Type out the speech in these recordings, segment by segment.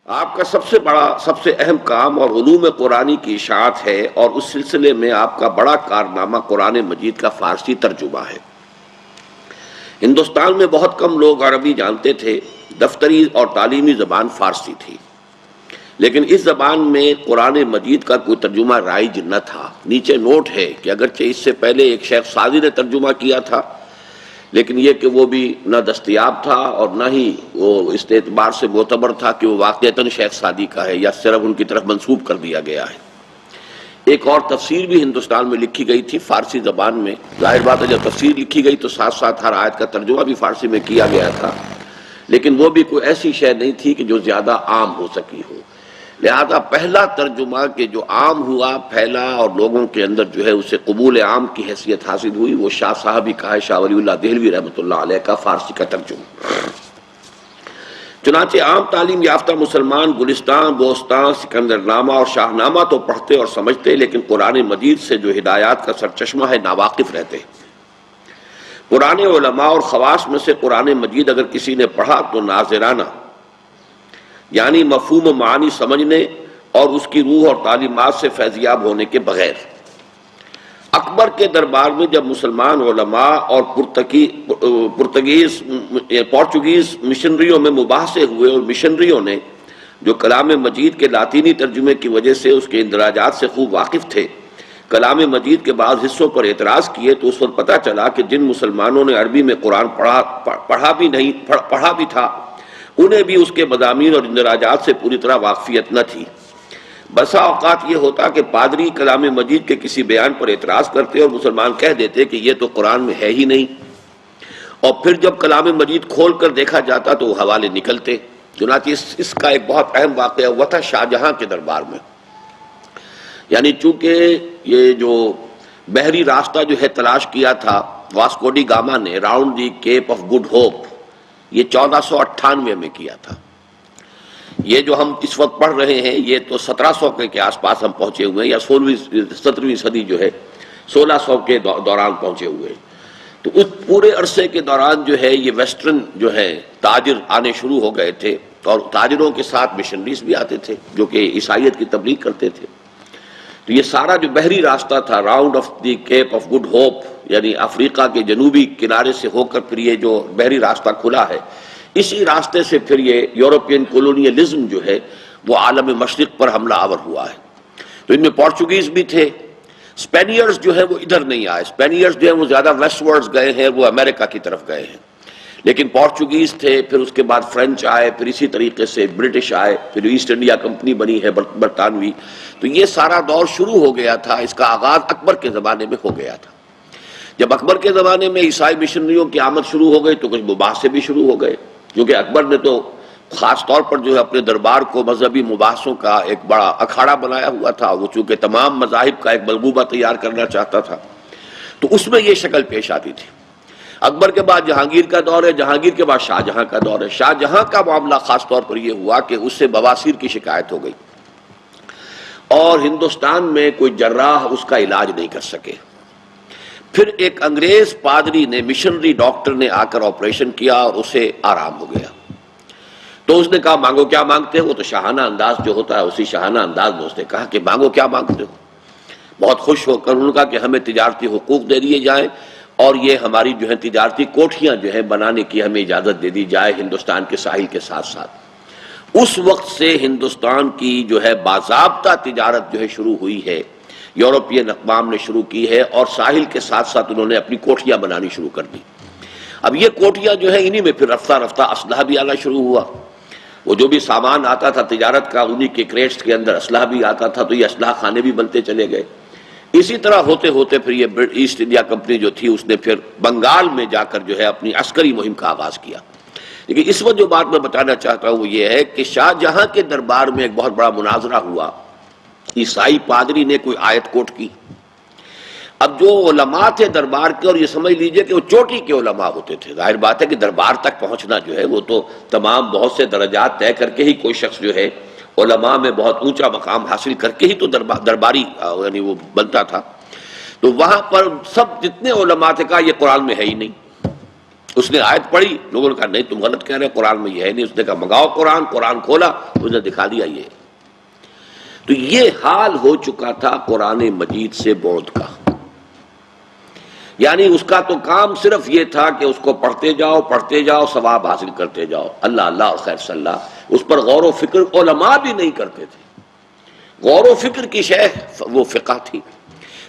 آپ کا سب سے بڑا سب سے اہم کام اور علوم قرآنی کی اشاعت ہے، اور اس سلسلے میں آپ کا بڑا کارنامہ قرآن مجید کا فارسی ترجمہ ہے۔ ہندوستان میں بہت کم لوگ عربی جانتے تھے، دفتری اور تعلیمی زبان فارسی تھی، لیکن اس زبان میں قرآن مجید کا کوئی ترجمہ رائج نہ تھا۔ نیچے نوٹ ہے کہ اگرچہ اس سے پہلے ایک شیخ سعدی نے ترجمہ کیا تھا، لیکن یہ کہ وہ بھی نہ دستیاب تھا اور نہ ہی وہ اس اعتبار سے معتبر تھا کہ وہ واقعتاً شیخ سعدی کا ہے یا صرف ان کی طرف منسوب کر دیا گیا ہے۔ ایک اور تفسیر بھی ہندوستان میں لکھی گئی تھی فارسی زبان میں۔ ظاہر بات ہے جب تفسیر لکھی گئی تو ساتھ ساتھ ہر آیت کا ترجمہ بھی فارسی میں کیا گیا تھا، لیکن وہ بھی کوئی ایسی شے نہیں تھی کہ جو زیادہ عام ہو سکی ہو۔ لہذا پہلا ترجمہ کہ جو عام ہوا، پھیلا اور لوگوں کے اندر جو ہے اسے قبول عام کی حیثیت حاصل ہوئی، وہ شاہ صاحب ہی کا ہے، شاہ ولی اللہ دہلوی رحمۃ اللہ علیہ کا فارسی کا ترجمہ۔ چنانچہ عام تعلیم یافتہ مسلمان گلستان، بوستان، سکندر نامہ اور شاہ نامہ تو پڑھتے اور سمجھتے، لیکن قرآن مجید سے جو ہدایات کا سرچشمہ ہے ناواقف رہتے۔ پرانے علماء اور خواص میں سے قرآن مجید اگر کسی نے پڑھا تو ناظرانہ، یعنی مفہوم و معانی سمجھنے اور اس کی روح اور تعلیمات سے فیضیاب ہونے کے بغیر۔ اکبر کے دربار میں جب مسلمان علماء اور پورچوگیز مشنریوں میں مباحثے ہوئے، اور مشنریوں نے جو کلام مجید کے لاطینی ترجمے کی وجہ سے اس کے اندراجات سے خوب واقف تھے، کلام مجید کے بعض حصوں پر اعتراض کیے، تو اس وقت پتہ چلا کہ جن مسلمانوں نے عربی میں قرآن پڑھا بھی تھا، انہیں بھی اس کے مضامین اور اندراجات سے پوری طرح واقفیت نہ تھی۔ بسا اوقات یہ ہوتا کہ پادری کلام مجید کے کسی بیان پر اعتراض کرتے اور مسلمان کہہ دیتے کہ یہ تو قرآن میں ہے ہی نہیں، اور پھر جب کلام مجید کھول کر دیکھا جاتا تو وہ حوالے نکلتے۔ چنانچہ اس کا ایک بہت اہم واقعہ ہوا تھا شاہ جہاں کے دربار میں۔ یعنی چونکہ یہ جو بحری راستہ جو ہے تلاش کیا تھا واسکو ڈی گاما نے، round the Cape of Good Hope, یہ 1498 میں کیا تھا۔ یہ جو ہم اس وقت پڑھ رہے ہیں یہ تو 1700 کے آس پاس ہم پہنچے ہوئے ہیں، یا 17ویں صدی جو ہے 1600 کے دوران پہنچے ہوئے ہیں۔ تو اس پورے عرصے کے دوران جو ہے یہ ویسٹرن جو ہے تاجر آنے شروع ہو گئے تھے، اور تاجروں کے ساتھ مشنریز بھی آتے تھے جو کہ عیسائیت کی تبلیغ کرتے تھے۔ تو یہ سارا جو بحری راستہ تھا، round of the Cape of Good Hope, یعنی افریقہ کے جنوبی کنارے سے ہو کر پھر یہ جو بحری راستہ کھلا ہے، اسی راستے سے پھر یہ یورپین کولونیلزم جو ہے وہ عالم مشرق پر حملہ آور ہوا ہے۔ تو ان میں پورچوگیز بھی تھے، اسپینیئرز جو ہے وہ ادھر نہیں آئے، اسپینیئرز جو ہے وہ زیادہ ویسٹ ورڈز گئے ہیں، وہ امریکہ کی طرف گئے ہیں، لیکن پورچوگیز تھے، پھر اس کے بعد فرینچ آئے، پھر اسی طریقے سے برٹش آئے، پھر ایسٹ انڈیا کمپنی بنی ہے برطانوی۔ تو یہ سارا دور شروع ہو گیا تھا، اس کا آغاز اکبر کے زمانے میں ہو گیا تھا۔ جب اکبر کے زمانے میں عیسائی مشنریوں کی آمد شروع ہو گئی تو کچھ مباحثے بھی شروع ہو گئے، کیونکہ اکبر نے تو خاص طور پر جو ہے اپنے دربار کو مذہبی مباحثوں کا ایک بڑا اکھاڑا بنایا ہوا تھا۔ وہ چونکہ تمام مذاہب کا ایک ملغوبہ تیار کرنا چاہتا تھا، تو اس میں یہ شکل پیش آتی تھی۔ اکبر کے بعد جہانگیر کا دور ہے، جہانگیر کے بعد شاہ جہاں کا دور ہے۔ شاہ جہاں کا معاملہ خاص طور پر یہ ہوا کہ اس سے بواسیر کی شکایت ہو گئی، اور ہندوستان میں کوئی جراح اس کا علاج نہیں کر سکے۔ پھر ایک انگریز پادری نے، مشنری ڈاکٹر نے آ کر آپریشن کیا اور اسے آرام ہو گیا۔ تو اس نے کہا مانگو کیا مانگتے ہو؟ تو شاہانہ انداز جو ہوتا ہے اسی شاہانہ انداز میں اس نے کہا کہ مانگو کیا مانگتے ہو؟ بہت خوش ہو کر انہوں نے کہا کہ ہمیں تجارتی حقوق دے دیے جائیں، اور یہ ہماری جو ہے تجارتی کوٹھیاں جو ہیں بنانے کی ہمیں اجازت دے دی جائے ہندوستان کے ساحل کے ساتھ ساتھ۔ اس وقت سے ہندوستان کی جو ہے باضابطہ تجارت جو ہے شروع ہوئی ہے، یورپین اقوام نے شروع کی ہے، اور ساحل کے ساتھ ساتھ انہوں نے اپنی کوٹھیاں بنانی شروع کر دی۔ اب یہ کوٹھیاں جو ہیں انہی میں پھر رفتہ رفتہ اسلحہ بھی آنا شروع ہوا۔ وہ جو بھی سامان آتا تھا تجارت کا، انہی کے کریٹس کے اندر اسلحہ بھی آتا تھا، تو یہ اسلحہ خانے بھی بنتے چلے گئے۔ اسی طرح ہوتے ہوتے پھر یہ ایسٹ انڈیا کمپنی جو تھی اس نے پھر بنگال میں جا کر جو ہے اپنی عسکری مہم کا آغاز کیا۔ لیکن اس وقت جو بات میں بتانا چاہتا ہوں وہ یہ ہے کہ شاہ جہاں کے دربار میں ایک بہت بڑا مناظرہ ہوا۔ عیسائی پادری نے کوئی آیت کوٹ کی۔ اب جو علماء تھے دربار کے، اور یہ سمجھ لیجئے کہ وہ چوٹی کے علماء ہوتے تھے، ظاہر بات ہے کہ دربار تک پہنچنا جو ہے وہ تو تمام بہت سے درجات طے کر کے ہی کوئی شخص جو ہے علماء میں بہت اونچا مقام حاصل کر کے ہی تو درباری یعنی وہ بنتا تھا۔ تو وہاں پر سب جتنے علماء تھے کہا یہ قرآن میں ہے ہی نہیں، اس نے آیت پڑھی، لوگوں نے کہا نہیں تم غلط کہہ رہے، قرآن میں یہ ہے نہیں. اس نے کہا منگاؤ قرآن، قرآن کھولا، اس نے دکھا دیا یہ. تو یہ حال ہو چکا تھا قرآن مجید سے بعد کا. یعنی اس کا تو کام صرف یہ تھا کہ اس کو پڑھتے جاؤ ثواب حاصل کرتے جاؤ، اللہ اللہ اور خیر صلی اللہ. اس پر غور و فکر علماء بھی نہیں کرتے تھے. غور و فکر کی شے وہ فقہ تھی.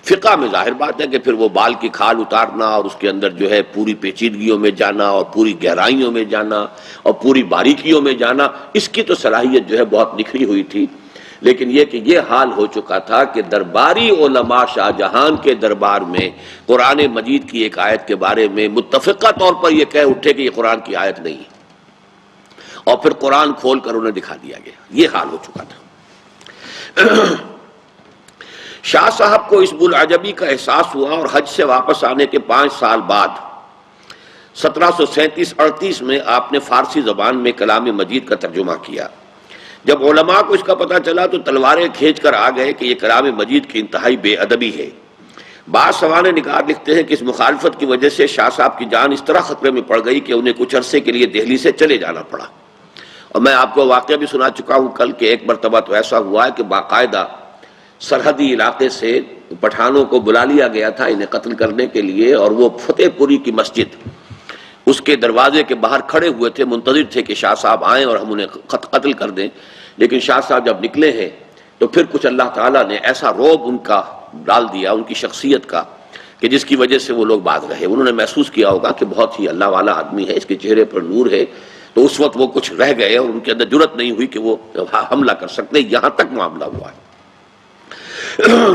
فقہ میں ظاہر بات ہے کہ پھر وہ بال کی کھال اتارنا اور اس کے اندر جو ہے پوری پیچیدگیوں میں جانا اور پوری گہرائیوں میں جانا اور پوری باریکیوں میں جانا، اس کی تو صلاحیت جو ہے بہت نکھری ہوئی تھی. لیکن یہ کہ یہ حال ہو چکا تھا کہ درباری علماء شاہ جہان کے دربار میں قرآن مجید کی ایک آیت کے بارے میں متفقہ طور پر یہ کہہ اٹھے کہ یہ قرآن کی آیت نہیں، اور پھر قرآن کھول کر انہیں دکھا دیا گیا. یہ حال ہو چکا تھا. شاہ صاحب کو اس بلعجبی کا احساس ہوا اور حج سے واپس آنے کے 5 سال بعد 1737-38 میں آپ نے فارسی زبان میں کلام مجید کا ترجمہ کیا. جب علماء کو اس کا پتہ چلا تو تلواریں کھینچ کر آ گئے کہ یہ کلام مجید کی انتہائی بے ادبی ہے. بعض سوانح نگار لکھتے ہیں کہ اس مخالفت کی وجہ سے شاہ صاحب کی جان اس طرح خطرے میں پڑ گئی کہ انہیں کچھ عرصے کے لیے دہلی سے چلے جانا پڑا. اور میں آپ کو واقعہ بھی سنا چکا ہوں کل کہ ایک مرتبہ تو ایسا ہوا ہے کہ باقاعدہ سرحدی علاقے سے پٹھانوں کو بلا لیا گیا تھا انہیں قتل کرنے کے لیے، اور وہ فتح پوری کی مسجد اس کے دروازے کے باہر کھڑے ہوئے تھے، منتظر تھے کہ شاہ صاحب آئیں اور ہم انہیں قتل کر دیں. لیکن شاہ صاحب جب نکلے ہیں تو پھر کچھ اللہ تعالیٰ نے ایسا رعب ان کا ڈال دیا ان کی شخصیت کا کہ جس کی وجہ سے وہ لوگ بھاگ رہے. انہوں نے محسوس کیا ہوگا کہ بہت ہی اللہ والا آدمی ہے، اس کے چہرے پر نور ہے، تو اس وقت وہ کچھ رہ گئے اور ان کے اندر جرأت نہیں ہوئی کہ وہ حملہ کر سکتے. یہاں تک معاملہ ہوا ہے.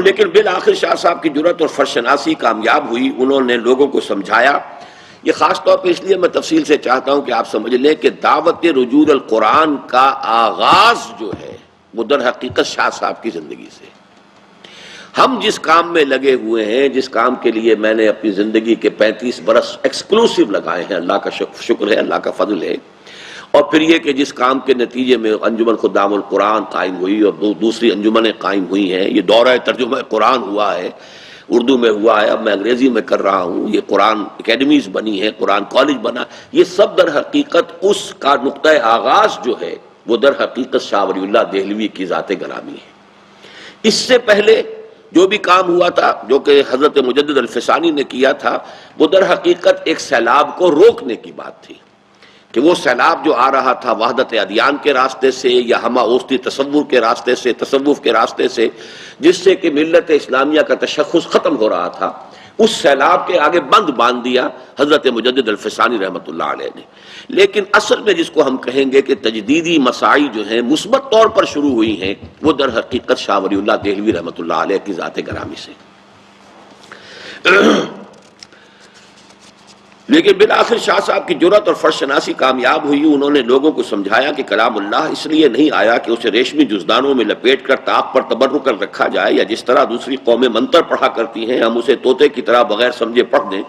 لیکن بالآخر شاہ صاحب کی جرأت اور فرشناسی کامیاب ہوئی. انہوں نے لوگوں کو سمجھایا. یہ خاص طور پہ اس لیے میں تفصیل سے چاہتا ہوں کہ آپ سمجھ لیں کہ دعوت رجوع القرآن کا آغاز جو ہے وہ در حقیقت شاہ صاحب کی زندگی سے. ہم جس کام میں لگے ہوئے ہیں، جس کام کے لیے میں نے اپنی زندگی کے 35 برس ایکسکلوسیو لگائے ہیں، اللہ کا شکر ہے، اللہ کا فضل ہے. اور پھر یہ کہ جس کام کے نتیجے میں انجمن خدام القرآن قائم ہوئی اور دوسری انجمنیں قائم ہوئی ہیں، یہ دورہ ترجمہ قرآن ہوا ہے، اردو میں ہوا ہے، اب میں انگریزی میں کر رہا ہوں، یہ قرآن اکیڈمیز بنی ہے، قرآن کالج بنا، یہ سب در حقیقت اس کا نقطۂ آغاز جو ہے وہ در حقیقت شاہ ولی اللہ دہلوی کی ذات گرامی ہے. اس سے پہلے جو بھی کام ہوا تھا جو کہ حضرت مجدد الفسانی نے کیا تھا، وہ در حقیقت ایک سیلاب کو روکنے کی بات تھی کہ وہ سیلاب جو آ رہا تھا وحدت ادیان کے راستے سے یا ہمہ اوسطی تصور کے راستے سے، تصوف کے راستے سے، جس سے کہ ملت اسلامیہ کا تشخص ختم ہو رہا تھا، اس سیلاب کے آگے بند باندھ دیا حضرت مجدد الفسانی رحمۃ اللہ علیہ نے. لیکن اصل میں جس کو ہم کہیں گے کہ تجدیدی مساعی جو ہیں مثبت طور پر شروع ہوئی ہیں، وہ در حقیقت شاہ ولی اللہ دہلوی رحمۃ اللہ علیہ کی ذات گرامی سے. لیکن بالآخر شاہ صاحب کی جرأت اور فرشناسی کامیاب ہوئی. انہوں نے لوگوں کو سمجھایا کہ کلام اللہ اس لیے نہیں آیا کہ اسے ریشمی جزدانوں میں لپیٹ کر طاق پر تبرک کر رکھا جائے، یا جس طرح دوسری قومیں منتر پڑھا کرتی ہیں ہم اسے طوطے کی طرح بغیر سمجھے پڑھ دیں.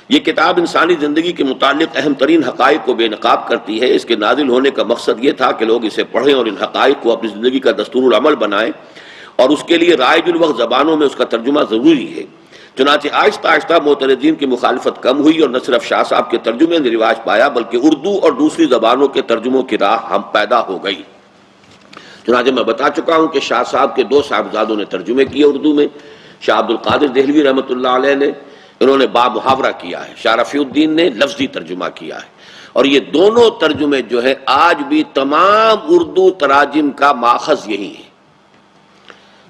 یہ کتاب انسانی زندگی کے متعلق اہم ترین حقائق کو بے نقاب کرتی ہے. اس کے نازل ہونے کا مقصد یہ تھا کہ لوگ اسے پڑھیں اور ان حقائق کو اپنی زندگی کا دستور العمل بنائیں، اور اس کے لیے رائج الوقت زبانوں میں اس کا ترجمہ ضروری ہے. چنانچہ آہستہ آہستہ معترضین کی مخالفت کم ہوئی اور نہ صرف شاہ صاحب کے ترجمے نے رواج پایا بلکہ اردو اور دوسری زبانوں کے ترجموں کی راہ ہم پیدا ہو گئی. چنانچہ میں بتا چکا ہوں کہ شاہ صاحب کے 2 صاحبزادوں نے ترجمے کیے اردو میں. شاہ عبد القادر دہلوی رحمۃ اللہ علیہ نے انہوں نے با محاورہ کیا ہے، شاہ رفیع الدین نے لفظی ترجمہ کیا ہے. اور یہ دونوں ترجمے جو ہے آج بھی تمام اردو تراجم کا ماخذ یہی ہے.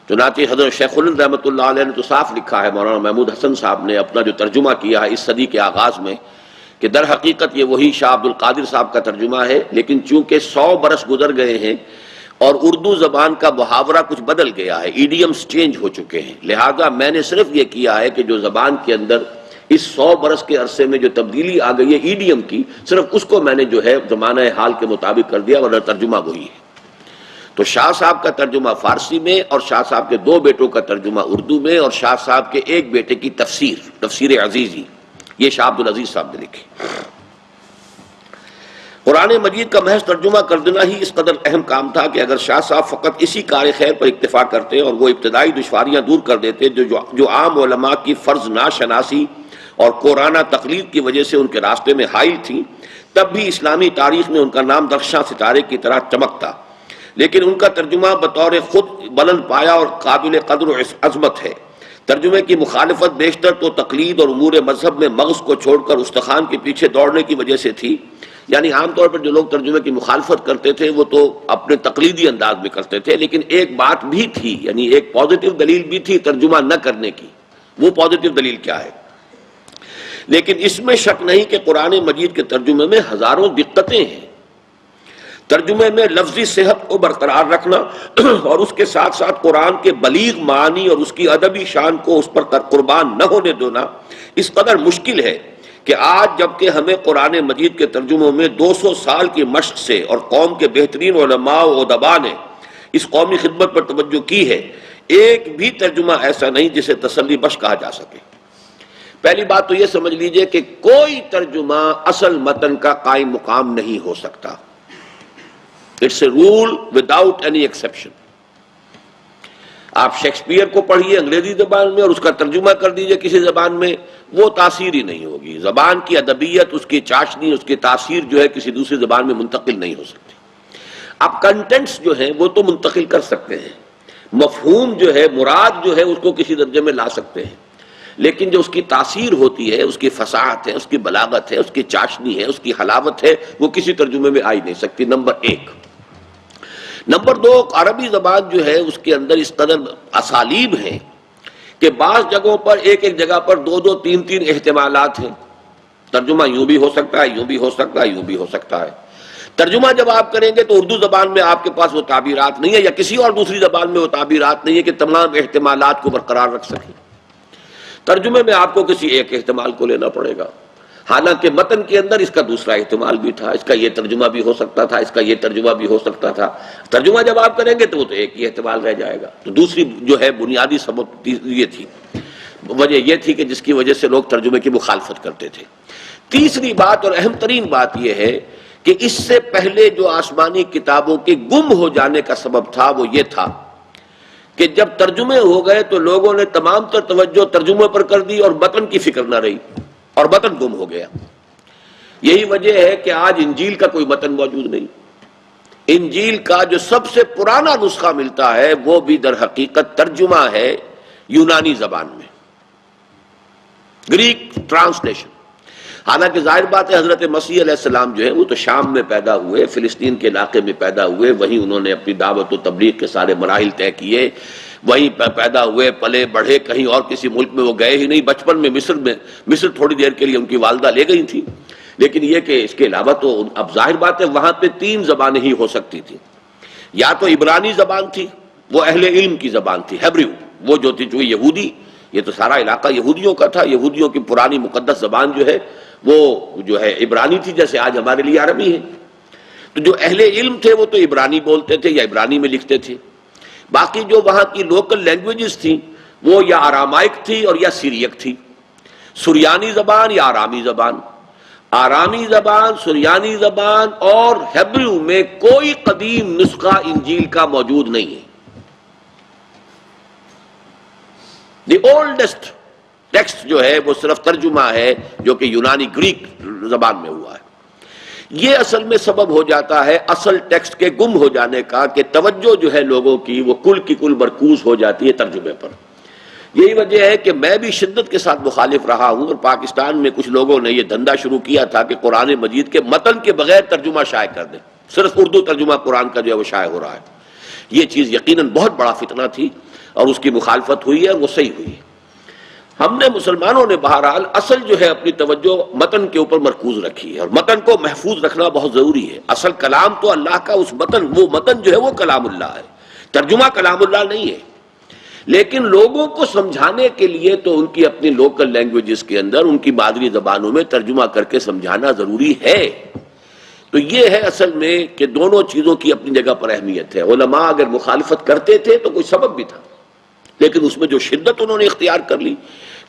چنانچہ حضرت شیخ الہند رحمۃ اللہ علیہ نے تو صاف لکھا ہے، مولانا محمود حسن صاحب نے اپنا جو ترجمہ کیا ہے اس صدی کے آغاز میں، کہ در حقیقت یہ وہی شاہ عبد القادر صاحب کا ترجمہ ہے، لیکن چونکہ 100 برس گزر گئے ہیں اور اردو زبان کا محاورہ کچھ بدل گیا ہے، ایڈیمز چینج ہو چکے ہیں، لہذا میں نے صرف یہ کیا ہے کہ جو زبان کے اندر اس 100 برس کے عرصے میں جو تبدیلی آ گئی ہے ایڈیم کی، صرف اس کو میں نے جو ہے زمانہ حال کے مطابق کر دیا، ورنہ ترجمہ وہی ہے. تو شاہ صاحب کا ترجمہ فارسی میں، اور شاہ صاحب کے 2 بیٹوں کا ترجمہ اردو میں، اور شاہ صاحب کے ایک بیٹے کی تفسیر عزیزی، یہ شاہ عبد العزیز صاحب نے لکھی. قرآن مجید کا محض ترجمہ کر دینا ہی اس قدر اہم کام تھا کہ اگر شاہ صاحب فقط اسی کار خیر پر اکتفا کرتے اور وہ ابتدائی دشواریاں دور کر دیتے جو عام علماء کی فرض ناشناسی اور قرآنہ تقلید کی وجہ سے ان کے راستے میں حائل تھیں، تب بھی اسلامی تاریخ میں ان کا نام درخشاں ستارے کی طرح چمکتا، لیکن ان کا ترجمہ بطور خود بلند پایا اور قابل قدر و عظمت ہے۔ ترجمے کی مخالفت بیشتر تو تقلید اور امور مذہب میں مغز کو چھوڑ کر استخوان کے پیچھے دوڑنے کی وجہ سے تھی، یعنی عام طور پر جو لوگ ترجمے کی مخالفت کرتے تھے وہ تو اپنے تقلیدی انداز میں کرتے تھے، لیکن ایک بات بھی تھی، یعنی ایک پازیٹیو دلیل بھی تھی ترجمہ نہ کرنے کی۔ وہ پازیٹیو دلیل کیا ہے؟ لیکن اس میں شک نہیں کہ قرآن مجید کے ترجمے میں ہزاروں دقتیں ہیں۔ ترجمے میں لفظی صحت کو برقرار رکھنا اور اس کے ساتھ ساتھ قرآن کے بلیغ معانی اور اس کی ادبی شان کو اس پر قربان نہ ہونے دینا اس قدر مشکل ہے کہ آج جبکہ ہمیں قرآن مجید کے ترجموں میں 200 سال کی مشق سے اور قوم کے بہترین علماء و ادباء نے اس قومی خدمت پر توجہ کی ہے، ایک بھی ترجمہ ایسا نہیں جسے تسلی بخش کہا جا سکے۔ پہلی بات تو یہ سمجھ لیجئے کہ کوئی ترجمہ اصل متن کا قائم مقام نہیں ہو سکتا۔ It's a rule without any exception۔ آپ شیکسپیئر کو پڑھیے انگریزی زبان میں اور اس کا ترجمہ کر دیجئے کسی زبان میں، وہ تاثیر ہی نہیں ہوگی۔ زبان کی ادبیت، اس کی چاشنی، اس کی تاثیر جو ہے کسی دوسری زبان میں منتقل نہیں ہو سکتی۔ اب کنٹینٹس جو ہیں وہ تو منتقل کر سکتے ہیں، مفہوم جو ہے، مراد جو ہے، اس کو کسی درجے میں لا سکتے ہیں، لیکن جو اس کی تاثیر ہوتی ہے، اس کی فصاحت ہے، اس کی بلاغت ہے، اس کی چاشنی ہے، اس کی حلاوت ہے، وہ کسی ترجمے میں آئی نہیں سکتی۔ نمبر ایک۔ نمبر دو، عربی زبان جو ہے اس کے اندر اس قدر اسالیب ہیں کہ بعض جگہوں پر ایک جگہ پر دو تین احتمالات ہیں۔ ترجمہ یوں بھی ہو سکتا ہے، یوں بھی ہو سکتا ہے، یوں بھی ہو سکتا ہے۔ ترجمہ جب آپ کریں گے تو اردو زبان میں آپ کے پاس وہ تعبیرات نہیں ہے، یا کسی اور دوسری زبان میں وہ تعبیرات نہیں ہے کہ تمام احتمالات کو برقرار رکھ سکیں۔ ترجمے میں آپ کو کسی ایک احتمال کو لینا پڑے گا، حالانکہ متن کے اندر اس کا دوسرا احتمال بھی تھا، اس کا یہ ترجمہ بھی ہو سکتا تھا، اس کا یہ ترجمہ بھی ہو سکتا تھا۔ ترجمہ جب آپ کریں گے تو وہ تو ایک ہی احتمال رہ جائے گا۔ تو دوسری جو ہے بنیادی سبب یہ تھی، وجہ یہ تھی کہ جس کی وجہ سے لوگ ترجمے کی مخالفت کرتے تھے۔ تیسری بات اور اہم ترین بات یہ ہے کہ اس سے پہلے جو آسمانی کتابوں کے گم ہو جانے کا سبب تھا وہ یہ تھا کہ جب ترجمے ہو گئے تو لوگوں نے تمام تر توجہ ترجمے پر کر دی اور متن کی فکر نہ رہی، اور متن گم ہو گیا۔ یہی وجہ ہے کہ آج انجیل کا کوئی متن موجود نہیں۔ انجیل کا جو سب سے پرانا نسخہ ملتا ہے وہ بھی در حقیقت ترجمہ ہے یونانی زبان میں، گریک ٹرانسلیشن۔ حالانکہ ظاہر بات ہے حضرت مسیح علیہ السلام جو ہے وہ تو شام میں پیدا ہوئے، فلسطین کے علاقے میں پیدا ہوئے، وہیں انہوں نے اپنی دعوت و تبلیغ کے سارے مراحل طے کیے، وہیں پیدا ہوئے، پلے بڑھے، کہیں اور کسی ملک میں وہ گئے ہی نہیں۔ بچپن میں مصر تھوڑی دیر کے لیے ان کی والدہ لے گئی تھی، لیکن یہ کہ اس کے علاوہ تو اب ظاہر بات ہے وہاں پہ 3 زبانیں ہی ہو سکتی تھیں، یا تو عبرانی زبان تھی، وہ اہل علم کی زبان تھی، ہیبریو، وہ جو تھی جو یہودی، یہ تو سارا علاقہ یہودیوں کا تھا، یہودیوں کی پرانی مقدس زبان جو ہے وہ جو ہے عبرانی تھی، جیسے آج ہمارے لیے عربی ہے۔ تو جو اہل علم تھے وہ تو عبرانی بولتے تھے یا عبرانی میں لکھتے تھے۔ باقی جو وہاں کی لوکل لینگویجز تھیں وہ یا آرامائک تھی اور یا سیریک تھی، سریانی زبان یا آرامی زبان۔ آرامی زبان، سریانی زبان اور ہیبریو میں کوئی قدیم نسخہ انجیل کا موجود نہیں ہے۔ دی اولڈسٹ ٹیکسٹ جو ہے وہ صرف ترجمہ ہے جو کہ یونانی گریک زبان میں ہوا ہے۔ یہ اصل میں سبب ہو جاتا ہے اصل ٹیکسٹ کے گم ہو جانے کا کہ توجہ جو ہے لوگوں کی وہ کل کی کل مرکوز ہو جاتی ہے ترجمے پر۔ یہی وجہ ہے کہ میں بھی شدت کے ساتھ مخالف رہا ہوں، اور پاکستان میں کچھ لوگوں نے یہ دھندا شروع کیا تھا کہ قرآن مجید کے متن کے بغیر ترجمہ شائع کر دیں، صرف اردو ترجمہ قرآن کا جو ہے وہ شائع ہو رہا ہے۔ یہ چیز یقیناً بہت بڑا فتنہ تھی اور اس کی مخالفت ہوئی ہے، وہ صحیح ہوئی ہے۔ ہم نے مسلمانوں نے بہرحال اصل جو ہے اپنی توجہ متن کے اوپر مرکوز رکھی ہے، اور متن کو محفوظ رکھنا بہت ضروری ہے۔ اصل کلام تو اللہ کا اس متن، وہ متن جو ہے وہ کلام اللہ ہے، ترجمہ کلام اللہ نہیں ہے۔ لیکن لوگوں کو سمجھانے کے لیے تو ان کی اپنی لوکل لینگویجز کے اندر ان کی مادری زبانوں میں ترجمہ کر کے سمجھانا ضروری ہے۔ تو یہ ہے اصل میں کہ دونوں چیزوں کی اپنی جگہ پر اہمیت ہے۔ علماء اگر مخالفت کرتے تھے تو کوئی سبب بھی تھا، لیکن اس میں جو شدت انہوں نے اختیار کر لی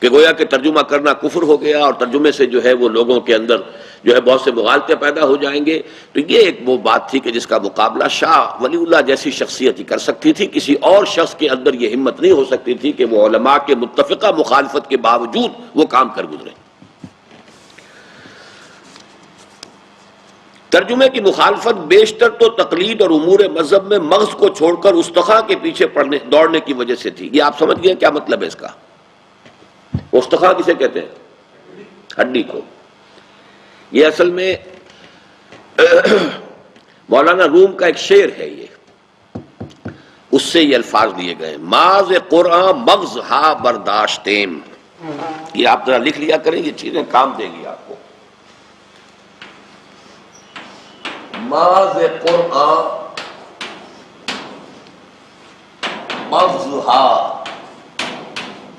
کہ گویا کہ ترجمہ کرنا کفر ہو گیا، اور ترجمے سے جو ہے وہ لوگوں کے اندر جو ہے بہت سے مغالطے پیدا ہو جائیں گے، تو یہ ایک وہ بات تھی کہ جس کا مقابلہ شاہ ولی اللہ جیسی شخصیت ہی کر سکتی تھی۔ کسی اور شخص کے اندر یہ ہمت نہیں ہو سکتی تھی کہ وہ علماء کے متفقہ مخالفت کے باوجود وہ کام کر گزرے۔ ترجمے کی مخالفت بیشتر تو تقلید اور امور مذہب میں مغز کو چھوڑ کر استخا کے پیچھے دوڑنے کی وجہ سے تھی. یہ آپ سمجھ گئے کیا مطلب ہے اس کا؟ استخا کسے کہتے ہیں؟ ہڈی کو. یہ اصل میں مولانا روم کا ایک شعر ہے، یہ اس سے یہ الفاظ لیے گئے. ماز قرآن مغز ہا برداشتیم. یہ آپ ذرا لکھ لیا کریں، یہ چیزیں کام دے گی آپ کو. ماز قرآن مغز ہا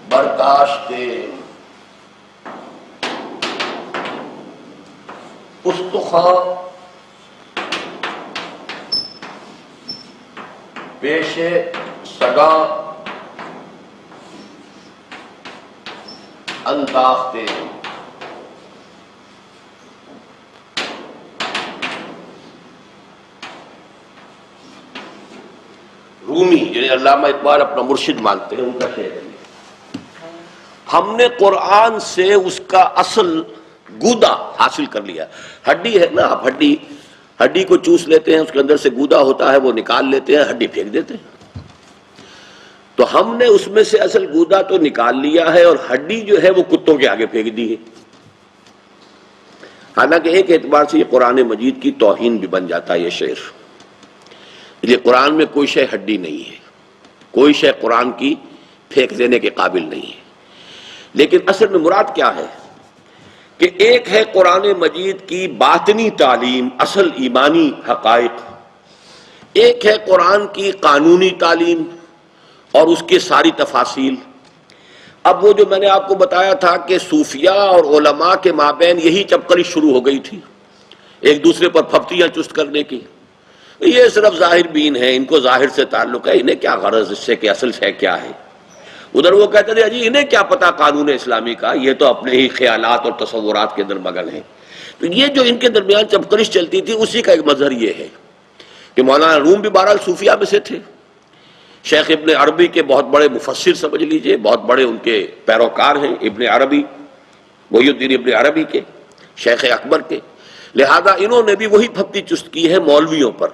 برداشتیم استخا پیش سگا انداختے. رومی یعنی علامہ اقبال اپنا مرشد مانتے ہیں، ان کا شعر ہے. ہم نے قرآن سے اس کا اصل گودا حاصل کر لیا. ہڈی ہے نا، آپ ہڈی کو چوس لیتے ہیں، اس کے اندر سے گودا ہوتا ہے، وہ نکال لیتے ہیں، ہڈی پھینک دیتے ہیں. تو ہم نے اس میں سے اصل گودا تو نکال لیا ہے اور ہڈی جو ہے وہ کتوں کے آگے پھینک دی ہے. حالانکہ ایک اعتبار سے یہ قرآن مجید کی توہین بھی بن جاتا ہے یہ شعر. یہ قرآن میں کوئی شے ہڈی نہیں ہے، کوئی شے قرآن کی پھینک دینے کے قابل نہیں ہے. لیکن اصل میں مراد کیا ہے کہ ایک ہے قرآن مجید کی باطنی تعلیم، اصل ایمانی حقائق، ایک ہے قرآن کی قانونی تعلیم اور اس کے ساری تفاصیل. اب وہ جو میں نے آپ کو بتایا تھا کہ صوفیاء اور علماء کے مابین یہی چپکڑی شروع ہو گئی تھی، ایک دوسرے پر پھپتیاں چست کرنے کی. یہ صرف ظاہر بین ہے، ان کو ظاہر سے تعلق ہے، انہیں کیا غرض اس سے کہ اصل ہے کیا ہے. ادھر وہ کہتے تھے جی انہیں کیا پتا قانون اسلامی کا، یہ تو اپنے ہی خیالات اور تصورات کے اندر مگن ہیں. تو یہ جو ان کے درمیان چپکرش چلتی تھی اسی کا ایک مظہر یہ ہے کہ مولانا روم بھی بہرحال صوفیاء میں سے تھے. شیخ ابن عربی کے بہت بڑے مفسر سمجھ لیجئے، بہت بڑے ان کے پیروکار ہیں ابن عربی، محی الدین ابن عربی کے، شیخ اکبر کے. لہذا انہوں نے بھی وہی پھپتی چست کی ہے مولویوں پر،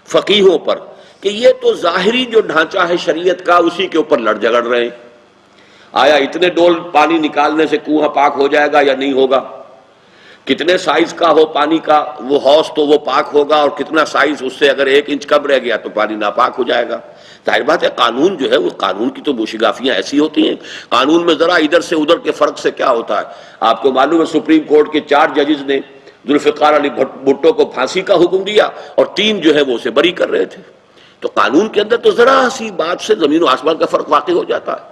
فقیہوں پر، کہ یہ تو ظاہری جو ڈھانچہ ہے شریعت کا اسی کے اوپر لڑ جھگڑ رہے ہیں. آیا اتنے ڈول پانی نکالنے سے کنواں پاک ہو جائے گا یا نہیں ہوگا؟ کتنے سائز کا ہو پانی کا وہ حوض تو وہ پاک ہوگا، اور کتنا سائز اس سے اگر 1 انچ کم رہ گیا تو پانی ناپاک ہو جائے گا. ظاہر بات ہے قانون جو ہے وہ قانون کی تو بوشگافیاں ایسی ہوتی ہیں. قانون میں ذرا ادھر سے ادھر کے فرق سے کیا ہوتا ہے. آپ کو معلوم ہے سپریم کورٹ کے 4 ججز نے ذوالفقار علی بھٹو کو پھانسی کا حکم دیا اور 3 جو ہے وہ اسے بری کر رہے تھے. تو قانون کے اندر تو ذرا سی بات سے زمین و آسمان کا فرق واقع ہو جاتا ہے.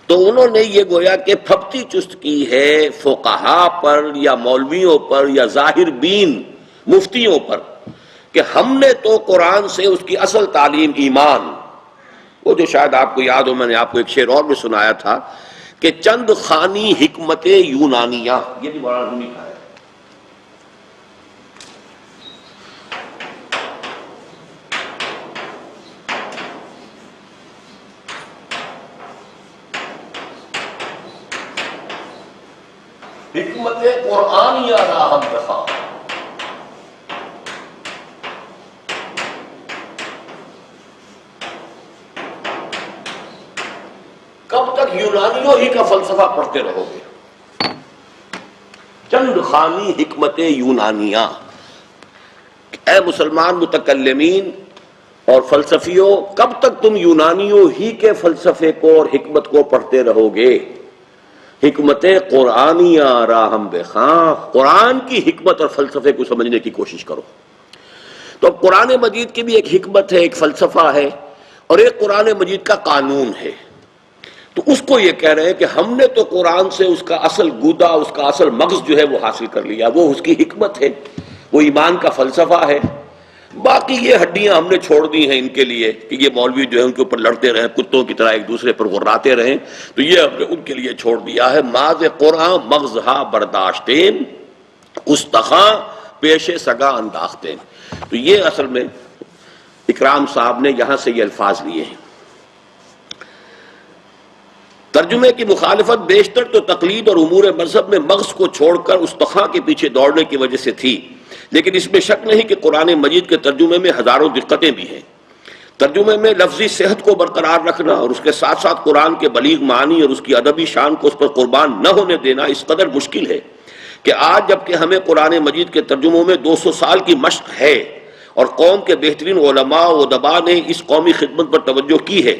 تو انہوں نے یہ گویا کہ پھپتی چست کی ہے فقہا پر یا مولویوں پر یا ظاہر بین مفتیوں پر کہ ہم نے تو قرآن سے اس کی اصل تعلیم ایمان، وہ جو شاید آپ کو یاد ہو، میں نے آپ کو ایک شعر اور بھی سنایا تھا کہ چند خانی حکمت یونانیہ، یہ بھی مولانا رومی کا ہے. حکمت قرآنیہ راہم بخواہ، کب تک یونانیوں ہی کا فلسفہ پڑھتے رہو گے؟ چند خانی حکمت یونانیہ. اے مسلمان متکلمین اور فلسفیوں، کب تک تم یونانیوں ہی کے فلسفے کو اور حکمت کو پڑھتے رہو گے؟ حکمت قرآنیہ راہم بخواہ، قرآن کی حکمت اور فلسفے کو سمجھنے کی کوشش کرو. تو اب قرآن مجید کی بھی ایک حکمت ہے، ایک فلسفہ ہے، اور ایک قرآن مجید کا قانون ہے. تو اس کو یہ کہہ رہے ہیں کہ ہم نے تو قرآن سے اس کا اصل گودا، اس کا اصل مغز جو ہے وہ حاصل کر لیا، وہ اس کی حکمت ہے، وہ ایمان کا فلسفہ ہے. باقی یہ ہڈیاں ہم نے چھوڑ دی ہیں ان کے لیے کہ یہ مولوی جو ہے ان کے اوپر لڑتے رہیں، کتوں کی طرح ایک دوسرے پر غراتے رہیں، تو یہ ہم نے ان کے لیے چھوڑ دیا ہے. ماز قرآن مغزہا برداشتین استخاں پیش سگا انداختین. تو یہ اصل میں اکرام صاحب نے یہاں سے یہ الفاظ لیے ہیں. ترجمے کی مخالفت بیشتر تو تقلید اور امور مذہب میں مغز کو چھوڑ کر استخاں کے پیچھے دوڑنے کی وجہ سے تھی. لیکن اس میں شک نہیں کہ قرآن مجید کے ترجمے میں ہزاروں دقتیں بھی ہیں۔ ترجمے میں لفظی صحت کو برقرار رکھنا اور اس کے ساتھ ساتھ قرآن کے بلیغ معنی اور اس کی ادبی شان کو اس پر قربان نہ ہونے دینا اس قدر مشکل ہے کہ آج جب کہ ہمیں قرآن مجید کے ترجموں میں 200 سال کی مشق ہے اور قوم کے بہترین علماء و ادباء نے اس قومی خدمت پر توجہ کی ہے،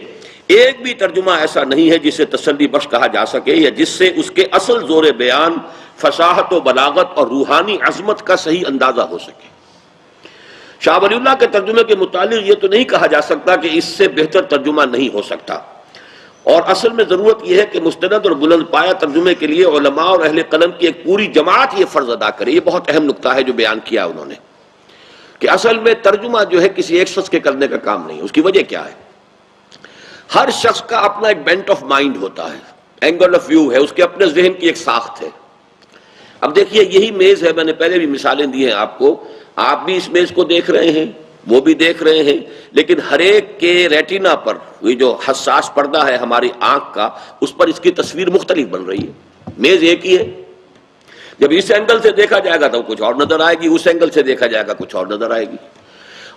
ایک بھی ترجمہ ایسا نہیں ہے جسے تسلی بخش کہا جا سکے یا جس سے اس کے اصل زور بیان، فصاحت و بلاغت اور روحانی عظمت کا صحیح اندازہ ہو سکے۔ شاہ ولی اللہ کے ترجمے کے متعلق یہ تو نہیں کہا جا سکتا کہ اس سے بہتر ترجمہ نہیں ہو سکتا، اور اصل میں ضرورت یہ ہے کہ مستند اور بلند پایہ ترجمے کے لیے علماء اور اہل قلم کی ایک پوری جماعت یہ فرض ادا کرے۔ یہ بہت اہم نکتہ ہے جو بیان کیا انہوں نے، کہ اصل میں ترجمہ جو ہے کسی ایک شخص کے کرنے کا کام نہیں۔ اس کی وجہ کیا ہے؟ ہر شخص کا اپنا ایک بینٹ آف مائنڈ ہوتا ہے، اینگل آف ویو ہے، اس کے اپنے ذہن کی ایک ساخت ہے۔ اب دیکھیے یہی میز ہے، میں نے پہلے بھی مثالیں دی ہیں آپ کو، آپ بھی اس میز کو دیکھ رہے ہیں، وہ بھی دیکھ رہے ہیں، لیکن ہر ایک کے ریٹینا پر یہ جو حساس پردہ ہے ہماری آنکھ کا، اس پر اس کی تصویر مختلف بن رہی ہے۔ میز ایک ہی ہے، جب اس اینگل سے دیکھا جائے گا تو کچھ اور نظر آئے گی، اس اینگل سے دیکھا جائے گا کچھ اور نظر آئے گی،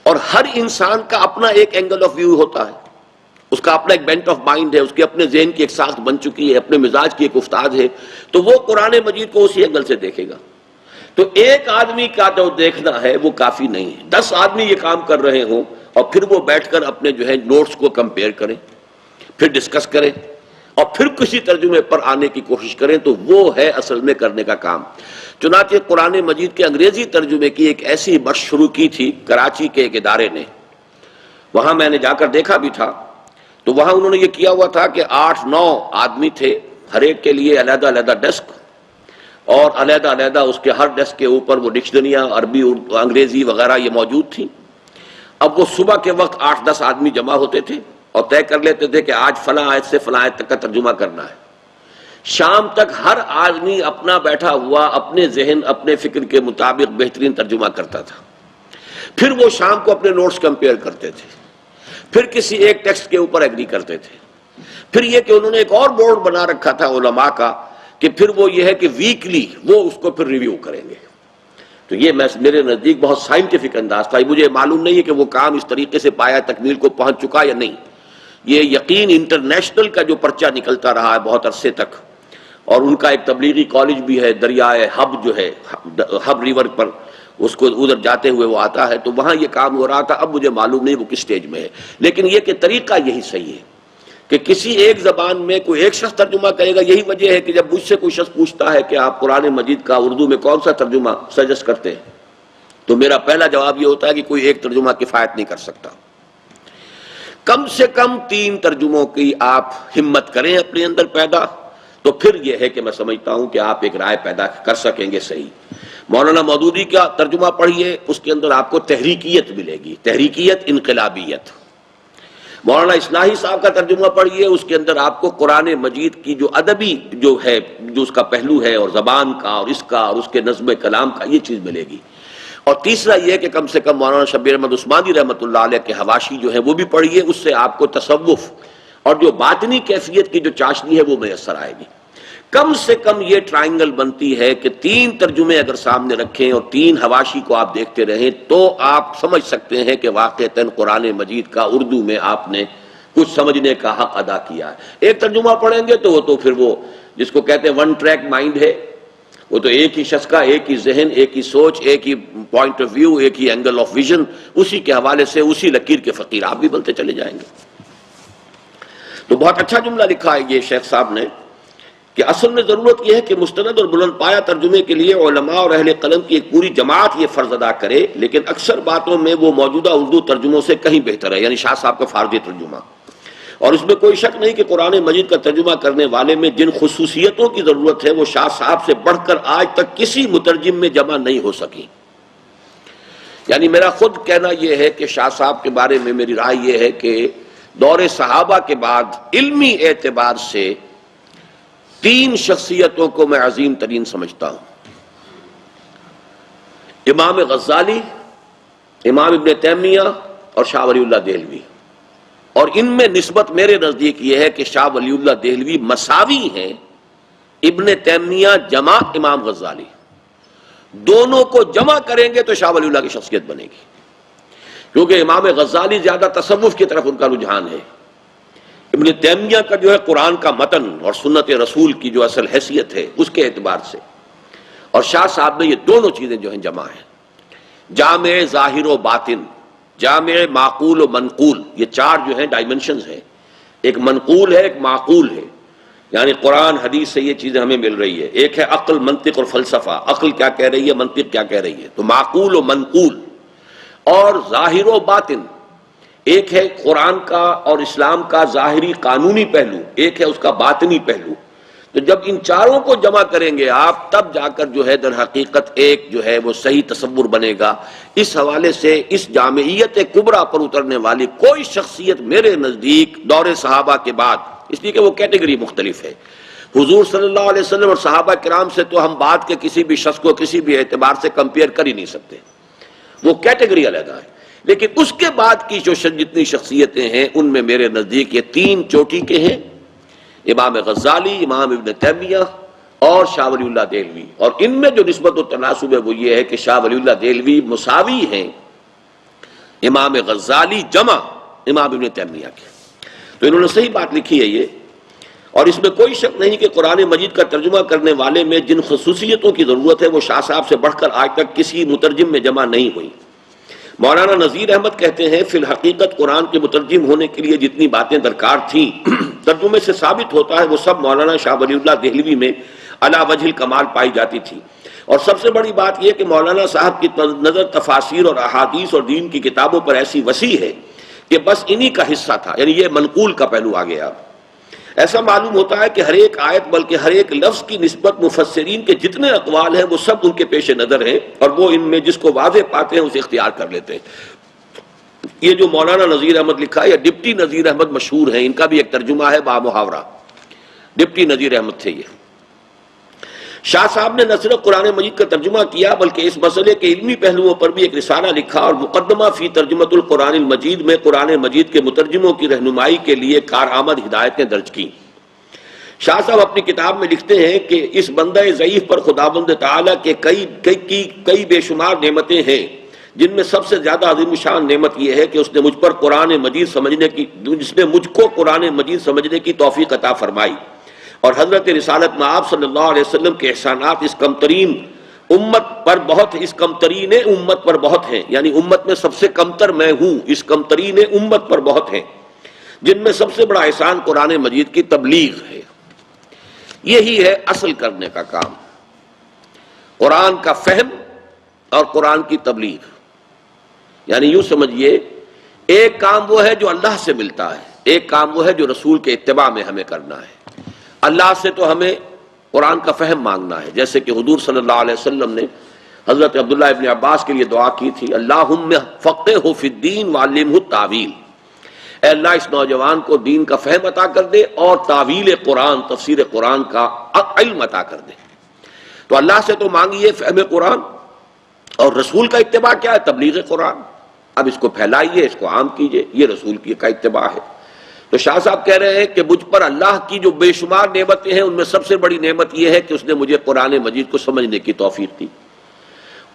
اور ہر انسان کا اپنا ایک اینگل آف ویو ہوتا ہے، اس کا اپنا ایک بینٹ آف مائنڈ ہے، اس کے اپنے ذہن کی ایک ساخت بن چکی ہے، اپنے مزاج کی ایک افتاد ہے، تو وہ قرآن مجید کو اسی اینگل سے دیکھے گا۔ تو ایک آدمی کا جو دیکھنا ہے وہ کافی نہیں ہے، 10 آدمی یہ کام کر رہے ہوں اور پھر وہ بیٹھ کر اپنے جو ہے نوٹس کو کمپیئر کریں، پھر ڈسکس کریں اور پھر کسی ترجمے پر آنے کی کوشش کریں، تو وہ ہے اصل میں کرنے کا کام۔ چنانچہ قرآن مجید کے انگریزی ترجمے کی ایک ایسی مشق شروع کی تھی کراچی کے ایک ادارے نے، وہاں میں نے جا کر دیکھا بھی تھا، تو وہاں انہوں نے یہ کیا ہوا تھا کہ 8-9 آدمی تھے، ہر ایک کے لیے علیحدہ علیحدہ ڈیسک، اور علیحدہ علیحدہ اس کے ہر ڈیسک کے اوپر وہ ڈکشنریاں عربی انگریزی وغیرہ یہ موجود تھیں۔ اب وہ صبح کے وقت 8-10 آدمی جمع ہوتے تھے اور طے کر لیتے تھے کہ آج فلاں آیت سے فلاں آیت تک کا ترجمہ کرنا ہے۔ شام تک ہر آدمی اپنا بیٹھا ہوا اپنے ذہن اپنے فکر کے مطابق بہترین ترجمہ کرتا تھا، پھر وہ شام کو اپنے نوٹس کمپیئر کرتے تھے، پھر کسی ایک ٹیکسٹ کے اوپر ایگری کرتے تھے، پھر یہ کہ انہوں نے ایک اور بورڈ بنا رکھا تھا علماء کا کہ پھر وہ یہ ہے کہ ویکلی وہ اس کو پھر ریویو کریں گے۔ تو یہ میرے نزدیک بہت سائنٹیفک انداز تھا۔ مجھے معلوم نہیں ہے کہ وہ کام اس طریقے سے پایا تکمیل کو پہنچ چکا یا نہیں، یہ یقین انٹرنیشنل کا جو پرچہ نکلتا رہا ہے بہت عرصے تک، اور ان کا ایک تبلیغی کالج بھی ہے دریائے ہب جو ہے ہب ریور پر، اس کو ادھر جاتے ہوئے وہ آتا ہے، تو وہاں یہ کام ہو رہا تھا۔ اب مجھے معلوم نہیں وہ کس سٹیج میں ہے، لیکن یہ کہ طریقہ یہی صحیح ہے کہ کسی ایک زبان میں کوئی ایک شخص ترجمہ کرے گا۔ یہی وجہ ہے کہ جب مجھ سے کوئی شخص پوچھتا ہے کہ آپ قرآن مجید کا اردو میں کون سا ترجمہ سجیسٹ کرتے ہیں، تو میرا پہلا جواب یہ ہوتا ہے کہ کوئی ایک ترجمہ کفایت نہیں کر سکتا، کم سے کم 3 ترجموں کی آپ ہمت کریں اپنے اندر پیدا، تو پھر یہ ہے کہ میں سمجھتا ہوں کہ آپ ایک رائے پیدا کر سکیں گے صحیح۔ مولانا مودودی کا ترجمہ پڑھیے، اس کے اندر آپ کو تحریکیت ملے گی، تحریکیت، انقلابیت۔ مولانا اصلاحی صاحب کا ترجمہ پڑھیے، اس کے اندر آپ کو قرآن مجید کی جو ادبی جو ہے، جو اس کا پہلو ہے، اور زبان کا اور اس کا اور اس کے نظم کلام کا، یہ چیز ملے گی۔ اور تیسرا یہ کہ کم سے کم مولانا شبیر احمد عثمانی رحمۃ اللہ علیہ کے حواشی جو ہے وہ بھی پڑھیے، اس سے آپ کو تصوف اور جو باطنی کیفیت کی جو چاشنی ہے وہ میسر آئے گی۔ کم سے کم یہ ٹرائنگل بنتی ہے کہ 3 ترجمے اگر سامنے رکھیں اور 3 حواشی کو آپ دیکھتے رہیں، تو آپ سمجھ سکتے ہیں کہ واقعتاً قرآن مجید کا اردو میں آپ نے کچھ سمجھنے کا حق ادا کیا ہے۔ ایک ترجمہ پڑھیں گے تو وہ تو پھر وہ جس کو کہتے ہیں ون ٹریک مائنڈ ہے، وہ تو ایک ہی شخص کا ایک ہی ذہن، ایک ہی سوچ، ایک ہی پوائنٹ آف ویو، ایک ہی اینگل آف ویژن، اسی کے حوالے سے اسی لکیر کے فقیر آپ بھی بنتے چلے جائیں گے۔ تو بہت اچھا جملہ لکھا ہے یہ شیخ صاحب نے کہ اصل میں ضرورت یہ ہے کہ مستند اور بلند پایہ ترجمے کے لیے علماء اور اہل قلم کی ایک پوری جماعت یہ فرض ادا کرے، لیکن اکثر باتوں میں وہ موجودہ اردو ترجموں سے کہیں بہتر ہے، یعنی شاہ صاحب کا فارسی ترجمہ۔ اور اس میں کوئی شک نہیں کہ قرآن مجید کا ترجمہ کرنے والے میں جن خصوصیتوں کی ضرورت ہے وہ شاہ صاحب سے بڑھ کر آج تک کسی مترجم میں جمع نہیں ہو سکی۔ یعنی میرا خود کہنا یہ ہے کہ شاہ صاحب کے بارے میں میری رائے یہ ہے کہ دور صحابہ کے بعد علمی اعتبار سے 3 شخصیتوں کو میں عظیم ترین سمجھتا ہوں: امام غزالی، امام ابن تیمیہ اور شاہ ولی اللہ دہلوی۔ اور ان میں نسبت میرے نزدیک یہ ہے کہ شاہ ولی اللہ دہلوی مساوی ہیں ابن تیمیہ جمع امام غزالی، دونوں کو جمع کریں گے تو شاہ ولی اللہ کی شخصیت بنے گی، کیونکہ امام غزالی زیادہ تصوف کی طرف ان کا رجحان ہے، ابن تیمیہ کا جو ہے قرآن کا متن اور سنت رسول کی جو اصل حیثیت ہے اس کے اعتبار سے، اور شاہ صاحب نے یہ دونوں چیزیں جو ہیں جمع ہیں، جامع ظاہر و باطن، جامع معقول و منقول، یہ چار جو ہیں ڈائمنشنز ہیں، ایک منقول ہے، ایک معقول ہے، یعنی قرآن حدیث سے یہ چیزیں ہمیں مل رہی ہے، ایک ہے عقل، منطق اور فلسفہ، عقل کیا کہہ رہی ہے، منطق کیا کہہ رہی ہے، تو معقول و منقول، اور ظاہر و باطن، ایک ہے قرآن کا اور اسلام کا ظاہری قانونی پہلو، ایک ہے اس کا باطنی پہلو، تو جب ان چاروں کو جمع کریں گے آپ تب جا کر جو ہے در حقیقت ایک جو ہے وہ صحیح تصور بنے گا۔ اس حوالے سے اس جامعیت کبریٰ پر اترنے والی کوئی شخصیت میرے نزدیک دور صحابہ کے بعد، اس لیے کہ وہ کیٹیگری مختلف ہے، حضور صلی اللہ علیہ وسلم اور صحابہ کرام سے تو ہم بعد کے کسی بھی شخص کو کسی بھی اعتبار سے کمپیئر کر ہی نہیں سکتے، وہ کیٹیگری علیحدہ ہے، لیکن اس کے بعد کی جو جتنی شخصیتیں ہیں ان میں میرے نزدیک یہ تین چوٹی کے ہیں، امام غزالی، امام ابن تیمیہ اور شاہ ولی اللہ دہلوی، اور ان میں جو نسبت و تناسب ہے وہ یہ ہے کہ شاہ ولی اللہ دہلوی مساوی ہیں امام غزالی جمع امام ابن تیمیہ کے، تو انہوں نے صحیح بات لکھی ہے یہ، اور اس میں کوئی شک نہیں کہ قرآن مجید کا ترجمہ کرنے والے میں جن خصوصیتوں کی ضرورت ہے وہ شاہ صاحب سے بڑھ کر آج تک کسی مترجم میں جمع نہیں ہوئی۔ مولانا نذیر احمد کہتے ہیں فی الحقیقت قرآن کے مترجم ہونے کے لیے جتنی باتیں درکار تھیں ترجمے سے ثابت ہوتا ہے وہ سب مولانا شاہ ولی اللہ دہلوی میں علی وجہ الکمال پائی جاتی تھی، اور سب سے بڑی بات یہ کہ مولانا صاحب کی نظر تفاسیر اور احادیث اور دین کی کتابوں پر ایسی وسیع ہے کہ بس انہی کا حصہ تھا، یعنی یہ منقول کا پہلو آ گیا۔ ایسا معلوم ہوتا ہے کہ ہر ایک آیت بلکہ ہر ایک لفظ کی نسبت مفسرین کے جتنے اقوال ہیں وہ سب ان کے پیش نظر ہیں، اور وہ ان میں جس کو واضح پاتے ہیں اسے اختیار کر لیتے ہیں۔ یہ جو مولانا نذیر احمد لکھا ہے یا ڈپٹی نذیر احمد مشہور ہیں، ان کا بھی ایک ترجمہ ہے با محاورہ، ڈپٹی نذیر احمد تھے یہ۔ شاہ صاحب نے نہ صرف قرآن مجید کا ترجمہ کیا بلکہ اس مسئلے کے علمی پہلوؤں پر بھی ایک رسالہ لکھا، اور مقدمہ فی ترجمۃ القرآن المجید میں قرآن مجید کے مترجموں کی رہنمائی کے لیے کارآمد ہدایتیں درج کی۔ شاہ صاحب اپنی کتاب میں لکھتے ہیں کہ اس بندہ ضعیف پر خداوند تعالیٰ کے کئی بے شمار نعمتیں ہیں، جن میں سب سے زیادہ عظیم شان نعمت یہ ہے کہ اس نے مجھ پر قرآن مجید سمجھنے کی، جس نے مجھ کو قرآن مجید سمجھنے کی توفیق عطا فرمائی، اور حضرت رسالت میں آپ صلی اللہ علیہ وسلم کے احسانات اس کمترین امت پر بہت ہیں، یعنی امت میں سب سے کمتر میں ہوں، اس کمترین امت پر بہت ہیں، جن میں سب سے بڑا احسان قرآن مجید کی تبلیغ ہے۔ یہی ہے اصل کرنے کا کام، قرآن کا فہم اور قرآن کی تبلیغ، یعنی یوں سمجھیے ایک کام وہ ہے جو اللہ سے ملتا ہے، ایک کام وہ ہے جو رسول کے اتباع میں ہمیں کرنا ہے۔ اللہ سے تو ہمیں قرآن کا فہم مانگنا ہے، جیسے کہ حضور صلی اللہ علیہ وسلم نے حضرت عبداللہ ابن عباس کے لیے دعا کی تھی، اللہم فقہہ فی الدین وعلمہ التاویل، اے اللہ اس نوجوان کو دین کا فہم عطا کر دے اور تاویل قرآن، تفسیر قرآن کا علم عطا کر دے۔ تو اللہ سے تو مانگیے فہم قرآن، اور رسول کا اتباع کیا ہے؟ تبلیغ قرآن۔ اب اس کو پھیلائیے، اس کو عام کیجئے، یہ رسول کی کا اتباع ہے۔ تو شاہ صاحب کہہ رہے ہیں کہ مجھ پر اللہ کی جو بے شمار نعمتیں ہیں ان میں سب سے بڑی نعمت یہ ہے کہ اس نے مجھے قرآن مجید کو سمجھنے کی توفیق دی،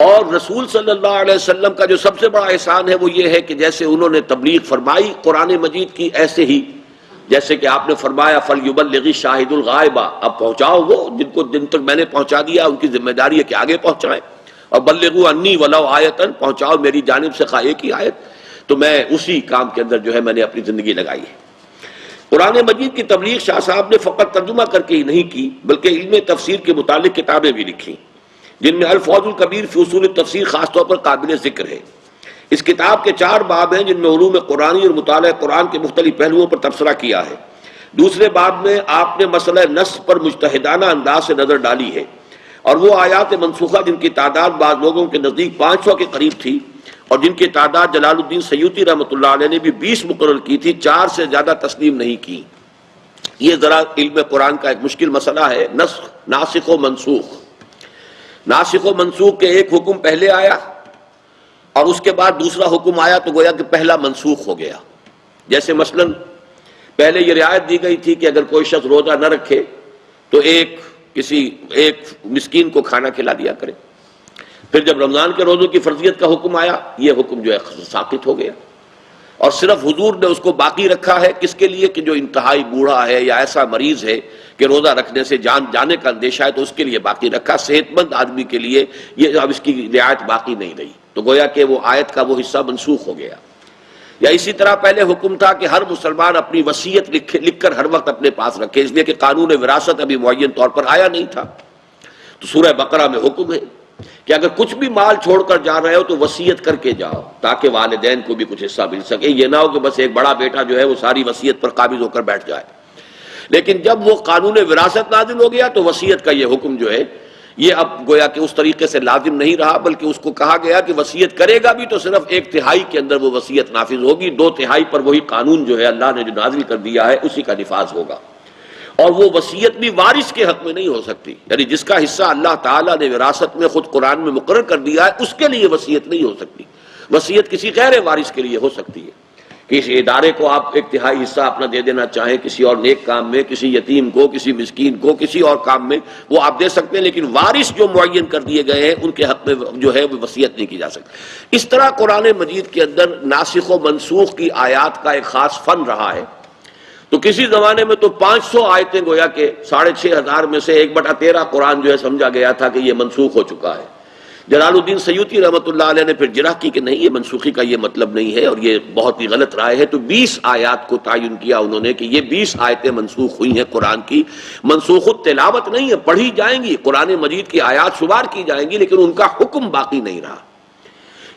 اور رسول صلی اللہ علیہ وسلم کا جو سب سے بڑا احسان ہے وہ یہ ہے کہ جیسے انہوں نے تبلیغ فرمائی قرآن مجید کی، ایسے ہی جیسے کہ آپ نے فرمایا فَلْيُبَلِّغِ الشَّاهِدُ الْغَائِبَ، اب پہنچاؤ وہ جن تک میں نے پہنچا دیا ان کی ذمہ داری ہے کہ آگے پہنچائیں، اور بلغوا انی ولو آیۃ، پہنچاؤ میری جانب سے خواہ ایک ہی آیت۔ تو میں اسی کام کے اندر جو ہے میں نے اپنی زندگی لگائی ہے۔ قرآن مجید کی تبلیغ شاہ صاحب نے فقط ترجمہ کر کے ہی نہیں کی بلکہ علم تفسیر کے متعلق کتابیں بھی لکھی، جن میں الفوز الکبیر فی اصول التفسیر خاص طور پر قابل ذکر ہے۔ اس کتاب کے 4 باب ہیں جن میں علوم قرآنی اور مطالعہ قرآن کے مختلف پہلوؤں پر تبصرہ کیا ہے۔ دوسرے باب میں آپ نے مسئلہ نسخ پر مجتہدانہ انداز سے نظر ڈالی ہے، اور وہ آیات منسوخہ جن کی تعداد بعض لوگوں کے نزدیک 500 کے قریب تھی، اور جن کی تعداد جلال الدین سیوطی رحمۃ اللہ علیہ نے بھی 20 مقرر کی تھی، 4 سے زیادہ تسلیم نہیں کی۔ یہ ذرا علم قرآن کا ایک مشکل مسئلہ ہے، ناسخ و منسوخ۔ ناسخ و منسوخ کے ایک حکم پہلے آیا اور اس کے بعد دوسرا حکم آیا تو گویا کہ پہلا منسوخ ہو گیا۔ جیسے مثلا پہلے یہ رعایت دی گئی تھی کہ اگر کوئی شخص روزہ نہ رکھے تو ایک مسکین کو کھانا کھلا دیا کرے، پھر جب رمضان کے روزوں کی فرضیت کا حکم آیا یہ حکم جو ہے ساقط ہو گیا، اور صرف حضور نے اس کو باقی رکھا ہے کس کے لیے کہ جو انتہائی بوڑھا ہے یا ایسا مریض ہے کہ روزہ رکھنے سے جان جانے کا اندیشہ ہے تو اس کے لیے باقی رکھا، صحت مند آدمی کے لیے یہ اب اس کی رعایت باقی نہیں رہی، تو گویا کہ وہ آیت کا وہ حصہ منسوخ ہو گیا۔ یا اسی طرح پہلے حکم تھا کہ ہر مسلمان اپنی وصیت لکھ کر ہر وقت اپنے پاس رکھے، اس لیے کہ قانون وراثت ابھی معین طور پر آیا نہیں تھا، تو سورہ بقرہ میں حکم ہے کہ اگر کچھ بھی مال چھوڑ کر جا رہے ہو تو وصیت کر کے جاؤ تاکہ والدین کو بھی کچھ حصہ مل سکے، یہ نہ ہو کہ بس ایک بڑا بیٹا جو ہے وہ ساری وصیت پر قابض ہو کر بیٹھ جائے۔ لیکن جب وہ قانون وراثت نازل ہو گیا تو وصیت کا یہ حکم جو ہے یہ اب گویا کہ اس طریقے سے لازم نہیں رہا، بلکہ اس کو کہا گیا کہ وصیت کرے گا بھی تو صرف 1/3 کے اندر وہ وصیت نافذ ہوگی، 2/3 پر وہی قانون جو ہے اللہ نے جو نازل کر دیا ہے اسی کا نفاذ ہوگا، اور وہ وصیت بھی وارث کے حق میں نہیں ہو سکتی، یعنی جس کا حصہ اللہ تعالیٰ نے وراثت میں خود قرآن میں مقرر کر دیا ہے اس کے لیے وصیت نہیں ہو سکتی، وصیت کسی غیر وارث کے لیے ہو سکتی ہے، کسی ادارے کو آپ 1/3 حصہ اپنا دے دینا چاہیں کسی اور نیک کام میں، کسی یتیم کو، کسی مسکین کو، کسی اور کام میں وہ آپ دے سکتے ہیں، لیکن وارث جو معین کر دیے گئے ہیں ان کے حق میں جو ہے وہ وصیت نہیں کی جا سکتی۔ اس طرح قرآن مجید کے اندر ناسخ و منسوخ کی آیات کا ایک خاص فن رہا ہے، تو کسی زمانے میں تو 500 آیتیں گویا کہ 6500 میں سے 1/13 قرآن جو ہے سمجھا گیا تھا کہ یہ منسوخ ہو چکا ہے۔ جلال الدین سیوطی رحمۃ اللہ علیہ نے پھر جرح کی کہ نہیں، یہ منسوخی کا یہ مطلب نہیں ہے اور یہ بہت ہی غلط رائے ہے، تو 20 آیات کو تعین کیا انہوں نے کہ یہ 20 آیتیں منسوخ ہوئی ہیں قرآن کی، منسوخ التلاوت نہیں ہے، پڑھی جائیں گی، قرآن مجید کی آیات شمار کی جائیں گی لیکن ان کا حکم باقی نہیں رہا۔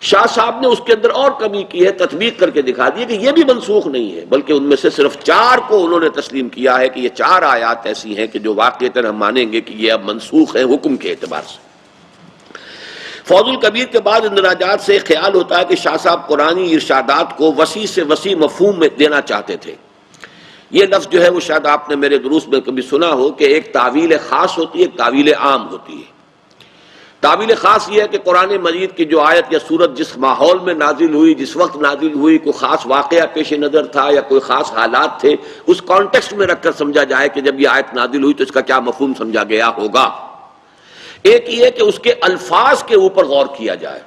شاہ صاحب نے اس کے اندر اور کمی کی ہے، تطبیق کر کے دکھا دیا کہ یہ بھی منسوخ نہیں ہے، بلکہ ان میں سے صرف 4 کو انہوں نے تسلیم کیا ہے کہ یہ 4 آیات ایسی ہیں کہ جو واقعتاً ہم مانیں گے کہ یہ اب منسوخ ہے حکم کے اعتبار سے۔ فوز الکبیر کے بعد اندراجات سے خیال ہوتا ہے کہ شاہ صاحب قرآنی ارشادات کو وسیع سے وسیع مفہوم میں دینا چاہتے تھے۔ یہ لفظ جو ہے وہ شاید آپ نے میرے دروس میں کبھی سنا ہو کہ ایک تعویل خاص ہوتی ہے، ایک تعویل عام ہوتی ہے۔ تعویل خاص یہ ہے کہ قرآن مجید کی جو آیت یا سورت جس ماحول میں نازل ہوئی، جس وقت نازل ہوئی، کوئی خاص واقعہ پیش نظر تھا یا کوئی خاص حالات تھے، اس کانٹیکسٹ میں رکھ کر سمجھا جائے کہ جب یہ آیت نازل ہوئی تو اس کا کیا مفہوم سمجھا گیا ہوگا۔ ایک یہ کہ اس کے الفاظ کے اوپر غور کیا جائے،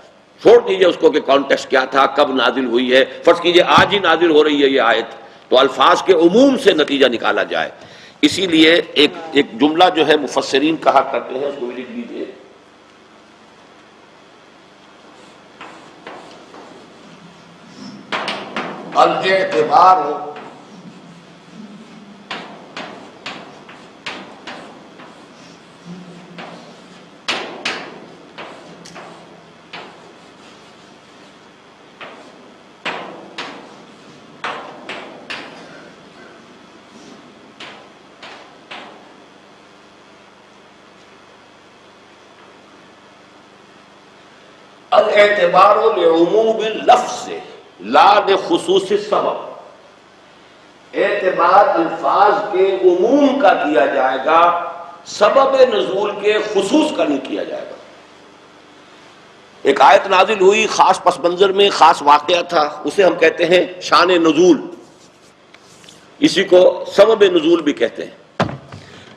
چھوڑ دیجئے اس کو کہ کانٹیکسٹ کیا تھا، کب نازل ہوئی ہے، فرض کیجئے آج ہی نازل ہو رہی ہے یہ آیت، تو الفاظ کے عموم سے نتیجہ نکالا جائے۔ اسی لیے ایک جملہ جو ہے مفسرین کہا کرتے ہیں، اس کو بھی لکھ لیجئے، الاعتبار الاعتبار لعموم اللفظ لا لخصوص السبب، اعتبار الفاظ کے عموم کا کیا جائے گا، سبب نزول کے خصوص کا نہیں کیا جائے گا۔ ایک آیت نازل ہوئی خاص پس منظر میں، خاص واقعہ تھا، اسے ہم کہتے ہیں شان نزول، اسی کو سبب نزول بھی کہتے ہیں۔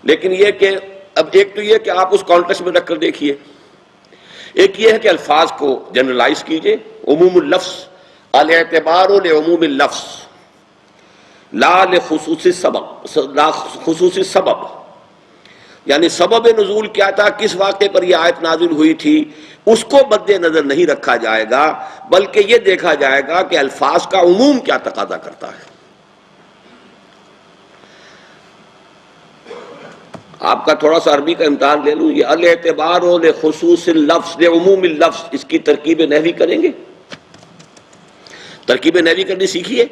لیکن یہ کہ اب ایک تو یہ کہ آپ اس کانٹیکسٹ میں رکھ کر دیکھیے، ایک یہ ہے کہ الفاظ کو جنرلائز کیجئے، عموم اللفظ، الاعتبار لعموم اللفظ لا لخصوص السبب، لا خصوص السبب، یعنی سبب نزول کیا تھا، کس واقعے پر یہ آیت نازل ہوئی تھی، اس کو مد نظر نہیں رکھا جائے گا، بلکہ یہ دیکھا جائے گا کہ الفاظ کا عموم کیا تقاضا کرتا ہے۔ آپ کا تھوڑا سا عربی کا امتحان لے لوں، یہ الاعتبار لخصوص اللفظ لعموم اللفظ، اس کی ترکیب نحوی کریں گے؟ ترکیب نحوی کرنی سیکھیے،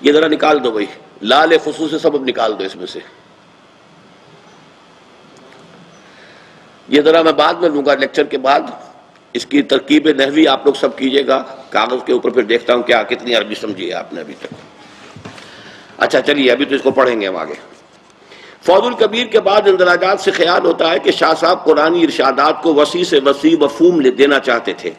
یہ ذرا نکال دو بھائی، لا لخصوص سبب نکال دو اس میں سے، یہ ذرا میں بعد میں لوں گا لیکچر کے بعد، اس کی ترکیب نحوی آپ لوگ سب کیجئے گا کاغذ کے اوپر، پھر دیکھتا ہوں کیا کتنی عربی سمجھی ہے آپ نے ابھی تک۔ اچھا چلیے ابھی تو اس کو پڑھیں گے ہم آگے۔ فوز الکبیر کے بعد اندراجات سے خیال ہوتا ہے کہ شاہ صاحب قرآنی ارشادات کو وسیع سے وسیع مفہوم دینا چاہتے تھے،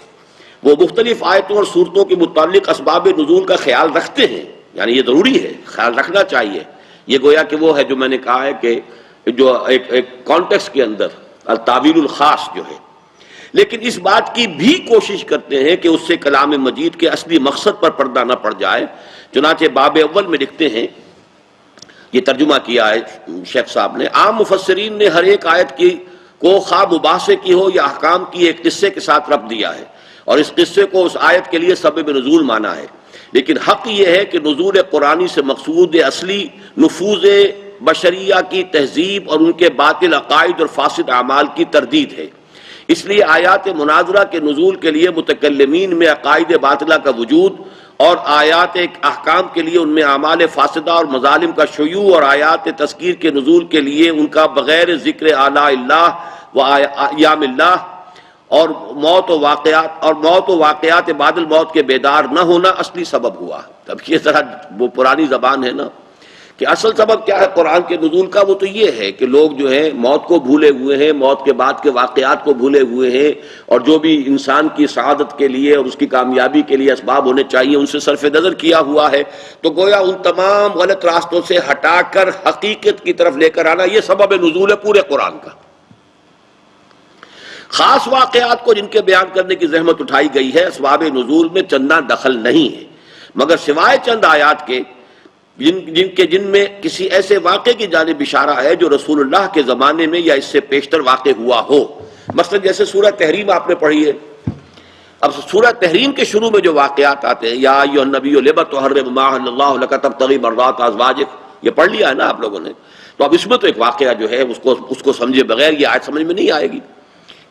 وہ مختلف آیتوں اور صورتوں کے متعلق اسباب نزول کا خیال رکھتے ہیں، یعنی یہ ضروری ہے، خیال رکھنا چاہیے، یہ گویا کہ وہ ہے جو میں نے کہا ہے کہ جو ایک کانٹیکسٹ کے اندر التاویل الخاص جو ہے، لیکن اس بات کی بھی کوشش کرتے ہیں کہ اس سے کلام مجید کے اصلی مقصد پر پردہ نہ پڑ جائے۔ چنانچہ باب اول میں لکھتے ہیں، یہ ترجمہ کیا ہے شیخ صاحب نے، عام مفسرین نے ہر ایک آیت کی کو خواہ مباحثے کی ہو یا احکام کی ایک قصے کے ساتھ ربط دیا ہے، اور اس قصے کو اس آیت کے لیے سبب نزول مانا ہے، لیکن حق یہ ہے کہ نزول قرآنی سے مقصود اصلی نفوذ بشریہ کی تہذیب اور ان کے باطل عقائد اور فاسد اعمال کی تردید ہے۔ اس لیے آیات مناظرہ کے نزول کے لیے متکلمین میں عقائد باطلہ کا وجود، اور آیات احکام کے لیے ان میں اعمال فاسدہ اور مظالم کا شیوع، اور آیات تذکیر کے نزول کے لیے ان کا بغیر ذکر آلاء اللہ و ایام اللہ اور موت و واقعات بعد الموت کے بیدار نہ ہونا اصلی سبب ہوا۔ اب یہ ذرا وہ پرانی زبان ہے نا، کہ اصل سبب کیا ہے قرآن کے نزول کا، وہ تو یہ ہے کہ لوگ جو ہیں موت کو بھولے ہوئے ہیں، موت کے بعد کے واقعات کو بھولے ہوئے ہیں، اور جو بھی انسان کی سعادت کے لیے اور اس کی کامیابی کے لیے اسباب ہونے چاہیے ان سے صرف نظر کیا ہوا ہے۔ تو گویا ان تمام غلط راستوں سے ہٹا کر حقیقت کی طرف لے کر آنا، یہ سبب نزول ہے پورے قرآن کا۔ خاص واقعات کو جن کے بیان کرنے کی زحمت اٹھائی گئی ہے، اسباب نزول میں چندہ دخل نہیں ہے، مگر سوائے چند آیات کے جن میں کسی ایسے واقعے کی جانب اشارہ ہے جو رسول اللہ کے زمانے میں یا اس سے پیشتر واقع ہوا ہو۔ مثلا جیسے سورہ تحریم آپ نے پڑھی ہے، اب سورہ تحریم کے شروع میں جو واقعات آتے ہیں، یا ایھا النبی لم تحرم ما احل اللہ لک تبتغی مرضات ازواجک، یہ پڑھ لیا ہے نا آپ لوگوں نے، تو اب اس میں تو ایک واقعہ جو ہے اس کو سمجھے بغیر یہ آیت سمجھ میں نہیں آئے گی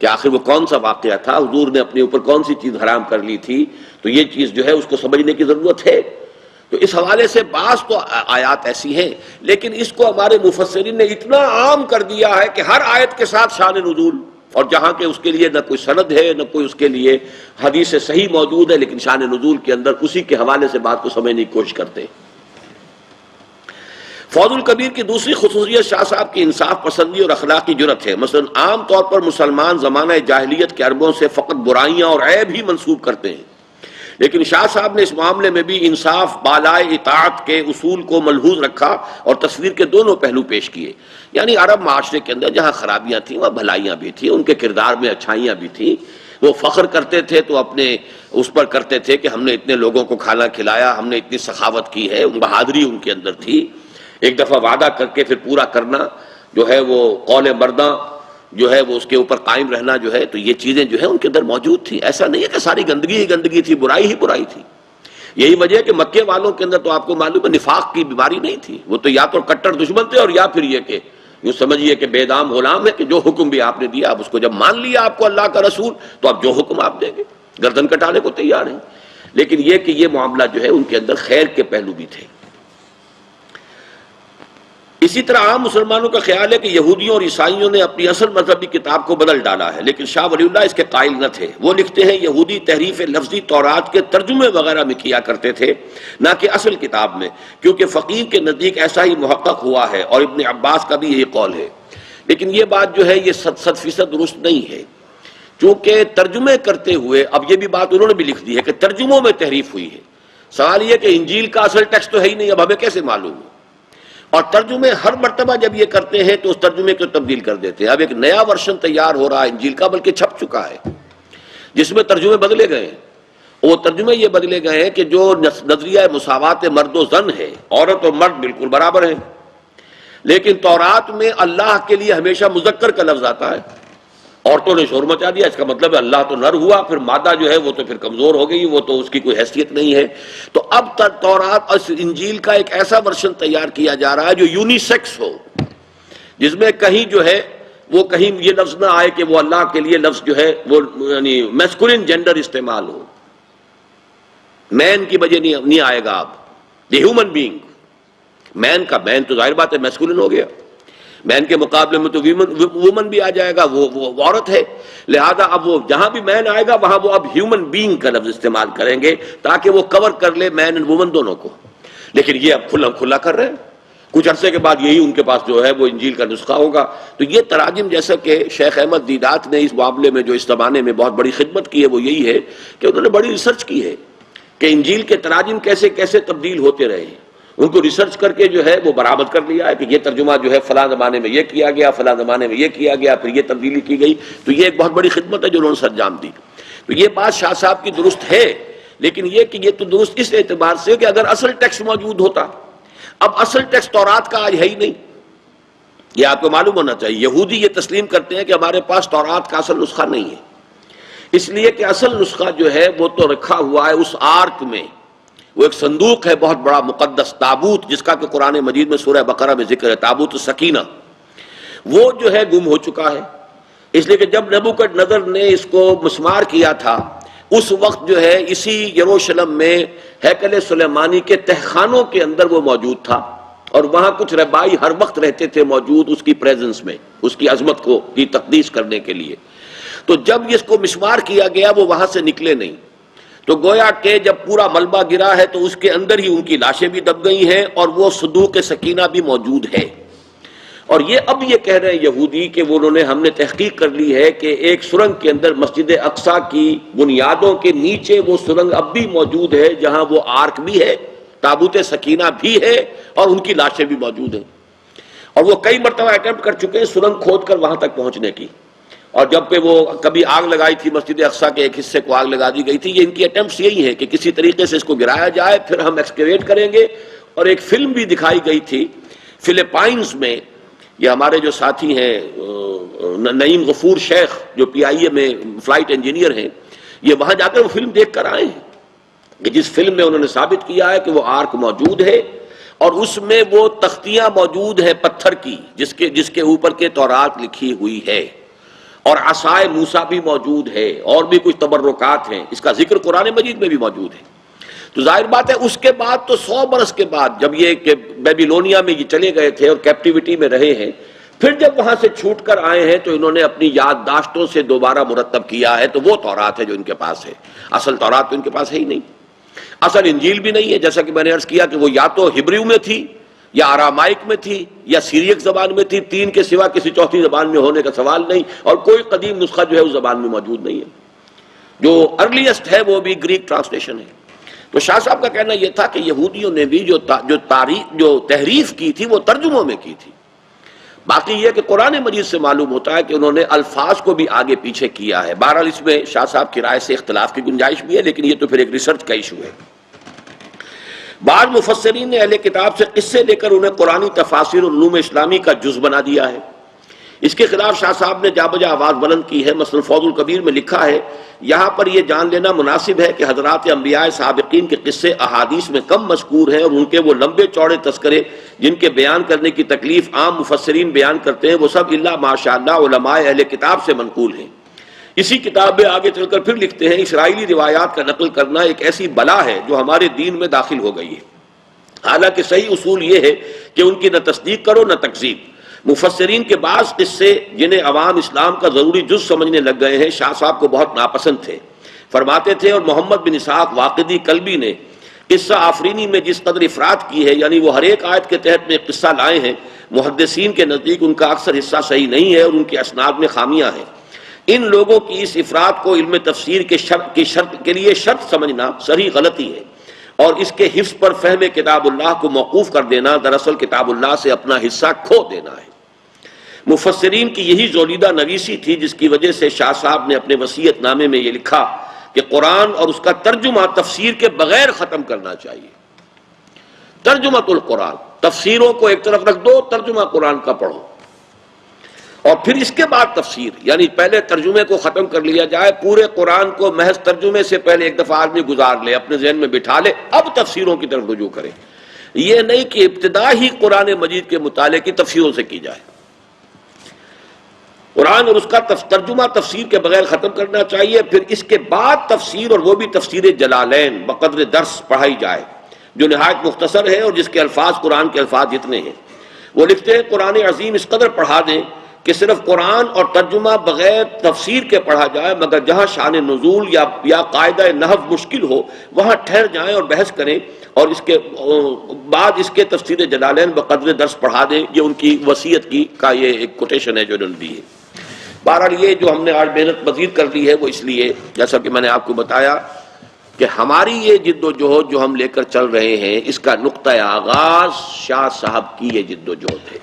کہ آخر وہ کون سا واقعہ تھا، حضور نے اپنے اوپر کون سی چیز حرام کر لی تھی، تو یہ چیز جو ہے اس کو سمجھنے کی ضرورت ہے۔ تو اس حوالے سے بعض تو آیات ایسی ہیں، لیکن اس کو ہمارے مفسرین نے اتنا عام کر دیا ہے کہ ہر آیت کے ساتھ شان نزول، اور جہاں کہ اس کے لیے نہ کوئی سند ہے نہ کوئی اس کے لیے حدیث صحیح موجود ہے، لیکن شان نزول کے اندر اسی کے حوالے سے بات کو سمجھنے کی کوشش کرتے ہیں۔ فوز الکبیر کی دوسری خصوصیت شاہ صاحب کی انصاف پسندی اور اخلاقی جرت ہے۔ مثلا عام طور پر مسلمان زمانہ جاہلیت کے عربوں سے فقط برائیاں اور عیب ہی منسوب کرتے ہیں، لیکن شاہ صاحب نے اس معاملے میں بھی انصاف بالائے اطاعت کے اصول کو ملحوظ رکھا اور تصویر کے دونوں پہلو پیش کیے۔ یعنی عرب معاشرے کے اندر جہاں خرابیاں تھیں وہاں بھلائیاں بھی تھیں، ان کے کردار میں اچھائیاں بھی تھیں، وہ فخر کرتے تھے تو اپنے اس پر کرتے تھے کہ ہم نے اتنے لوگوں کو کھانا کھلایا، ہم نے اتنی سخاوت کی ہے، بہادری ان کے اندر تھی۔ ایک دفعہ وعدہ کر کے پھر پورا کرنا جو ہے، وہ قول مرداں جو ہے وہ اس کے اوپر قائم رہنا جو ہے، تو یہ چیزیں جو ہے ان کے اندر موجود تھی۔ ایسا نہیں ہے کہ ساری گندگی ہی گندگی تھی، برائی ہی برائی تھی۔ یہی وجہ ہے کہ مکے والوں کے اندر تو آپ کو معلوم ہے نفاق کی بیماری نہیں تھی، وہ تو یا تو کٹر دشمن تھے اور یا پھر یہ کہ یوں سمجھیے کہ بے دام غلام ہے، کہ جو حکم بھی آپ نے دیا اب اس کو جب مان لیا آپ کو اللہ کا رسول، تو اب جو حکم آپ دیں گے گردن کٹانے کو تیار ہیں۔ لیکن یہ کہ یہ معاملہ جو ہے ان کے اندر خیر کے پہلو بھی تھے۔ اسی طرح عام مسلمانوں کا خیال ہے کہ یہودیوں اور عیسائیوں نے اپنی اصل مذہبی کتاب کو بدل ڈالا ہے، لیکن شاہ ولی اللہ اس کے قائل نہ تھے۔ وہ لکھتے ہیں یہودی تحریف لفظی تورات کے ترجمے وغیرہ میں کیا کرتے تھے، نہ کہ اصل کتاب میں، کیونکہ فقیر کے نزدیک ایسا ہی محقق ہوا ہے، اور ابن عباس کا بھی یہی قول ہے۔ لیکن یہ بات جو ہے یہ 100% درست نہیں ہے، چونکہ ترجمے کرتے ہوئے، اب یہ بھی بات انہوں نے بھی لکھ دی ہے کہ ترجموں میں تحریف ہوئی ہے۔ سوال یہ کہ انجیل کا اصل ٹیکسٹ تو ہے ہی نہیں، اب ہمیں کیسے معلوم ہو؟ اور ترجمے ہر مرتبہ جب یہ کرتے ہیں تو اس ترجمے کو تبدیل کر دیتے ہیں۔ اب ایک نیا ورژن تیار ہو رہا ہے انجیل کا، بلکہ چھپ چکا ہے، جس میں ترجمے بدلے گئے ہیں۔ وہ ترجمے یہ بدلے گئے ہیں کہ جو نظریہ مساوات مرد و زن ہے، عورت اور مرد بالکل برابر ہیں، لیکن تورات میں اللہ کے لیے ہمیشہ مذکر کا لفظ آتا ہے۔ عورتوں نے شور مچا دیا، اس کا مطلب ہے اللہ تو نر ہوا، پھر مادہ جو ہے وہ تو پھر کمزور ہو گئی، وہ تو اس کی کوئی حیثیت نہیں ہے۔ تو اب تورات اور انجیل کا ایک ایسا ورژن تیار کیا جا رہا ہے جو یونی سیکس ہو، جس میں کہیں جو ہے وہ کہیں یہ لفظ نہ آئے کہ وہ اللہ کے لیے لفظ جو ہے وہ یعنی میسکولن جینڈر استعمال ہو، مین کی وجہ نہیں آئے گا۔ اب دی ہیومن بینگ، مین کا مین تو ظاہر بات ہے میسکولن ہو گیا، مین کے مقابلے میں تو وومن بھی آ جائے گا، وہ عورت ہے، لہذا اب وہ جہاں بھی مین آئے گا وہاں وہ اب ہیومن بینگ کا لفظ استعمال کریں گے تاکہ وہ کور کر لے مین اینڈ وومن دونوں کو۔ لیکن یہ اب کھلا کر رہے ہیں، کچھ عرصے کے بعد یہی ان کے پاس جو ہے وہ انجیل کا نسخہ ہوگا۔ تو یہ تراجم جیسا کہ شیخ احمد دیدات نے اس معاملے میں جو اس زمانے میں بہت بڑی خدمت کی ہے وہ یہی ہے کہ انہوں نے بڑی ریسرچ کی ہے کہ انجیل کے تراجم کیسے کیسے تبدیل ہوتے رہے ہیں۔ ان کو ریسرچ کر کے جو ہے وہ برآمد کر لیا ہے کہ یہ ترجمہ جو ہے فلاں زمانے میں یہ کیا گیا، فلاں زمانے میں یہ کیا گیا، پھر یہ تبدیلی کی گئی. تو یہ ایک بہت بڑی خدمت ہے جو انہوں نے سرانجام دی. تو یہ بات شاہ صاحب کی درست ہے، لیکن یہ کہ یہ تو درست اس اعتبار سے کہ اگر اصل ٹیکسٹ موجود ہوتا. اب اصل ٹیکسٹ تورات کا آج ہے ہی نہیں، یہ آپ کو معلوم ہونا چاہیے. یہودی یہ تسلیم کرتے ہیں کہ ہمارے پاس تورات کا اصل نسخہ نہیں ہے، اس لیے کہ اصل نسخہ جو ہے وہ تو رکھا ہوا ہے اس آرک میں. وہ ایک صندوق ہے بہت بڑا مقدس، تابوت، جس کا کہ قرآن مجید میں سورہ بقرہ میں ذکر ہے، تابوت السکینہ. وہ جو ہے گم ہو چکا ہے، اس لیے کہ جب نبوکدنضر نے اس کو مسمار کیا تھا اس وقت جو ہے اسی یروشلم میں ہیکل سلیمانی کے تہخانوں کے اندر وہ موجود تھا، اور وہاں کچھ رہبائی ہر وقت رہتے تھے موجود اس کی پریزنس میں، اس کی عظمت کو کی تقدیس کرنے کے لیے. تو جب اس کو مسمار کیا گیا وہ وہاں سے نکلے نہیں، تو گویا کہ جب پورا ملبہ گرا ہے تو اس کے اندر ہی ان کی لاشیں بھی دب گئی ہیں اور وہ صندوق سکینہ بھی موجود ہے. اور یہ اب یہ کہہ رہے ہیں یہودی کہ انہوں نے ہم نے تحقیق کر لی ہے کہ ایک سرنگ کے اندر مسجد اقصیٰ کی بنیادوں کے نیچے وہ سرنگ اب بھی موجود ہے جہاں وہ آرک بھی ہے، تابوت سکینہ بھی ہے، اور ان کی لاشیں بھی موجود ہیں. اور وہ کئی مرتبہ اٹیمپٹ کر چکے ہیں سرنگ کھود کر وہاں تک پہنچنے کی. اور جب کہ وہ کبھی آگ لگائی تھی مسجد اقصیٰ کے ایک حصے کو آگ لگا دی گئی تھی. یہ ان کی اٹیمپٹس یہی ہے کہ کسی طریقے سے اس کو گرایا جائے، پھر ہم ایکسکیویٹ کریں گے. اور ایک فلم بھی دکھائی گئی تھی فلپائنز میں. یہ ہمارے جو ساتھی ہیں نعیم غفور شیخ جو PIA میں فلائٹ انجینئر ہیں، یہ وہاں جا کر وہ فلم دیکھ کر آئے ہیں کہ جس فلم میں انہوں نے ثابت کیا ہے کہ وہ آرک موجود ہے اور اس میں وہ تختیاں موجود ہیں پتھر کی جس کے اوپر کے تورات لکھی ہوئی ہے، اور عصائے موسیٰ بھی موجود ہے، اور بھی کچھ تبرکات ہیں. اس کا ذکر قرآن مجید میں بھی موجود ہے. تو ظاہر بات ہے اس کے بعد تو 100 برس کے بعد جب یہ کہ بیبیلونیا میں یہ چلے گئے تھے اور کیپٹیوٹی میں رہے ہیں، پھر جب وہاں سے چھوٹ کر آئے ہیں تو انہوں نے اپنی یادداشتوں سے دوبارہ مرتب کیا ہے. تو وہ تورات ہے جو ان کے پاس ہے، اصل تورات تو ان کے پاس ہے ہی نہیں. اصل انجیل بھی نہیں ہے، جیسا کہ میں نے عرض کیا کہ وہ یا تو ہبریو میں تھی یا آرامائک میں تھی یا سیریک زبان میں تھی. 3 کے سوا کسی چوتھی زبان میں ہونے کا سوال نہیں، اور کوئی قدیم نسخہ جو ہے اس زبان میں موجود نہیں ہے. جو ارلیسٹ ہے وہ بھی گریک ٹرانسلیشن ہے. تو شاہ صاحب کا کہنا یہ تھا کہ یہودیوں نے بھی جو تحریف کی تھی وہ ترجموں میں کی تھی. باقی یہ کہ قرآن مجید سے معلوم ہوتا ہے کہ انہوں نے الفاظ کو بھی آگے پیچھے کیا ہے. بہرحال اس میں شاہ صاحب کی رائے سے اختلاف کی گنجائش بھی ہے، لیکن یہ تو پھر ایک ریسرچ کا ایشو ہے. بعض مفسرین نے اہل کتاب سے قصے لے کر انہیں قرآنی تفاسیر اور علوم اسلامی کا جز بنا دیا ہے. اس کے خلاف شاہ صاحب نے جا بجا آواز بلند کی ہے. مثلا فوز الکبیر میں لکھا ہے، یہاں پر یہ جان لینا مناسب ہے کہ حضرات انبیاء سابقین کے قصے احادیث میں کم مذکور ہیں، اور ان کے وہ لمبے چوڑے تذکرے جن کے بیان کرنے کی تکلیف عام مفسرین بیان کرتے ہیں وہ سب الا ماشاءاللہ علماء اہل کتاب سے منقول ہیں. اسی کتاب میں آگے چل کر پھر لکھتے ہیں، اسرائیلی روایات کا نقل کرنا ایک ایسی بلا ہے جو ہمارے دین میں داخل ہو گئی ہے. حالانکہ صحیح اصول یہ ہے کہ ان کی نہ تصدیق کرو نہ تکذیب. مفسرین کے بعض قصے جنہیں عوام اسلام کا ضروری جز سمجھنے لگ گئے ہیں شاہ صاحب کو بہت ناپسند تھے. فرماتے تھے، اور محمد بن اسحاق واقدی کلبی نے قصہ آفرینی میں جس قدر افراد کی ہے، یعنی وہ ہر ایک آیت کے تحت میں ایک قصہ لائے ہیں، محدثین کے نزدیک ان کا اکثر حصہ صحیح نہیں ہے اور ان کے اسناد میں خامیاں ہیں. ان لوگوں کی اس افراد کو علم تفسیر کے شرط کے لیے شرط سمجھنا صحیح غلطی ہے، اور اس کے حفظ پر فہم کتاب اللہ کو موقوف کر دینا دراصل کتاب اللہ سے اپنا حصہ کھو دینا ہے. مفسرین کی یہی زولیدہ نویسی تھی جس کی وجہ سے شاہ صاحب نے اپنے وصیت نامے میں یہ لکھا کہ قرآن اور اس کا ترجمہ تفسیر کے بغیر ختم کرنا چاہیے. ترجمۃ القرآن، تفسیروں کو ایک طرف رکھ دو، ترجمہ قرآن کا پڑھو، اور پھر اس کے بعد تفسیر. یعنی پہلے ترجمے کو ختم کر لیا جائے، پورے قرآن کو محض ترجمے سے پہلے ایک دفعہ آدمی گزار لے، اپنے ذہن میں بٹھا لے، اب تفسیروں کی طرف رجوع کرے. یہ نہیں کہ ابتدا ہی قرآن مجید کے مطالعے کی تفسیروں سے کی جائے. قرآن اور اس کا ترجمہ تفسیر کے بغیر ختم کرنا چاہیے. پھر اس کے بعد تفسیر، اور وہ بھی تفسیر جلالین بقدر درس پڑھائی جائے جو نہایت مختصر ہے اور جس کے الفاظ قرآن کے الفاظ جتنے ہیں. وہ لکھتے ہیں، قرآن عظیم اس قدر پڑھا دیں کہ صرف قرآن اور ترجمہ بغیر تفسیر کے پڑھا جائے، مگر جہاں شان نزول یا قاعدہ نحو مشکل ہو وہاں ٹھہر جائیں اور بحث کریں، اور اس کے بعد اس کے تفسیر جلالین بقدر درس پڑھا دیں. یہ ان کی وصیت کا یہ ایک کوٹیشن ہے جو انہوں نے دی ہے. بہرحال یہ جو ہم نے آج محنت مزید کر لی ہے وہ اس لیے، جیسا کہ میں نے آپ کو بتایا کہ ہماری یہ جد و جہد جو ہم لے کر چل رہے ہیں، اس کا نقطہ آغاز شاہ صاحب کی یہ جد و جہد ہے۔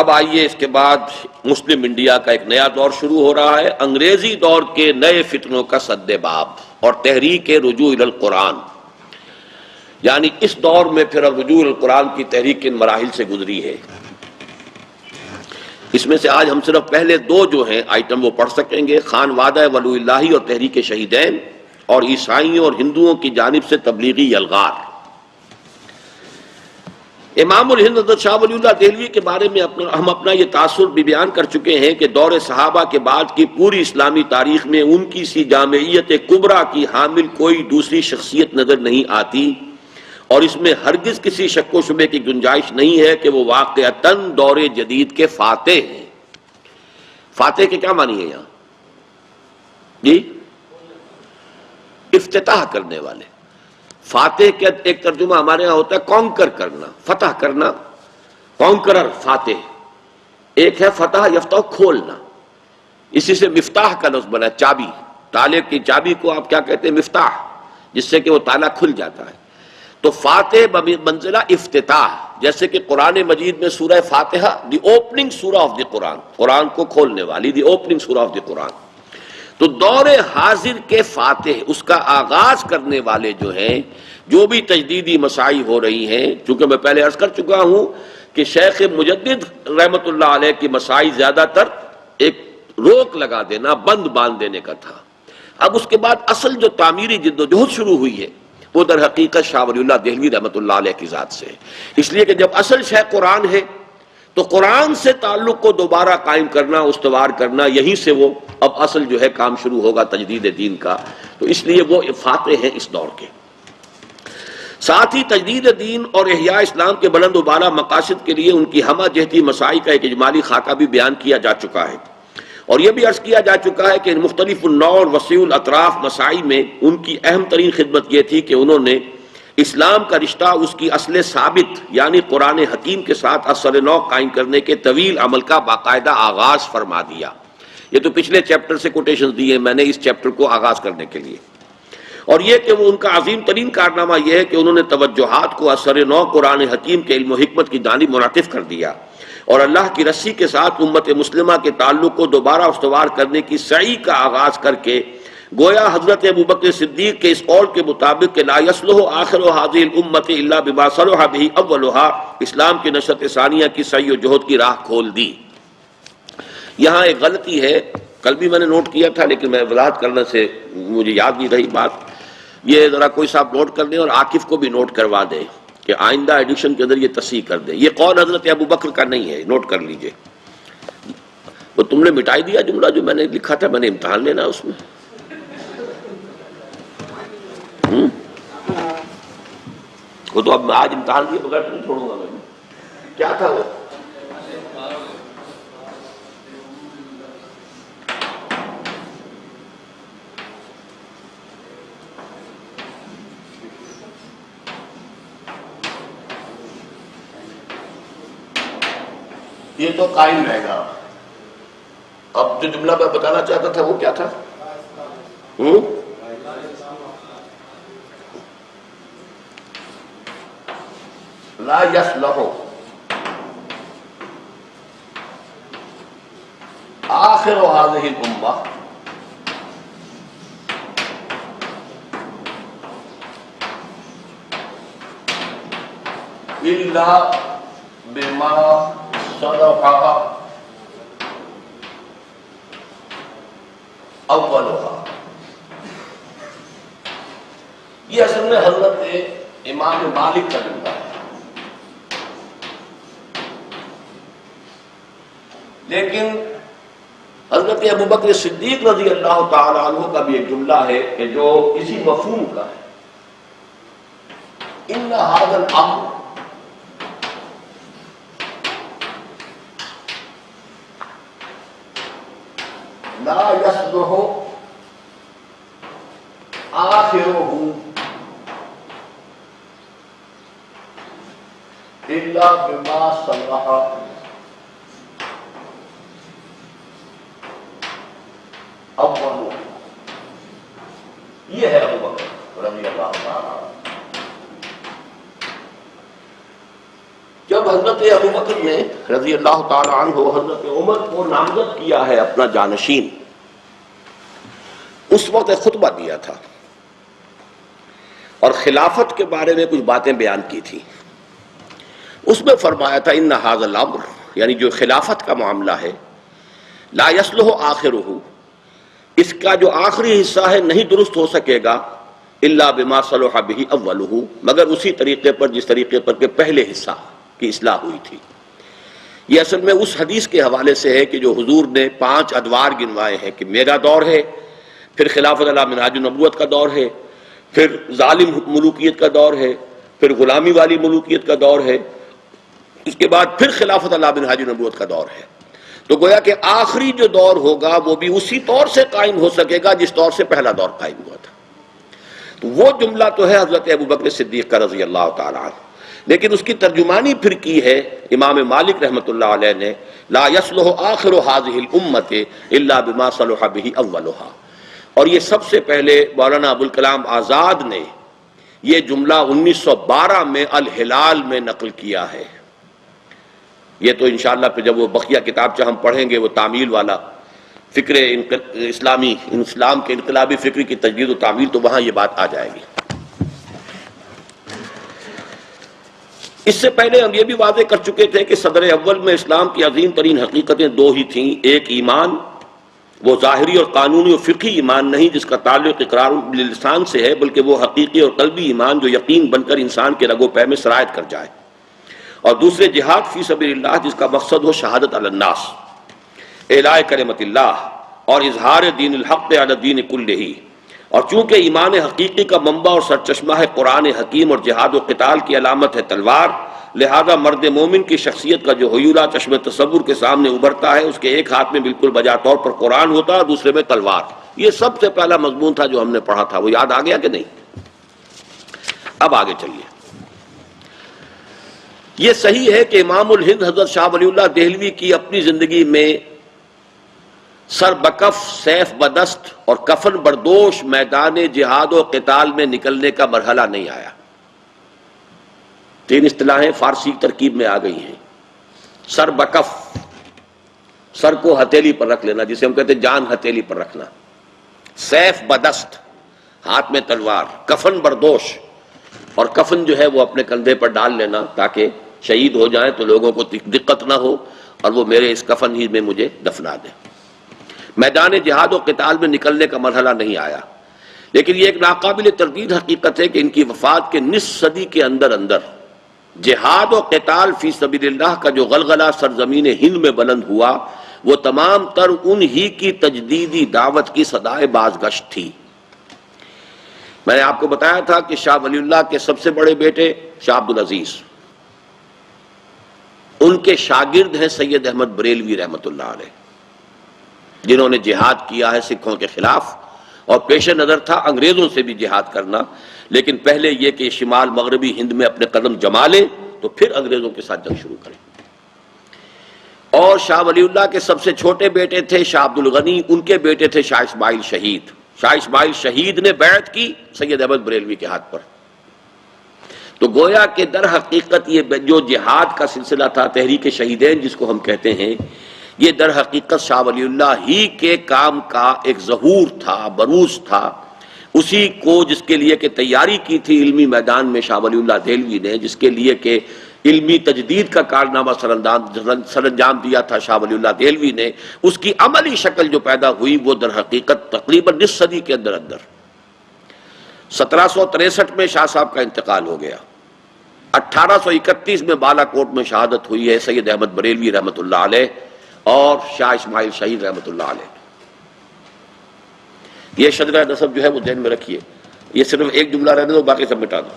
اب آئیے اس کے بعد مسلم انڈیا کا ایک نیا دور شروع ہو رہا ہے، انگریزی دور کے نئے فتنوں کا سد باب اور تحریک رجوع الی القرآن، یعنی اس دور میں پھر رجوع الی القرآن کی تحریک کن مراحل سے گزری ہے۔ اس میں سے آج ہم صرف پہلے دو جو ہیں آئٹم وہ پڑھ سکیں گے، خان وعدہ ولی اللہ اور تحریک شہیدین، اور عیسائیوں اور ہندوؤں کی جانب سے تبلیغی یلغار۔ امام الہند حضرت شاہ ولی اللہ دہلوی کے بارے میں ہم اپنا یہ تاثر بھی بیان کر چکے ہیں کہ دور صحابہ کے بعد کی پوری اسلامی تاریخ میں ان کی سی جامعیت کبریٰ کی حامل کوئی دوسری شخصیت نظر نہیں آتی، اور اس میں ہرگز کسی شک و شبے کی گنجائش نہیں ہے کہ وہ واقعتاً دور جدید کے فاتح ہیں۔ فاتح کے کیا معنی ہے یہاں؟ جی، افتتاح کرنے والے۔ فاتح کا ایک ترجمہ ہمارے ہاں ہوتا ہے کانکر کرنا، فتح کرنا، کانکرر فاتح۔ ایک ہے فتح یفتح کھولنا، اسی سے مفتاح کا لفظ بنا ہے، چابی۔ تالے کی چابی کو آپ کیا کہتے ہیں؟ مفتاح، جس سے کہ وہ تالا کھل جاتا ہے۔ تو فاتح بمنزلہ افتتاح، جیسے کہ قرآن مجید میں سورہ فاتحہ دی اوپننگ سورہ آف دی قرآن، قرآن کو کھولنے والی، دی اوپننگ سورہ آف دی قرآن۔ تو دور حاضر کے فاتح، اس کا آغاز کرنے والے جو ہیں، جو بھی تجدیدی مساعی ہو رہی ہیں، چونکہ میں پہلے عرض کر چکا ہوں کہ شیخ مجدد رحمت اللہ علیہ کی مساعی زیادہ تر ایک روک لگا دینا، بند باندھ دینے کا تھا۔ اب اس کے بعد اصل جو تعمیری جد و جہد شروع ہوئی ہے وہ در حقیقت شاہ ولی اللہ دہلوی رحمت اللہ علیہ کی ذات سے ہے، اس لیے کہ جب اصل شے قرآن ہے تو قرآن سے تعلق کو دوبارہ قائم کرنا، استوار کرنا، یہیں سے وہ اب اصل جو ہے کام شروع ہوگا تجدید دین کا۔ تو اس لیے وہ فاتح ہیں اس دور کے۔ ساتھ ہی تجدید دین اور احیاء اسلام کے بلند و بالا مقاصد کے لیے ان کی ہمہ جہتی مساعی کا ایک اجمالی خاکہ بھی بیان کیا جا چکا ہے، اور یہ بھی عرض کیا جا چکا ہے کہ ان مختلف النوع اور وسیع الاطراف مساعی میں ان کی اہم ترین خدمت یہ تھی کہ انہوں نے اسلام کا رشتہ اس کی اصل ثابت یعنی قرآن حکیم کے ساتھ اثر نو قائم کرنے کے طویل عمل کا باقاعدہ آغاز فرما دیا۔ یہ تو پچھلے چیپٹر سے کوٹیشنز دی ہیں میں نے اس چیپٹر کو آغاز کرنے کے لیے، اور یہ کہ وہ ان کا عظیم ترین کارنامہ یہ ہے کہ انہوں نے توجہات کو اثر نو قرآن حکیم کے علم و حکمت کی جانب منعطف کر دیا، اور اللہ کی رسی کے ساتھ امت مسلمہ کے تعلق کو دوبارہ استوار کرنے کی سعی کا آغاز کر کے گویا حضرت ابوبکر صدیق کے اس قول کے مطابق کہ لا یصلح آخر هذه الامة الا بما صلح به اولها، اسلام کی نشرت ثانیہ کی سعی و جہد کی راہ کھول دی۔ یہاں ایک غلطی ہے، کل بھی میں نے نوٹ کیا تھا لیکن میں وضاحت کرنے سے مجھے یاد نہیں رہی بات، یہ ذرا کوئی صاحب نوٹ کر دیں اور عاکف کو بھی نوٹ کروا دیں کہ آئندہ ایڈیشن کے اندر یہ تصحیح کر دیں۔ یہ قول حضرت ابوبکر کا نہیں ہے، نوٹ کر لیجئے۔ وہ تم نے مٹائی دیا جملہ جو میں نے لکھا تھا، میں نے امتحان لینا اس میں۔ وہ تو اب میں آج امتحان دیے بغیر نہیں چھوڑوں گا، میں کیا تھا وہ؟ یہ تو قائم رہے گا۔ اب جو جملہ میں بتانا چاہتا تھا وہ کیا تھا؟ لا یصلح آخر هذه الامة الا بما صلح اولها۔ یہ اصل میں حضرت امام مالک کا جملہ ہے، لیکن حضرت ابوبکر صدیق رضی اللہ تعالی عنہ کا بھی ایک جملہ ہے کہ جو اسی مفہوم کا ہے، ان ھذا الامر لا یصلح آخرہ الا بما صلح اول۔ یہ ہے رضی اللہ تعالیٰ عنہ۔ جب حضرت ابو بکر نے رضی اللہ تعالیٰ عنہ حضرت عمر کو نامزد کیا ہے اپنا جانشین، اس وقت ایک خطبہ دیا تھا اور خلافت کے بارے میں کچھ باتیں بیان کی تھی۔ اس میں فرمایا تھا ان ھذا الامر، یعنی جو خلافت کا معاملہ ہے، لا یصلح آخرہ، اس کا جو آخری حصہ ہے نہیں درست ہو سکے گا الا بما صلح به اولہ، مگر اسی طریقے پر جس طریقے پر کہ پہلے حصہ کی اصلاح ہوئی تھی۔ یہ اصل میں اس حدیث کے حوالے سے ہے کہ جو حضور نے 5 ادوار گنوائے ہیں کہ میرا دور ہے، پھر خلافت علی منہاج النبوت کا دور ہے، پھر ظالم ملوکیت کا دور ہے، پھر غلامی والی ملوکیت کا دور ہے، اس کے بعد پھر خلافت علی منہاج النبوت کا دور ہے۔ تو گویا کہ آخری جو دور ہوگا وہ بھی اسی طور سے قائم ہو سکے گا جس طور سے پہلا دور قائم ہوا تھا۔ تو وہ جملہ تو ہے حضرت ابو بکر صدیق کا رضی اللہ تعالیٰ عنہ، لیکن اس کی ترجمانی پھر کی ہے امام مالک رحمۃ اللہ علیہ نے، لا یصلح آخر هذه الامة الا بما صلح به اولها، اور یہ سب سے پہلے مولانا ابوالکلام آزاد نے یہ جملہ 1912 میں الہلال میں نقل کیا ہے۔ یہ تو انشاءاللہ پھر جب وہ بقیہ کتابچہ ہم پڑھیں گے، وہ تعمیل والا فکر اسلامی، اسلام کے انقلابی فکر کی تجدید و تعمیل، تو وہاں یہ بات آ جائے گی۔ اس سے پہلے ہم یہ بھی واضح کر چکے تھے کہ صدر اول میں اسلام کی عظیم ترین حقیقتیں 2 ہی تھیں، ایک ایمان، وہ ظاہری اور قانونی اور فقہی ایمان نہیں جس کا تعلق اقرار باللسان سے ہے، بلکہ وہ حقیقی اور قلبی ایمان جو یقین بن کر انسان کے رگ و پے میں سرایت کر جائے، اور دوسرے جہاد فی سبیل اللہ جس کا مقصد ہو شہادت علی الناس، اعلاء کلمت اللہ اور اظہار دین الحق علی الدین کلہ۔ اور چونکہ ایمان حقیقی کا منبع اور سرچشمہ ہے قرآن حکیم اور جہاد و قتال کی علامت ہے تلوار، لہذا مرد مومن کی شخصیت کا جو حیولہ چشم تصور کے سامنے ابھرتا ہے، اس کے ایک ہاتھ میں بالکل بجا طور پر قرآن ہوتا ہے اور دوسرے میں تلوار۔ یہ سب سے پہلا مضمون تھا جو ہم نے پڑھا تھا، وہ یاد آ گیا کہ نہیں؟ اب آگے چلیے۔ یہ صحیح ہے کہ امام الہند حضرت شاہ ولی اللہ دہلوی کی اپنی زندگی میں سر بکف، سیف بدست اور کفن بردوش میدان جہاد و قتال میں نکلنے کا مرحلہ نہیں آیا۔ 3 اصطلاحیں فارسی ترکیب میں آ گئی ہیں۔ سر بکف، سر کو ہتھیلی پر رکھ لینا، جسے ہم کہتے ہیں جان ہتھیلی پر رکھنا۔ سیف بدست، ہاتھ میں تلوار۔ کفن بردوش، اور کفن جو ہے وہ اپنے کندھے پر ڈال لینا تاکہ شہید ہو جائیں تو لوگوں کو دقت نہ ہو اور وہ میرے اس کفن ہی میں مجھے دفنا دیں۔ میدان جہاد و قتال میں نکلنے کا مرحلہ نہیں آیا، لیکن یہ ایک ناقابل تردید حقیقت ہے کہ ان کی وفات کے نصف صدی کے اندر اندر جہاد و قتال فی سبیل اللہ کا جو غلغلہ سرزمین ہند میں بلند ہوا، وہ تمام تر ان ہی کی تجدیدی دعوت کی صدائے بازگشت تھی۔ میں نے آپ کو بتایا تھا کہ شاہ ولی اللہ کے سب سے بڑے بیٹے شاہ عبدالعزیز، ان کے شاگرد ہیں سید احمد بریلوی رحمۃ اللہ علیہ، جنہوں نے جہاد کیا ہے سکھوں کے خلاف، اور پیش نظر تھا انگریزوں سے بھی جہاد کرنا، لیکن پہلے یہ کہ شمال مغربی ہند میں اپنے قدم جما لیں تو پھر انگریزوں کے ساتھ جنگ شروع کریں۔ اور شاہ ولی اللہ کے سب سے چھوٹے بیٹے تھے شاہ عبد الغنی، ان کے بیٹے تھے شاہ اسماعیل شہید۔ شاہ اسماعیل شہید نے بیعت کی سید احمد بریلوی کے ہاتھ پر۔ تو گویا کہ در حقیقت یہ جو جہاد کا سلسلہ تھا، تحریک شہیدین جس کو ہم کہتے ہیں، یہ در حقیقت شاہ ولی اللہ ہی کے کام کا ایک ظہور تھا، بروز تھا، اسی کو جس کے لیے کہ تیاری کی تھی علمی میدان میں شاہ ولی اللہ دہلوی نے، جس کے لیے کہ علمی تجدید کا کارنامہ سر انجام دیا تھا شاہ ولی اللہ دہلوی نے، اس کی عملی شکل جو پیدا ہوئی وہ در حقیقت تقریباً نصف صدی کے اندر اندر 1763 میں شاہ صاحب کا انتقال ہو گیا۔ 1831 میں بالا کوٹ میں شہادت ہوئی ہے سید احمد بریلوی رحمۃ اللہ علیہ اور شاہ اسماعیل شہید رحمۃ اللہ علیہ۔ یہ شجرہ نسب جو ہے وہ ذہن میں رکھیے، یہ صرف ایک جملہ رہنے دو، باقی سب مٹا دو۔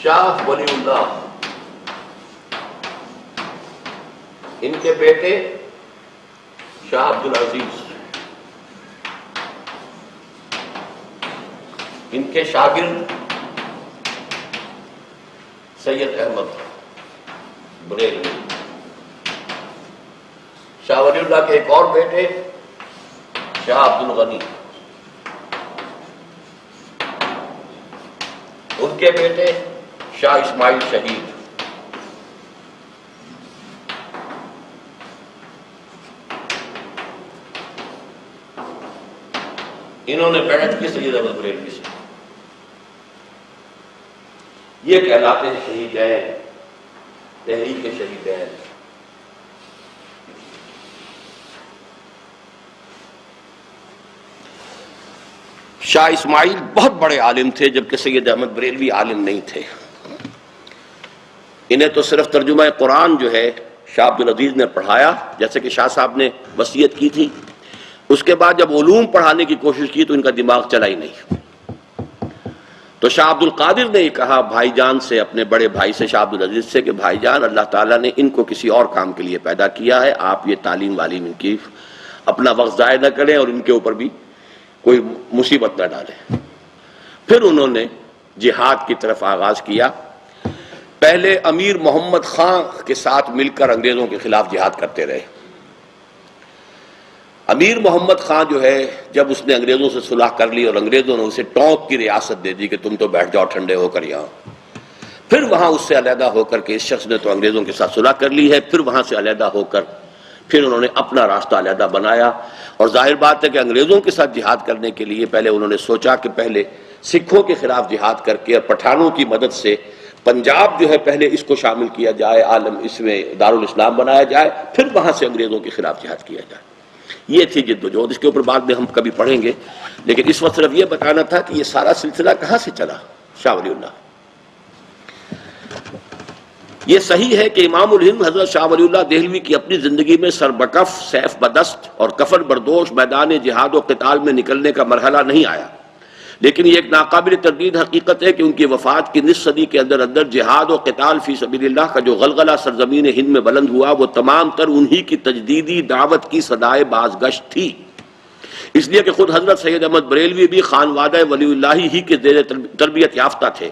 شاہ ولی اللہ، ان کے بیٹے شاہ عبدالعزیز، ان کے شاگرد سید احمد، بریلوی۔ شاہ ولی اللہ کے ایک اور بیٹے شاہ عبد الغنی، ان کے بیٹے شاہ اسماعیل شہید، انہوں نے بیعت کی سید احمد بریلوی سے۔ یہ کہلاتے ہیں شہیدین، تحریک شہیدین۔ شاہ اسماعیل بہت بڑے عالم تھے، جبکہ سید احمد بریلوی عالم نہیں تھے۔ انہیں تو صرف ترجمہ قرآن جو ہے شاہ عبد العزیز نے پڑھایا، جیسے کہ شاہ صاحب نے وصیت کی تھی۔ اس کے بعد جب علوم پڑھانے کی کوشش کی تو ان کا دماغ چلا ہی نہیں۔ تو شاہ عبد القادر نے یہ کہا بھائی جان سے، اپنے بڑے بھائی سے شاہ عبد العزیز سے، کہ بھائی جان اللہ تعالیٰ نے ان کو کسی اور کام کے لیے پیدا کیا ہے، آپ یہ تعلیم والیم ان کی اپنا وقت ضائع نہ کریں اور ان کے اوپر بھی کوئی مصیبت نہ ڈالیں۔ پھر انہوں نے جہاد کی طرف آغاز کیا۔ پہلے امیر محمد خان کے ساتھ مل کر انگریزوں کے خلاف جہاد کرتے رہے۔ امیر محمد خان جو ہے، جب اس نے انگریزوں سے صلح کر لی اور انگریزوں نے اسے ٹونک کی ریاست دے دی کہ تم تو بیٹھ جاؤ ٹھنڈے ہو کر یہاں، پھر وہاں اس سے علیحدہ ہو کر کے اس شخص نے تو انگریزوں کے ساتھ صلح کر لی ہے، پھر وہاں سے علیحدہ ہو کر پھر انہوں نے اپنا راستہ علیحدہ بنایا۔ اور ظاہر بات ہے کہ انگریزوں کے ساتھ جہاد کرنے کے لیے پہلے انہوں نے سوچا کہ پہلے سکھوں کے خلاف جہاد کر کے اور پٹھانوں کی مدد سے پنجاب جو ہے پہلے اس کو شامل کیا جائے، عالم اس میں دارالاسلام بنایا جائے، پھر وہاں سے انگریزوں کے خلاف جہاد کیا جائے۔ یہ تھی جد و جہد، اس کے اوپر بعد میں ہم کبھی پڑھیں گے، لیکن اس وقت صرف یہ بتانا تھا کہ یہ سارا سلسلہ کہاں سے چلا۔ شاہ ولی اللہ، یہ صحیح ہے کہ امام الہند حضرت شاہ ولی اللہ دہلوی کی اپنی زندگی میں سربکف، سیف بدست اور کفن بردوش میدان جہاد و قتال میں نکلنے کا مرحلہ نہیں آیا، لیکن یہ ایک ناقابل تردید حقیقت ہے کہ ان کی وفات کی نصف صدی کے اندر اندر جہاد و قتال فی سبیل اللہ کا جو غلغلہ سرزمین ہند میں بلند ہوا وہ تمام تر انہی کی تجدیدی دعوت کی صدائے بازگشت تھی۔ اس لیے کہ خود حضرت سید احمد بریلوی بھی خانوادہ ولی اللہ ہی کے زیر تربیت یافتہ تھے،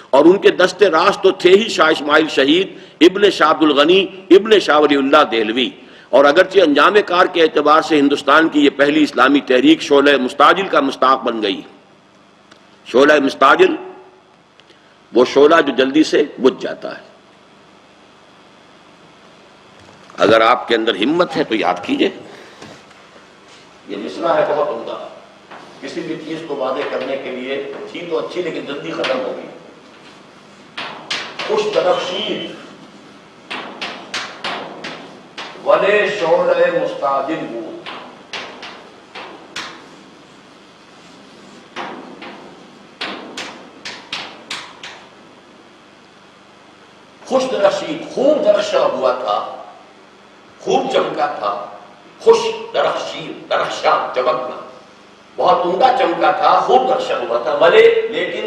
اور ان کے دست راست تو تھے ہی شاہ اسماعیل شہید ابن شاہ عبد الغنی ابن شاہ ولی اللہ دہلوی۔ اور اگرچہ انجام کار کے اعتبار سے ہندوستان کی یہ پہلی اسلامی تحریک شعلہ مستعجل کا مصداق بن گئی۔ شعلہ مستعجل، وہ شعلہ جو جلدی سے بجھ جاتا ہے۔ اگر آپ کے اندر ہمت ہے تو یاد کیجئے، یہ مصرع ہے بہت عمدہ، کسی بھی چیز کو واضح کرنے کے لیے تھی تو اچھی لیکن جلدی ختم ہوگی۔ خوش درخشید ولے شعلہ مستعجل بود، خوش درخشید، خوب درخشاں ہوا تھا، خوب چمکا تھا۔ خوش درخشید، درخشاں چمکنا، بہت عمدہ چمکا تھا، خوب درخشاں ہوا تھا، بھلے لیکن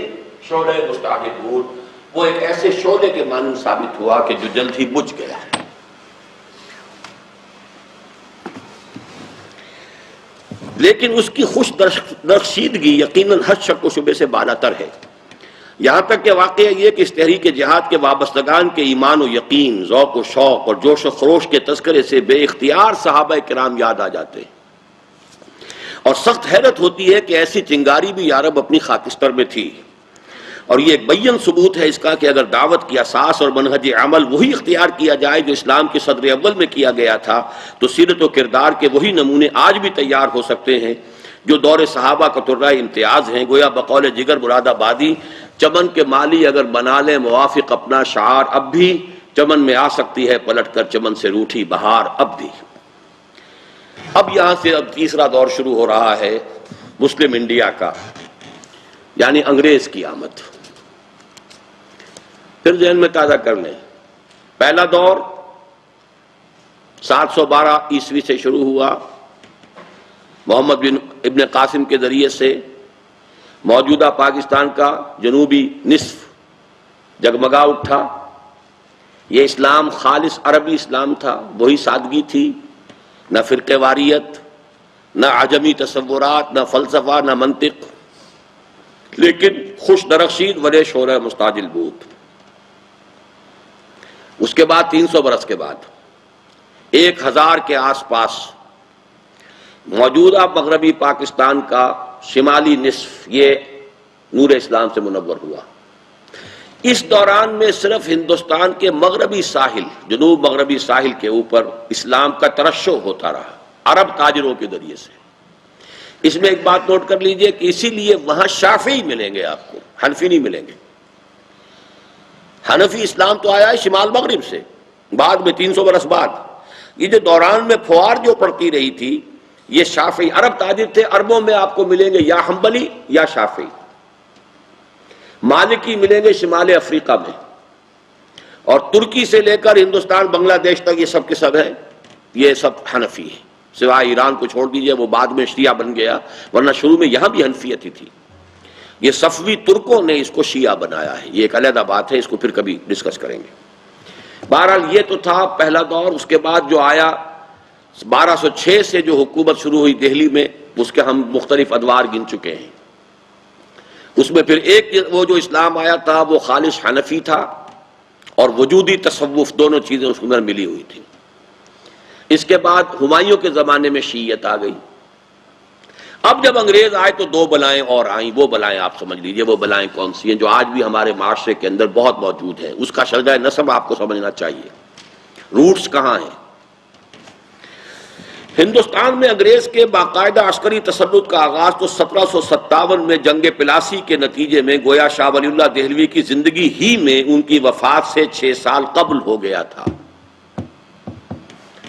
شعلہ مستعجل بود، وہ ایک ایسے شعلے کے مانند ثابت ہوا کہ جو جلد ہی بجھ گیا۔ لیکن اس کی خوش درخشیدگی یقیناً ہر شک و شبے سے بالاتر ہے، یہاں تک کہ واقعہ یہ کہ اس تحریک جہاد کے وابستگان کے ایمان و یقین، ذوق و شوق اور جوش و خروش کے تذکرے سے بے اختیار صحابہ کرام یاد آ جاتے ہیں، اور سخت حیرت ہوتی ہے کہ ایسی چنگاری بھی یارب اپنی خاکستر میں تھی۔ اور یہ ایک بیان ثبوت ہے اس کا کہ اگر دعوت کی اساس اور منہج عمل وہی اختیار کیا جائے جو اسلام کے صدر اول میں کیا گیا تھا، تو سیرت و کردار کے وہی نمونے آج بھی تیار ہو سکتے ہیں جو دور صحابہ کا طرہ امتیاز ہیں۔ گویا بقول جگر مراد آبادی، چمن کے مالی اگر بنا لے موافق اپنا شعار، اب بھی چمن میں آ سکتی ہے پلٹ کر چمن سے روٹھی بہار اب بھی۔ اب یہاں سے اب تیسرا دور شروع ہو رہا ہے مسلم انڈیا کا، یعنی انگریز کی آمد۔ پھر ذہن میں تازہ کر لیں، پہلا دور 712 عیسوی سے شروع ہوا، محمد بن ابن قاسم کے ذریعے سے موجودہ پاکستان کا جنوبی نصف جگمگا اٹھا۔ یہ اسلام خالص عربی اسلام تھا، وہی سادگی تھی، نہ فرقے واریت، نہ عجمی تصورات، نہ فلسفہ، نہ منطق، لیکن خوش درخشید ولے شعلہ مستعجل بود۔ اس کے بعد 300 برس کے بعد 1000 کے آس پاس موجودہ مغربی پاکستان کا شمالی نصف یہ نور اسلام سے منور ہوا۔ اس دوران میں صرف ہندوستان کے مغربی ساحل، جنوب مغربی ساحل کے اوپر اسلام کا ترشح ہوتا رہا عرب تاجروں کے ذریعے سے۔ اس میں ایک بات نوٹ کر لیجئے کہ اسی لیے وہاں شافعی ملیں گے آپ کو، حنفی نہیں ملیں گے۔ حنفی اسلام تو آیا ہے شمال مغرب سے، بعد میں 300 برس بعد۔ یہ جو دوران میں پھوار جو پڑتی رہی تھی، یہ شافعی عرب تاجر تھے۔ عربوں میں آپ کو ملیں گے یا حنبلی یا شافعی۔ مالکی ملیں گے شمال افریقہ میں، اور ترکی سے لے کر ہندوستان بنگلہ دیش تک یہ سب کے سب ہیں، یہ سب حنفی ہیں، سوائے ایران کو چھوڑ دیجئے، وہ بعد میں شیعہ بن گیا، ورنہ شروع میں یہاں بھی حنفیت ہی تھی۔ یہ صفوی ترکوں نے اس کو شیعہ بنایا ہے، یہ ایک علیحدہ بات ہے، اس کو پھر کبھی ڈسکس کریں گے۔ بہرحال یہ تو تھا پہلا دور۔ اس کے بعد جو آیا 1206 سے جو حکومت شروع ہوئی دہلی میں، اس کے ہم مختلف ادوار گن چکے ہیں۔ اس میں پھر ایک وہ جو اسلام آیا تھا وہ خالص حنفی تھا، اور وجودی تصوف، دونوں چیزیں اس میں ملی ہوئی تھیں۔ اس کے بعد ہمایوں کے زمانے میں شیعیت آ گئی۔ اب جب انگریز آئے تو 2 بلائیں اور آئیں۔ وہ بلائیں آپ سمجھ لیجئے، وہ بلائیں کون سی ہیں جو آج بھی ہمارے معاشرے کے اندر بہت موجود ہیں۔ اس کا شرجہ نسب آپ کو سمجھنا چاہیے، روٹس کہاں ہیں۔ ہندوستان میں انگریز کے باقاعدہ عسکری تسلط کا آغاز تو 1757 میں جنگ پلاسی کے نتیجے میں گویا شاہ ولی اللہ دہلوی کی زندگی ہی میں ان کی وفات سے 6 سال قبل ہو گیا تھا۔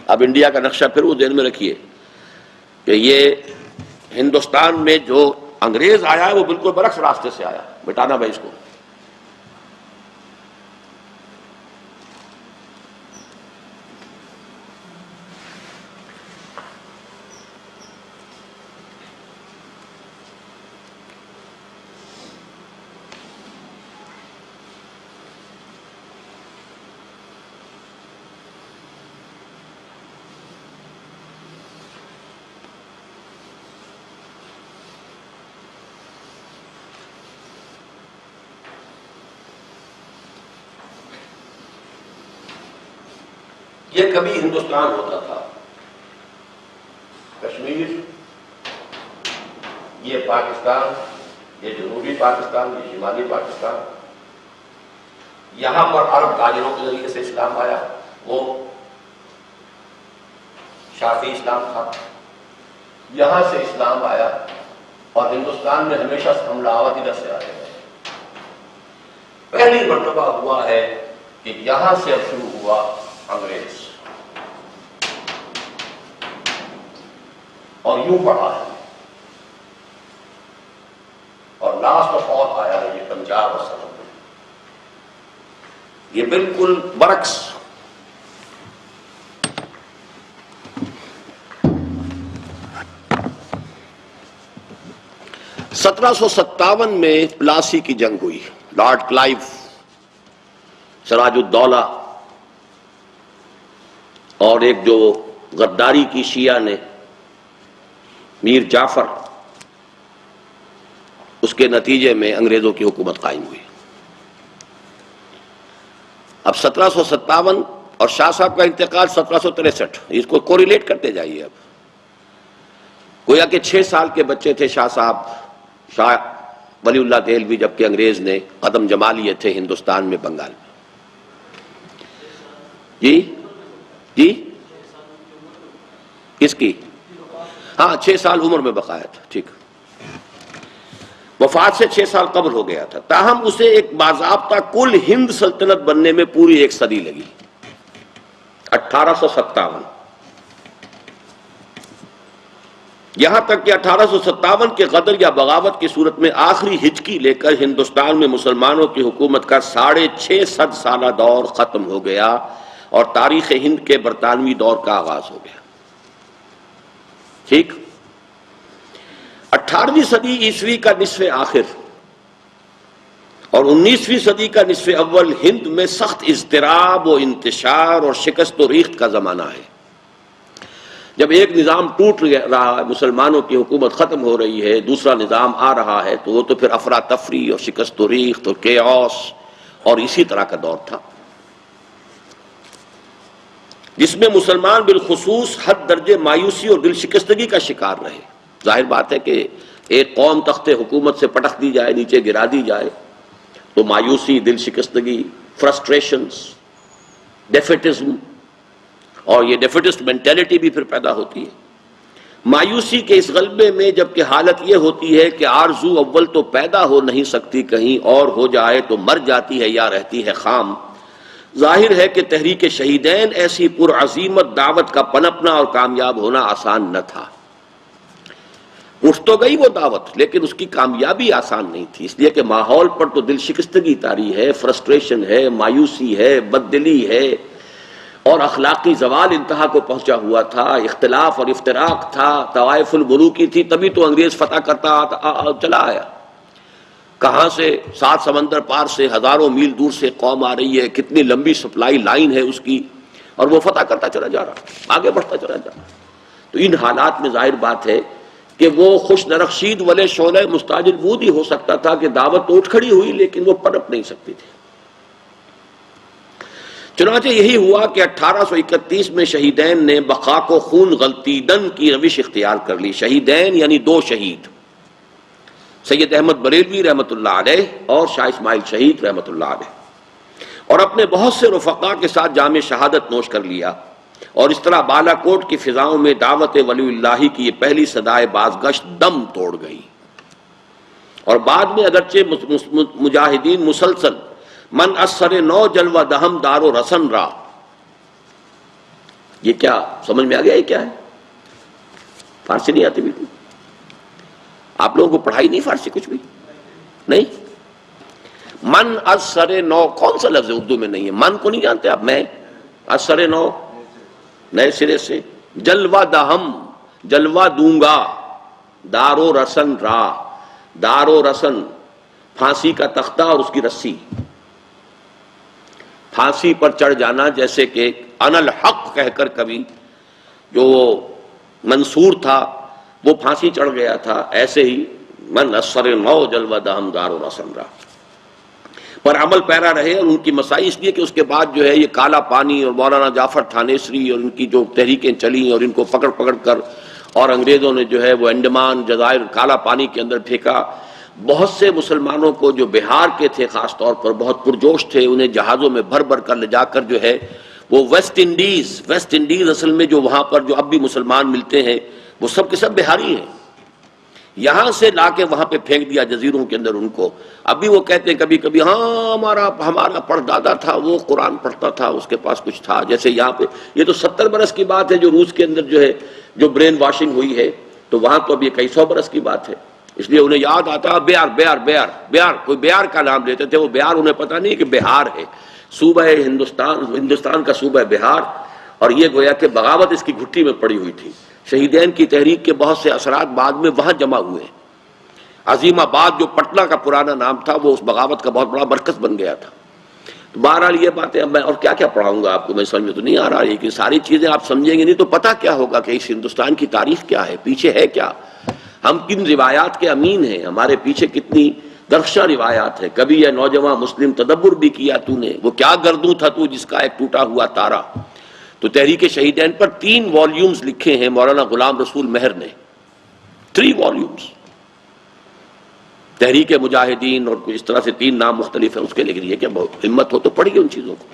اب انڈیا کا نقشہ پھر وہ ذہن میں رکھیے کہ یہ ہندوستان میں جو انگریز آیا ہے وہ بالکل برعکس راستے سے آیا۔ مٹانا بھائی اس کو۔ یہ کبھی ہندوستان ہوتا تھا، کشمیر، یہ پاکستان، یہ جنوبی پاکستان، یہ شمالی پاکستان۔ یہاں پر عرب تاجروں کے ذریعے سے اسلام آیا، وہ شافعی اسلام تھا۔ یہاں سے اسلام آیا، اور ہندوستان میں ہمیشہ سے ہم لاوت ادھر سے آئے ہیں۔ پہلی مرتبہ ہوا ہے کہ یہاں سے اب شروع ہوا انگریز، اور یوں پڑھا ہے، اور لاسٹ آف آل آیا ہے یہ پنجاب اور سرحد میں۔ یہ بالکل برعکس۔ سترہ سو 57 میں پلاسی کی جنگ ہوئی، لارڈ کلائیو، سراج الدولہ اور ایک جو غداری کی شیعہ نے میر جعفر، اس کے نتیجے میں انگریزوں کی حکومت قائم ہوئی۔ اب 1757 اور شاہ صاحب کا انتقال 1763، اس کو کوریلیٹ کرتے جائیے۔ اب گویا کہ 6 سال کے بچے تھے شاہ صاحب، شاہ ولی اللہ دہلوی، جبکہ انگریز نے قدم جما لیے تھے ہندوستان میں، بنگال میں۔ جی جی کس کی؟ ہاں 6 سال عمر میں بقایا تھا، ٹھیک۔ وفات سے 6 سال قبل ہو گیا تھا، تاہم اسے ایک باضابطہ کل ہند سلطنت بننے میں پوری 1 صدی لگی، 1857۔ یہاں تک کہ 1857 کے غدر یا بغاوت کی صورت میں آخری ہچکی لے کر ہندوستان میں مسلمانوں کی حکومت کا 650 سالہ دور ختم ہو گیا، اور تاریخ ہند کے برطانوی دور کا آغاز ہو گیا، ٹھیک۔ 18ویں صدی عیسوی کا نصف آخر اور 19ویں صدی کا نصف اول ہند میں سخت اضطراب و انتشار اور شکست و ریخت کا زمانہ ہے۔ جب ایک نظام ٹوٹ رہا ہے، مسلمانوں کی حکومت ختم ہو رہی ہے، دوسرا نظام آ رہا ہے، تو وہ تو پھر افراتفری اور شکست و ریخت اور کیوس اور اسی طرح کا دور تھا۔ جس میں مسلمان بالخصوص حد درجے مایوسی اور دل شکستگی کا شکار رہے۔ ظاہر بات ہے کہ ایک قوم تخت حکومت سے پٹک دی جائے، نیچے گرا دی جائے، تو مایوسی، دل شکستگی، فرسٹریشنز، ڈیفیٹزم، اور یہ ڈیفیٹسٹ مینٹیلٹی بھی پھر پیدا ہوتی ہے۔ مایوسی کے اس غلبے میں جبکہ حالت یہ ہوتی ہے کہ آرزو اول تو پیدا ہو نہیں سکتی، کہیں اور ہو جائے تو مر جاتی ہے یا رہتی ہے خام، ظاہر ہے کہ تحریک شہیدین ایسی پرعزیمت دعوت کا پنپنا اور کامیاب ہونا آسان نہ تھا۔ اٹھ تو گئی وہ دعوت، لیکن اس کی کامیابی آسان نہیں تھی، اس لیے کہ ماحول پر تو دل شکستگی طاری ہے، فرسٹریشن ہے، مایوسی ہے، بددلی ہے، اور اخلاقی زوال انتہا کو پہنچا ہوا تھا، اختلاف اور افتراق تھا، طوائف الملوکی تھی، تبھی تو انگریز فتح کرتا چلا آیا۔ کہاں سے؟ 7 سمندر پار سے، ہزاروں میل دور سے قوم آ رہی ہے، کتنی لمبی سپلائی لائن ہے اس کی، اور وہ فتح کرتا چلا جا رہا، آگے بڑھتا چلا جا رہا۔ تو ان حالات میں ظاہر بات ہے کہ وہ خوش نرخشید ولے شعلہ مستعجل بود ہی ہو سکتا تھا کہ دعوت تو اٹھ کھڑی ہوئی لیکن وہ پنپ نہیں سکتی تھی۔ چنانچہ یہی ہوا کہ 1831 میں شہیدین نے بقا کو خون غلطیدن کی روش اختیار کر لی۔ شہیدین یعنی 2 شہید، سید احمد بریلوی رحمۃ اللہ علیہ اور شاہ اسماعیل شہید رحمۃ اللہ علیہ، اور اپنے بہت سے رفقا کے ساتھ جام شہادت نوش کر لیا، اور اس طرح بالا کوٹ کی فضاؤں میں دعوت ولی اللہ کی یہ پہلی صدائے بازگشت دم توڑ گئی۔ اور بعد میں اگرچہ مجاہدین مسلسل من اثر نو جلوہ دہم دارو رسن را، یہ کیا سمجھ میں آ گیا؟ یہ کیا ہے؟ فارسی نہیں آتی بالکل؟ آپ لوگوں کو پڑھائی نہیں فارسی کچھ بھی نہیں؟ من اثر نو کون سا لفظ اردو میں نہیں ہے؟ من کو نہیں جانتے آپ؟ میں اثر نو نئے سرے سے، جلوہ دہم جلوہ دوں گا، دارو رسن را، دارو رسن پھانسی کا تختہ اور اس کی رسی، پھانسی پر چڑھ جانا، جیسے کہ انا الحق کہہ کر کبھی جو منصور تھا وہ پھانسی چڑھ گیا تھا، ایسے ہی من اثر نو جلوہ دہم دارو رسن را پر عمل پیرا رہے۔ اور ان کی مسائی اس لیے کہ اس کے بعد جو ہے یہ کالا پانی اور مولانا جعفر تھانیسری اور ان کی جو تحریکیں چلیں اور ان کو پکڑ پکڑ کر اور انگریزوں نے جو ہے وہ انڈمان جزائر کالا پانی کے اندر پھینکا، بہت سے مسلمانوں کو جو بہار کے تھے خاص طور پر بہت پرجوش تھے، انہیں جہازوں میں بھر بھر کر لے جا کر جو ہے وہ ویسٹ انڈیز اصل میں جو وہاں پر جو اب بھی مسلمان ملتے ہیں وہ سب کے سب بہاری ہیں، یہاں سے لا کے وہاں پہ پھینک دیا جزیروں کے اندر ان کو۔ ابھی وہ کہتے ہیں کبھی کبھی ہاں ہمارا پردادا تھا وہ قرآن پڑھتا تھا، اس کے پاس کچھ تھا، جیسے یہاں پہ یہ تو 70 برس کی بات ہے جو روس کے اندر جو ہے جو برین واشنگ ہوئی ہے، تو وہاں تو اب یہ کئی 100 برس کی بات ہے، اس لیے انہیں یاد آتا ہے بیار، کوئی بیار کا نام لیتے تھے، وہ بیار انہیں پتہ نہیں کہ بہار ہے، صوبہ ہندوستان کا صوبہ بہار، اور یہ گویا کہ بغاوت اس کی گھٹی میں پڑی ہوئی تھی۔ شہیدین کی تحریک کے بہت سے اثرات بعد میں وہاں جمع ہوئے، عظیم آباد جو پٹنہ کا پرانا نام تھا وہ اس بغاوت کا بہت بڑا مرکز بن گیا تھا۔ تو بہرحال یہ باتیں اب میں اور کیا پڑھاؤں گا آپ کو، میں سمجھ میں تو نہیں آ رہا ہے کہ ساری چیزیں آپ سمجھیں گے نہیں تو پتہ کیا ہوگا کہ اس ہندوستان کی تاریخ کیا ہے، پیچھے ہے کیا، ہم کن روایات کے امین ہیں، ہمارے پیچھے کتنی درخشاں روایات ہیں۔ کبھی یہ نوجوان مسلم تدبر بھی کیا تو نے، وہ کیا گردوں تھا تو جس کا ایک ٹوٹا ہوا تارا۔ تو تحریک شہیدین پر 3 والیومز لکھے ہیں مولانا غلام رسول مہر نے، 3 والیومز، تحریک مجاہدین اور کچھ اس طرح سے 3 نام مختلف ہیں اس کے، لیکن یہ کہ بہت ہمت ہو تو پڑھیے ان چیزوں کو۔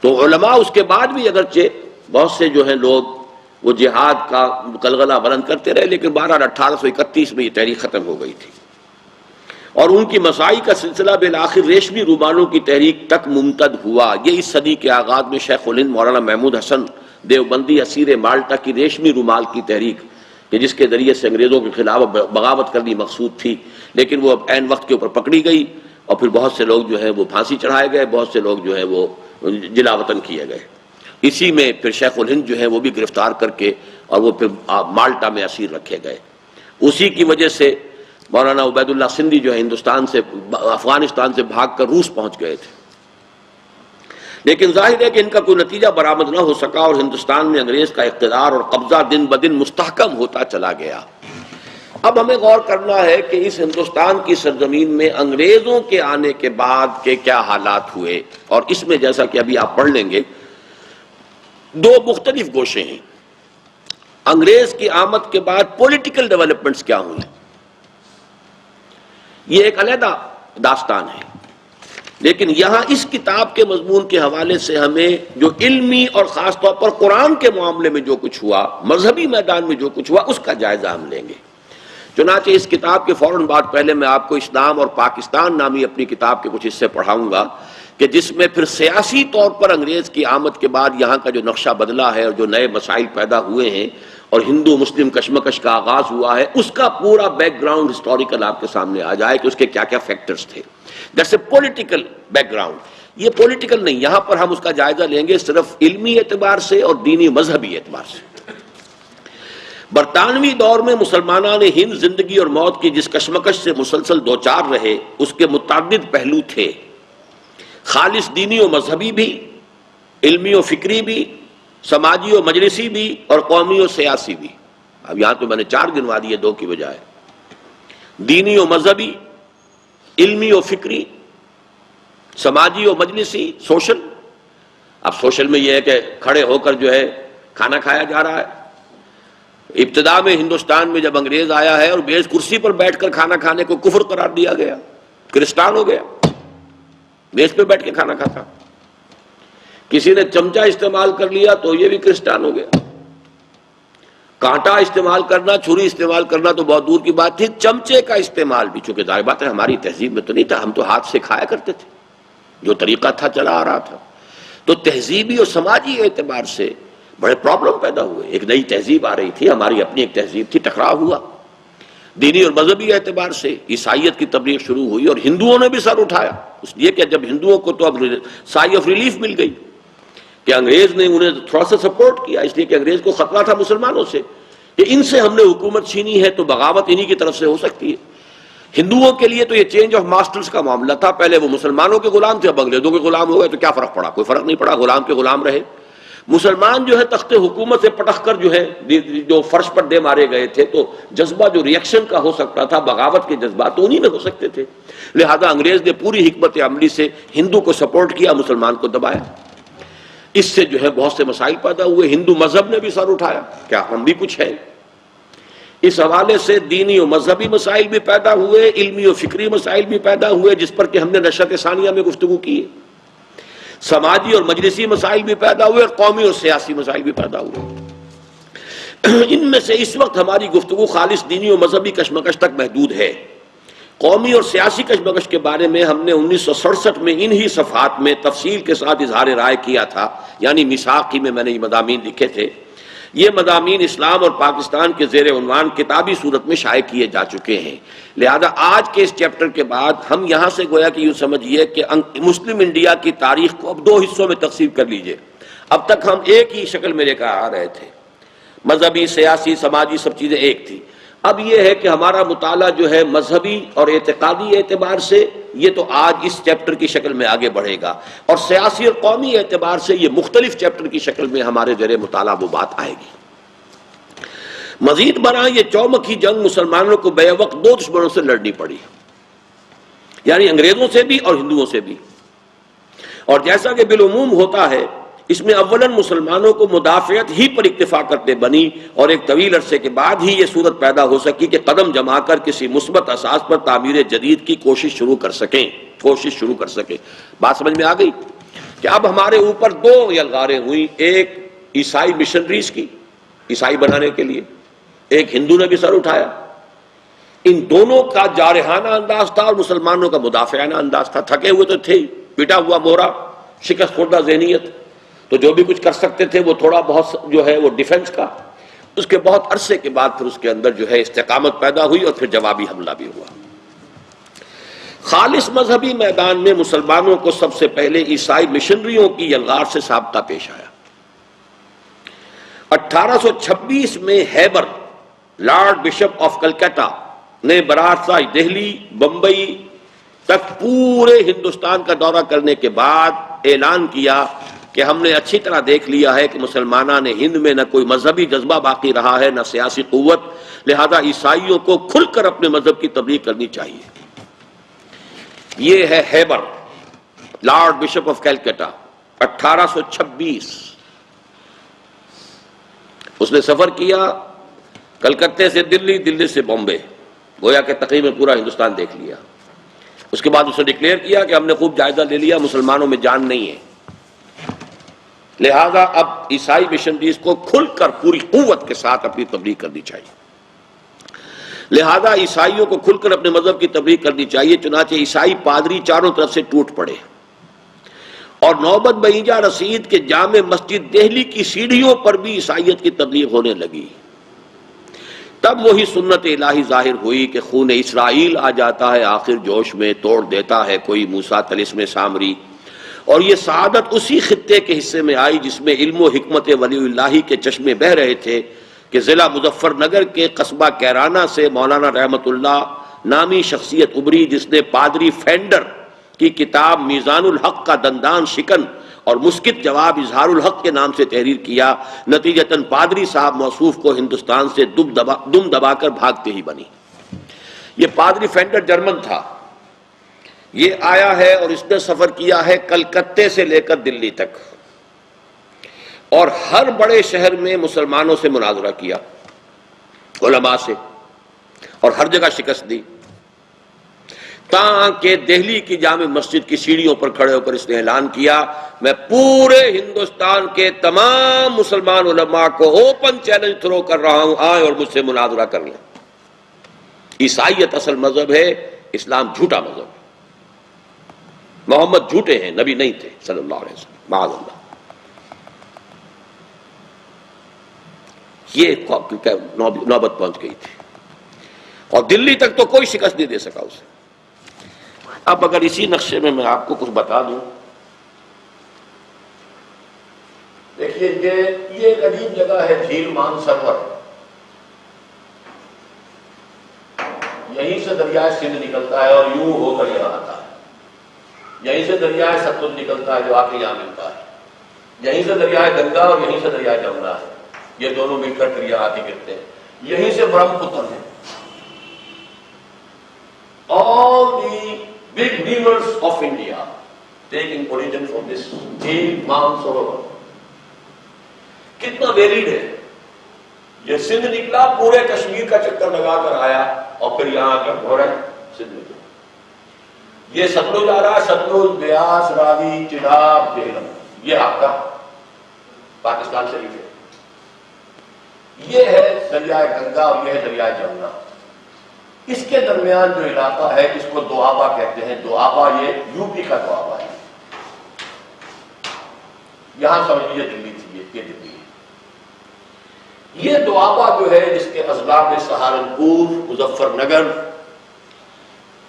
تو علماء اس کے بعد بھی اگرچہ بہت سے جو ہیں لوگ وہ جہاد کا غلغلہ بلند کرتے رہے، لیکن بہرحال 1831 میں یہ تحریک ختم ہو گئی تھی، اور ان کی مسائی کا سلسلہ بالآخر ریشمی رومالوں کی تحریک تک ممتد ہوا۔ یہ اس صدی کے آغاز میں شیخ الہند مولانا محمود حسن دیوبندی اسیر مالٹا کی ریشمی رومال کی تحریک، کہ جس کے ذریعے سے انگریزوں کے خلاف بغاوت کرنی مقصود تھی، لیکن وہ عین وقت کے اوپر پکڑی گئی، اور پھر بہت سے لوگ جو ہیں وہ پھانسی چڑھائے گئے، بہت سے لوگ جو ہیں وہ جلا وطن کیے گئے۔ اسی میں پھر شیخ الہند جو ہیں وہ بھی گرفتار کر کے اور وہ پھر مالٹا میں اسیر رکھے گئے۔ اسی کی وجہ سے مولانا عبید اللہ سندھی جو ہے افغانستان سے بھاگ کر روس پہنچ گئے تھے، لیکن ظاہر ہے کہ ان کا کوئی نتیجہ برآمد نہ ہو سکا، اور ہندوستان میں انگریز کا اقتدار اور قبضہ دن بدن مستحکم ہوتا چلا گیا۔ اب ہمیں غور کرنا ہے کہ اس ہندوستان کی سرزمین میں انگریزوں کے آنے کے بعد کے کیا حالات ہوئے، اور اس میں جیسا کہ ابھی آپ پڑھ لیں گے دو مختلف گوشے ہیں۔ انگریز کی آمد کے بعد پولیٹیکل ڈیولپمنٹس کیا ہوئی، یہ ایک علیحدہ داستان ہے، لیکن یہاں اس کتاب کے مضمون کے حوالے سے ہمیں جو علمی اور خاص طور پر قرآن کے معاملے میں جو کچھ ہوا، مذہبی میدان میں جو کچھ ہوا، اس کا جائزہ ہم لیں گے۔ چنانچہ اس کتاب کے فوراً بعد پہلے میں آپ کو اسلام اور پاکستان نامی اپنی کتاب کے کچھ حصے پڑھاؤں گا کہ جس میں پھر سیاسی طور پر انگریز کی آمد کے بعد یہاں کا جو نقشہ بدلا ہے اور جو نئے مسائل پیدا ہوئے ہیں اور ہندو مسلم کشمکش کا آغاز ہوا ہے، اس کا پورا بیک گراؤنڈ ہسٹوریکل آپ کے سامنے آ جائے کہ اس کے کیا کیا فیکٹرز تھے۔ That's a political back ground. یہ پولیٹیکل نہیں، یہاں پر ہم اس کا جائزہ لیں گے صرف علمی اعتبار سے اور دینی مذہبی اعتبار سے۔ برطانوی دور میں مسلمانان ہند زندگی اور موت کی جس کشمکش سے مسلسل دوچار رہے، اس کے متعدد پہلو تھے، خالص دینی و مذہبی بھی، علمی و فکری بھی، سماجی و مجلسی بھی، اور قومی و سیاسی بھی۔ اب یہاں تو میں نے 4 گنوا دیے 2 کی بجائے۔ دینی و مذہبی، علمی و فکری، سماجی و مجلسی، سوشل۔ اب سوشل میں یہ ہے کہ کھڑے ہو کر جو ہے کھانا کھایا جا رہا ہے۔ ابتدا میں ہندوستان میں جب انگریز آیا ہے اور میز کرسی پر بیٹھ کر کھانا کھانے کو کفر قرار دیا گیا، کرسٹان ہو گیا، میز پہ بیٹھ کے کھانا کھاتا۔ کسی نے چمچہ استعمال کر لیا تو یہ بھی کرسٹان ہو گیا۔ کانٹا استعمال کرنا، چھری استعمال کرنا تو بہت دور کی بات تھی، چمچے کا استعمال بھی، چونکہ ظاہر بات ہے ہماری تہذیب میں تو نہیں تھا، ہم تو ہاتھ سے کھایا کرتے تھے، جو طریقہ تھا چلا آ رہا تھا۔ تو تہذیبی اور سماجی اعتبار سے بڑے پرابلم پیدا ہوئے۔ ایک نئی تہذیب آ رہی تھی، ہماری اپنی ایک تہذیب تھی، ٹکراؤ ہوا۔ دینی اور مذہبی اعتبار سے عیسائیت کی تبلیغ شروع ہوئی اور ہندوؤں نے بھی سر اٹھایا، اس لیے کہ جب ہندوؤں کو تو اب سائی آف ریلیف مل گئی کہ انگریز نے انہیں تھوڑا سا سپورٹ کیا، اس لیے کہ انگریز کو خطرہ تھا مسلمانوں سے کہ ان سے ہم نے حکومت چھینی ہے تو بغاوت انہی کی طرف سے ہو سکتی ہے۔ ہندوؤں کے لیے تو یہ چینج آف ماسٹرز کا معاملہ تھا، پہلے وہ مسلمانوں کے غلام تھے، اب انگریزوں کے غلام ہو گئے، تو کیا فرق پڑا؟ کوئی فرق نہیں پڑا، غلام کے غلام رہے۔ مسلمان جو ہے تخت حکومت سے پٹخ کر جو ہے جو فرش پر دے مارے گئے تھے، تو جذبہ جو ریئیکشن کا ہو سکتا تھا، بغاوت کے جذبات تو انہی میں ہو سکتے تھے، لہذا انگریز نے پوری حکمت عملی سے ہندو کو سپورٹ کیا، مسلمان کو دبایا۔ اس سے جو ہے بہت سے مسائل پیدا ہوئے، ہندو مذہب نے بھی سر اٹھایا، کیا ہم بھی کچھ ہیں؟ اس حوالے سے دینی و مذہبی مسائل بھی پیدا ہوئے، علمی و فکری مسائل بھی پیدا ہوئے، جس پر کہ ہم نے نشرت ثانیہ میں گفتگو کی ہے۔ سماجی اور مجلسی مسائل بھی پیدا ہوئے، قومی اور سیاسی مسائل بھی پیدا ہوئے۔ ان میں سے اس وقت ہماری گفتگو خالص دینی و مذہبی کشمکش تک محدود ہے۔ قومی اور سیاسی کشمکش کے بارے میں ہم نے 1967 میں انہی صفحات میں تفصیل کے ساتھ اظہار رائے کیا تھا، یعنی میثاق میں میں نے یہ مضامین لکھے تھے۔ یہ مضامین اسلام اور پاکستان کے زیر عنوان کتابی صورت میں شائع کیے جا چکے ہیں، لہذا آج کے اس چیپٹر کے بعد ہم یہاں سے گویا کہ یوں سمجھیے کہ مسلم انڈیا کی تاریخ کو اب 2 حصوں میں تقسیم کر لیجئے۔ اب تک ہم ایک ہی شکل میں لے کر آ رہے تھے، مذہبی، سیاسی، سماجی سب چیزیں ایک تھی۔ اب یہ ہے کہ ہمارا مطالعہ جو ہے مذہبی اور اعتقادی اعتبار سے یہ تو آج اس چیپٹر کی شکل میں آگے بڑھے گا، اور سیاسی اور قومی اعتبار سے یہ مختلف چیپٹر کی شکل میں ہمارے زیر مطالعہ وہ بات آئے گی۔ مزید برآں یہ چومکھی جنگ مسلمانوں کو بے وقت 2 دشمنوں سے لڑنی پڑی، یعنی انگریزوں سے بھی اور ہندوؤں سے بھی، اور جیسا کہ بالعموم ہوتا ہے اس میں اولاً مسلمانوں کو مدافعت ہی پر اکتفا کرتے بنی، اور ایک طویل عرصے کے بعد ہی یہ صورت پیدا ہو سکی کہ قدم جما کر کسی مثبت اساس پر تعمیر جدید کی کوشش شروع کر سکیں۔ بات سمجھ میں آ گئی کہ اب ہمارے اوپر 2 یلغاریں ہوئیں، ایک عیسائی مشنریز کی، عیسائی بنانے کے لیے، ایک ہندو نے بھی سر اٹھایا۔ ان دونوں کا جارحانہ انداز تھا اور مسلمانوں کا مدافعانہ انداز تھا۔ تھکے ہوئے تو تھے ہی، پیٹا ہوا مورا، شکست خوردہ ذہنیت، تو جو بھی کچھ کر سکتے تھے وہ تھوڑا بہت جو ہے وہ ڈیفنس کا۔ اس کے بہت عرصے کے بعد پھر اس کے اندر جو ہے استقامت پیدا ہوئی اور پھر جوابی حملہ بھی ہوا۔ خالص مذہبی میدان میں مسلمانوں کو سب سے پہلے عیسائی مشنریوں کی یلغار سے سابقہ پیش آیا۔ 1826 میں Heber, Lord Bishop of Calcutta نے براہ دہلی، بمبئی تک پورے ہندوستان کا دورہ کرنے کے بعد اعلان کیا کہ ہم نے اچھی طرح دیکھ لیا ہے کہ مسلمانان ہند میں نہ کوئی مذہبی جذبہ باقی رہا ہے، نہ سیاسی قوت، لہذا عیسائیوں کو کھل کر اپنے مذہب کی تبلیغ کرنی چاہیے۔ یہ ہے Heber, Lord Bishop of Calcutta, 1826۔ اس نے سفر کیا کلکتے سے دلی، دلی سے بامبے، گویا کہ تقریباً پورا ہندوستان دیکھ لیا۔ اس کے بعد اس نے ڈکلیئر کیا کہ ہم نے خوب جائزہ لے لیا، مسلمانوں میں جان نہیں ہے، لہذا اب عیسائی مشنریز کو کھل کر پوری قوت کے ساتھ اپنی تبلیغ کرنی چاہیے، لہذا عیسائیوں کو کھل کر اپنے مذہب کی تبلیغ کرنی چاہیے۔ چنانچہ عیسائی پادری چاروں طرف سے ٹوٹ پڑے اور نوبت بہیجا رسید کہ جامع مسجد دہلی کی سیڑھیوں پر بھی عیسائیت کی تبلیغ ہونے لگی۔ تب وہی سنت الہی ظاہر ہوئی کہ خون اسرائیل آ جاتا ہے آخر جوش میں، توڑ دیتا ہے کوئی موسیٰ طلسم سامری۔ اور یہ سعادت اسی خطے کے حصے میں آئی جس میں علم و حکمت ولی اللہ کے چشمے بہہ رہے تھے کہ ضلع مظفر نگر کے قصبہ کیرانہ سے مولانا رحمت اللہ نامی شخصیت ابری، جس نے پادری فینڈر کی کتاب میزان الحق کا دندان شکن اور مسکت جواب اظہار الحق کے نام سے تحریر کیا۔ نتیجتاً پادری صاحب موصوف کو ہندوستان سے دم دبا کر بھاگتے ہی بنی۔ یہ پادری فینڈر جرمن تھا، یہ آیا ہے اور اس نے سفر کیا ہے کلکتے سے لے کر دلی تک، اور ہر بڑے شہر میں مسلمانوں سے مناظرہ کیا، علماء سے، اور ہر جگہ شکست دی، تاکہ دہلی کی جامع مسجد کی سیڑھیوں پر کھڑے ہو کر اس نے اعلان کیا، میں پورے ہندوستان کے تمام مسلمان علماء کو اوپن چیلنج تھرو کر رہا ہوں، آئیں اور مجھ سے مناظرہ کر لیں۔ عیسائیت اصل مذہب ہے، اسلام جھوٹا مذہب ہے، محمد جھوٹے ہیں، نبی نہیں تھے صلی اللہ علیہ وسلم، معاذ اللہ۔ یہ نوبت پہنچ گئی تھی اور دلی تک تو کوئی شکست نہیں دے سکا اسے۔ اب اگر اسی نقشے میں میں آپ کو کچھ بتا دوں، دیکھیے یہ ایک عجیب جگہ ہے، جھیل مان سرور، یہیں سے دریائے سندھ نکلتا ہے اور یوں ہو کر یہاں آتا ہے، یہیں سے دریائے ستلج نکلتا ہے جو آ کے یہاں ملتا ہے، یہیں سے دریائے گنگا اور یہیں سے دریائے جمنا ہے، یہ دونوں مل کر پھر یہاں آ کے گرتے ہیں، یہیں سے برہم پتر ہے۔ All the big rivers of India taking origin from this جھیل مان سروور۔ کتنا ویریڈ ہے، یہ سندھ نکلا، پورے کشمیر کا چکر لگا کر آیا اور پھر یہاں آ کر ہو رہا ہے سندھ نکلا، یہ ستلج آ رہا ہے، ستلج، بیاس، راوی، چناب، جہلم، یہ آپ کا پاکستان شریف ہے، یہ ہے دریائے گنگا اور یہ ہے دریائے جمنا۔ اس کے درمیان جو علاقہ ہے اس کو دوآبا کہتے ہیں، دوآبا یہ یو پی کا دوآبا ہے، یہاں سمجھ لیجیے دلی تھی، یہ دلی ہے۔ یہ دوآبا جو ہے جس کے اضلاع میں سہارنپور، مظفر نگر،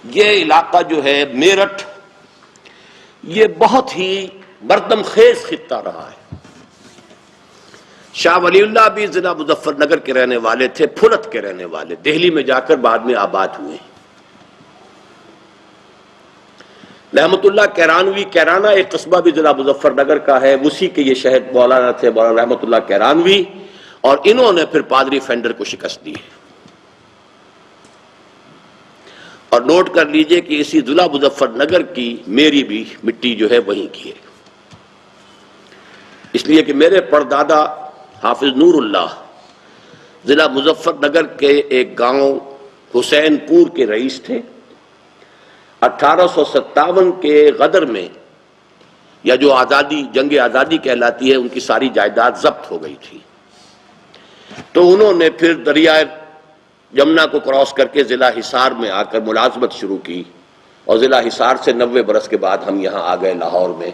یہ علاقہ جو ہے میرٹھ، یہ بہت ہی مردم خیز خطہ رہا ہے۔ شاہ ولی اللہ بھی ضلع مظفر نگر کے رہنے والے تھے، پھلت کے رہنے والے، دہلی میں جا کر بعد میں آباد ہوئے۔ رحمت اللہ کیرانوی، کیرانہ ایک قصبہ بھی ضلع مظفر نگر کا ہے، اسی کے یہ شہر مولانا تھے، مولانا رحمت اللہ کیرانوی، اور انہوں نے پھر پادری فینڈر کو شکست دی۔ اور نوٹ کر لیجئے کہ اسی ضلع مظفر نگر کی میری بھی مٹی جو ہے وہیں کی ہے، اس لیے کہ میرے پردادا حافظ نور اللہ ضلع مظفر نگر کے ایک گاؤں حسین پور کے رئیس تھے۔ 1857 کے غدر میں، یا جو جنگ آزادی کہلاتی ہے، ان کی ساری جائیداد ضبط ہو گئی تھی، تو انہوں نے پھر دریائے جمنا کو کراس کر کے ضلع حصار میں آ کر ملازمت شروع کی، اور ضلع حصار سے 90 برس کے بعد ہم یہاں آ گئے لاہور میں۔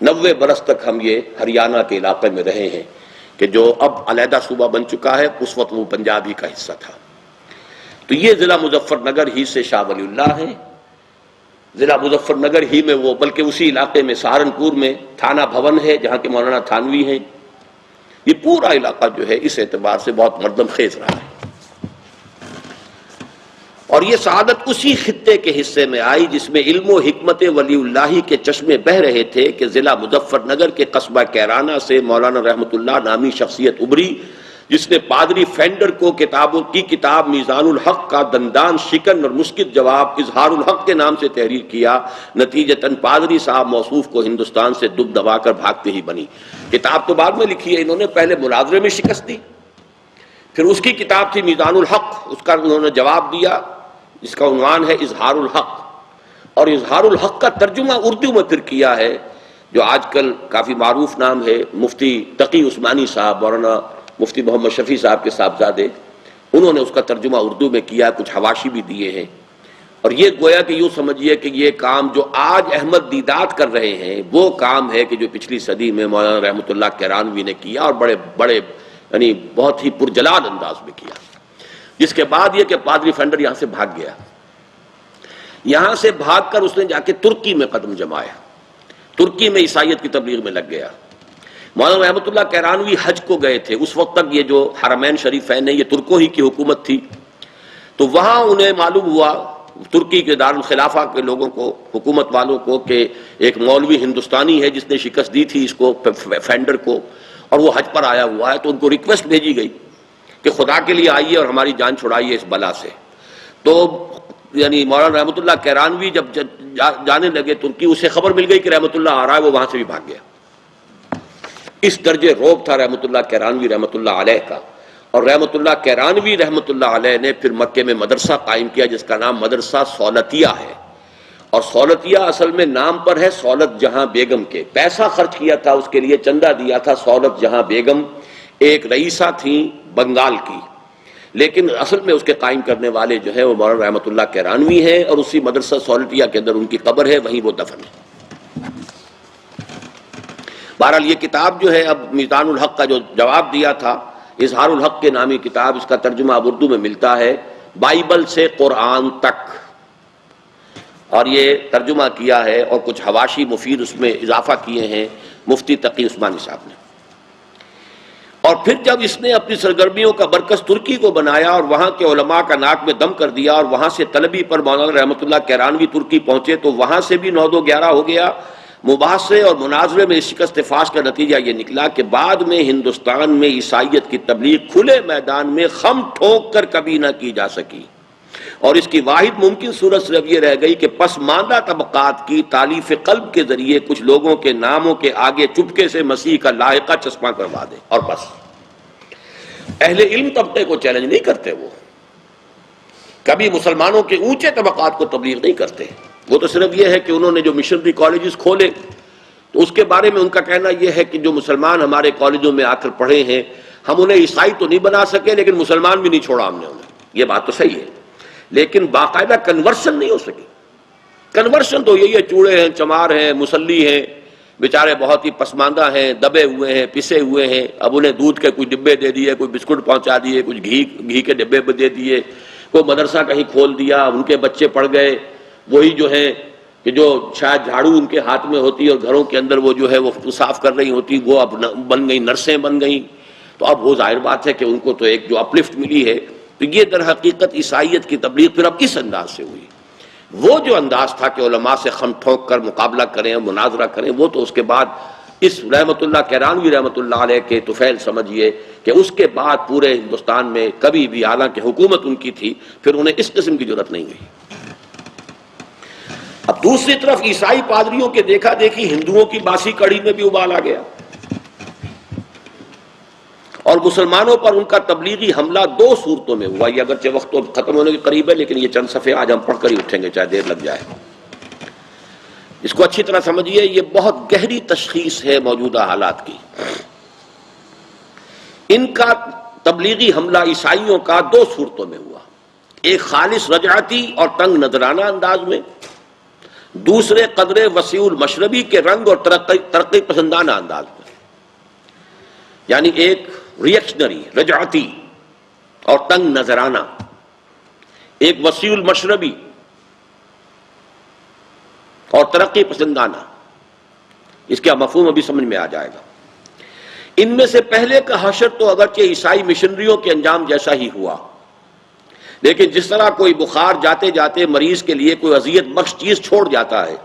90 برس تک ہم یہ ہریانہ کے علاقے میں رہے ہیں کہ جو اب علیحدہ صوبہ بن چکا ہے، اس وقت وہ پنجاب ہی کا حصہ تھا۔ تو یہ ضلع مظفر نگر ہی سے شاہ ولی اللہ ہے، ضلع مظفر نگر ہی میں وہ، بلکہ اسی علاقے میں سہارنپور میں تھانہ بھون ہے جہاں کے مولانا تھانوی ہیں۔ یہ پورا علاقہ جو ہے اس اعتبار سے بہت مردم خیز رہا ہے، اور یہ سعادت اسی خطے کے حصے میں آئی جس میں علم و حکمت ولی اللہ کے چشمے بہہ رہے تھے کہ ضلع مظفر نگر کے قصبہ کیرانہ سے مولانا رحمت اللہ نامی شخصیت ابری، جس نے پادری فینڈر کو کتابوں کی کتاب میزان الحق کا دندان شکن اور مسکت جواب اظہار الحق کے نام سے تحریر کیا، نتیجتاً پادری صاحب موصوف کو ہندوستان سے دب دبا کر بھاگتے ہی بنی۔ کتاب تو بعد میں لکھی ہے انہوں نے، پہلے مناظرے میں شکست دی، پھر اس کی کتاب تھی میزان الحق، اس کا انہوں نے جواب دیا جس کا عنوان ہے اظہار الحق، اور اظہار الحق کا ترجمہ اردو میں پھر کیا ہے جو آج کل کافی معروف نام ہے مفتی تقی عثمانی صاحب، مولانا مفتی محمد شفیع صاحب کے صاحبزادے، انہوں نے اس کا ترجمہ اردو میں کیا، کچھ حواشی بھی دیے ہیں۔ اور یہ گویا کہ یوں سمجھیے کہ یہ کام جو آج احمد دیدات کر رہے ہیں وہ کام ہے کہ جو پچھلی صدی میں مولانا رحمۃ اللہ کیرانوی نے کیا، اور بڑے بڑے یعنی بہت ہی پرجلال انداز میں کیا۔ جس کے بعد یہ کہ پادری فینڈر یہاں سے بھاگ گیا، یہاں سے بھاگ کر اس نے جا کے ترکی میں قدم جمایا، ترکی میں عیسائیت کی تبلیغ میں لگ گیا۔ مولانا رحمۃ اللہ کیرانوی حج کو گئے تھے، اس وقت تک یہ جو حرمین شریفین ہیں یہ ترکوں ہی کی حکومت تھی، تو وہاں انہیں معلوم ہوا ترکی کے دارالخلافہ کے لوگوں کو، حکومت والوں کو، کہ ایک مولوی ہندوستانی ہے جس نے شکست دی تھی اس کو فینڈر کو، اور وہ حج پر آیا ہوا ہے، تو ان کو ریکویسٹ بھیجی گئی کہ خدا کے لیے آئیے اور ہماری جان چھڑائیے اس بلا سے۔ تو یعنی مولانا رحمۃ اللہ کیرانوی جب جانے لگے ترکی، اسے خبر مل گئی کہ رحمۃ اللہ آ رہا ہے، وہ وہاں سے بھی بھاگ گیا۔ اس درجے روب تھا رحمۃ اللہ کیرانوی رحمۃ اللہ علیہ کا۔ اور رحمۃ اللہ کیرانوی رحمۃ اللہ علیہ نے پھر مکے میں مدرسہ قائم کیا جس کا نام مدرسہ سولتیہ ہے، اور سولتیہ اصل میں نام پر ہے سولت جہاں بیگم کے، پیسہ خرچ کیا تھا اس کے لیے، چندہ دیا تھا سولت جہاں بیگم، ایک رئیسہ تھیں بنگال کی، لیکن اصل میں اس کے قائم کرنے والے جو ہے وہ مولانا رحمۃ اللہ کیرانوی ہیں، اور اسی مدرسہ سولتیہ کے اندر ان کی قبر ہے، وہیں وہ دفن ہے۔ بہرحال یہ کتاب جو ہے اب میزان الحق کا جو جواب دیا تھا، اظہار الحق کے نامی کتاب، اس کا ترجمہ اب اردو میں ملتا ہے، بائبل سے قرآن تک، اور یہ ترجمہ کیا ہے اور کچھ حواشی مفید اس میں اضافہ کیے ہیں مفتی تقی عثمانی صاحب نے۔ اور پھر جب اس نے اپنی سرگرمیوں کا مرکز ترکی کو بنایا اور وہاں کے علماء کا ناک میں دم کر دیا، اور وہاں سے طلبی پر مولانا رحمۃ اللہ کیرانوی ترکی پہنچے، تو وہاں سے بھی 9-2-11 ہو گیا۔ مباحثے اور مناظرے میں اس شکست فاش کا نتیجہ یہ نکلا کہ بعد میں ہندوستان میں عیسائیت کی تبلیغ کھلے میدان میں خم ٹھوک کر کبھی نہ کی جا سکی، اور اس کی واحد ممکن صورت صرف یہ رہ گئی کہ پسماندہ طبقات کی تالیف قلب کے ذریعے کچھ لوگوں کے ناموں کے آگے چپکے سے مسیح کا لاحقہ چسپاں کروا دے، اور بس۔ اہل علم طبقے کو چیلنج نہیں کرتے، وہ کبھی مسلمانوں کے اونچے طبقات کو تبلیغ نہیں کرتے، وہ تو صرف یہ ہے کہ انہوں نے جو مشنری کالجز کھولے تو اس کے بارے میں ان کا کہنا یہ ہے کہ جو مسلمان ہمارے کالجوں میں آ کر پڑھے ہیں، ہم انہیں عیسائی تو نہیں بنا سکے لیکن مسلمان بھی نہیں چھوڑا ہم نے انہیں، یہ بات تو صحیح ہے، لیکن باقاعدہ کنورشن نہیں ہو سکی۔ کنورشن تو یہی ہے، چوڑے ہیں، چمار ہیں، مسلی ہیں، بیچارے بہت ہی پسماندہ ہیں، دبے ہوئے ہیں، پسے ہوئے ہیں، اب انہیں دودھ کے کوئی ڈبے دے دیے، کوئی بسکٹ پہنچا دیے، کچھ گھی کے ڈبے دے دیے، کوئی مدرسہ کہیں کھول دیا، ان کے بچے پڑھ گئے، وہی جو ہیں کہ جو شاید جھاڑو ان کے ہاتھ میں ہوتی اور گھروں کے اندر وہ جو ہے وہ صاف کر رہی ہوتی، وہ اب بن گئی نرسیں بن گئیں، تو اب وہ ظاہر بات ہے کہ ان کو تو ایک جو اپلفٹ ملی ہے۔ تو یہ در حقیقت عیسائیت کی تبلیغ پھر اب اس انداز سے ہوئی۔ وہ جو انداز تھا کہ علماء سے خم ٹھوک کر مقابلہ کریں، مناظرہ کریں، وہ تو اس کے بعد اس رحمۃ اللہ کیرانوی رحمۃ اللہ علیہ کے طفیل سمجھیے کہ اس کے بعد پورے ہندوستان میں کبھی بھی، حالانکہ حکومت ان کی تھی، پھر انہیں اس قسم کی ضرورت نہیں ہوئی۔ اب دوسری طرف عیسائی پادریوں کے دیکھا دیکھی ہندوؤں کی باسی کڑی میں بھی ابال آ گیا، اور مسلمانوں پر ان کا تبلیغی حملہ 2 صورتوں میں ہوا۔ یہ اگرچہ وقت تو ختم ہونے کے قریب ہے لیکن یہ چند صفحے آج ہم پڑھ کر ہی اٹھیں گے چاہے دیر لگ جائے۔ اس کو اچھی طرح سمجھیے، یہ بہت گہری تشخیص ہے موجودہ حالات کی۔ ان کا تبلیغی حملہ عیسائیوں کا 2 صورتوں میں ہوا، ایک خالص رجعتی اور تنگ نظرانہ انداز میں، دوسرے قدر وسیع المشربی کے رنگ اور ترقی پسندانہ انداز میں، یعنی ایک ریئیکشنری رجعتی اور تنگ نظرانہ، ایک وسیع المشربی اور ترقی پسندانہ۔ اس کا مفہوم ابھی سمجھ میں آ جائے گا۔ ان میں سے پہلے کا حشر تو اگرچہ عیسائی مشنریوں کے انجام جیسا ہی ہوا، لیکن جس طرح کوئی بخار جاتے جاتے مریض کے لیے کوئی اذیت بخش چیز چھوڑ جاتا ہے،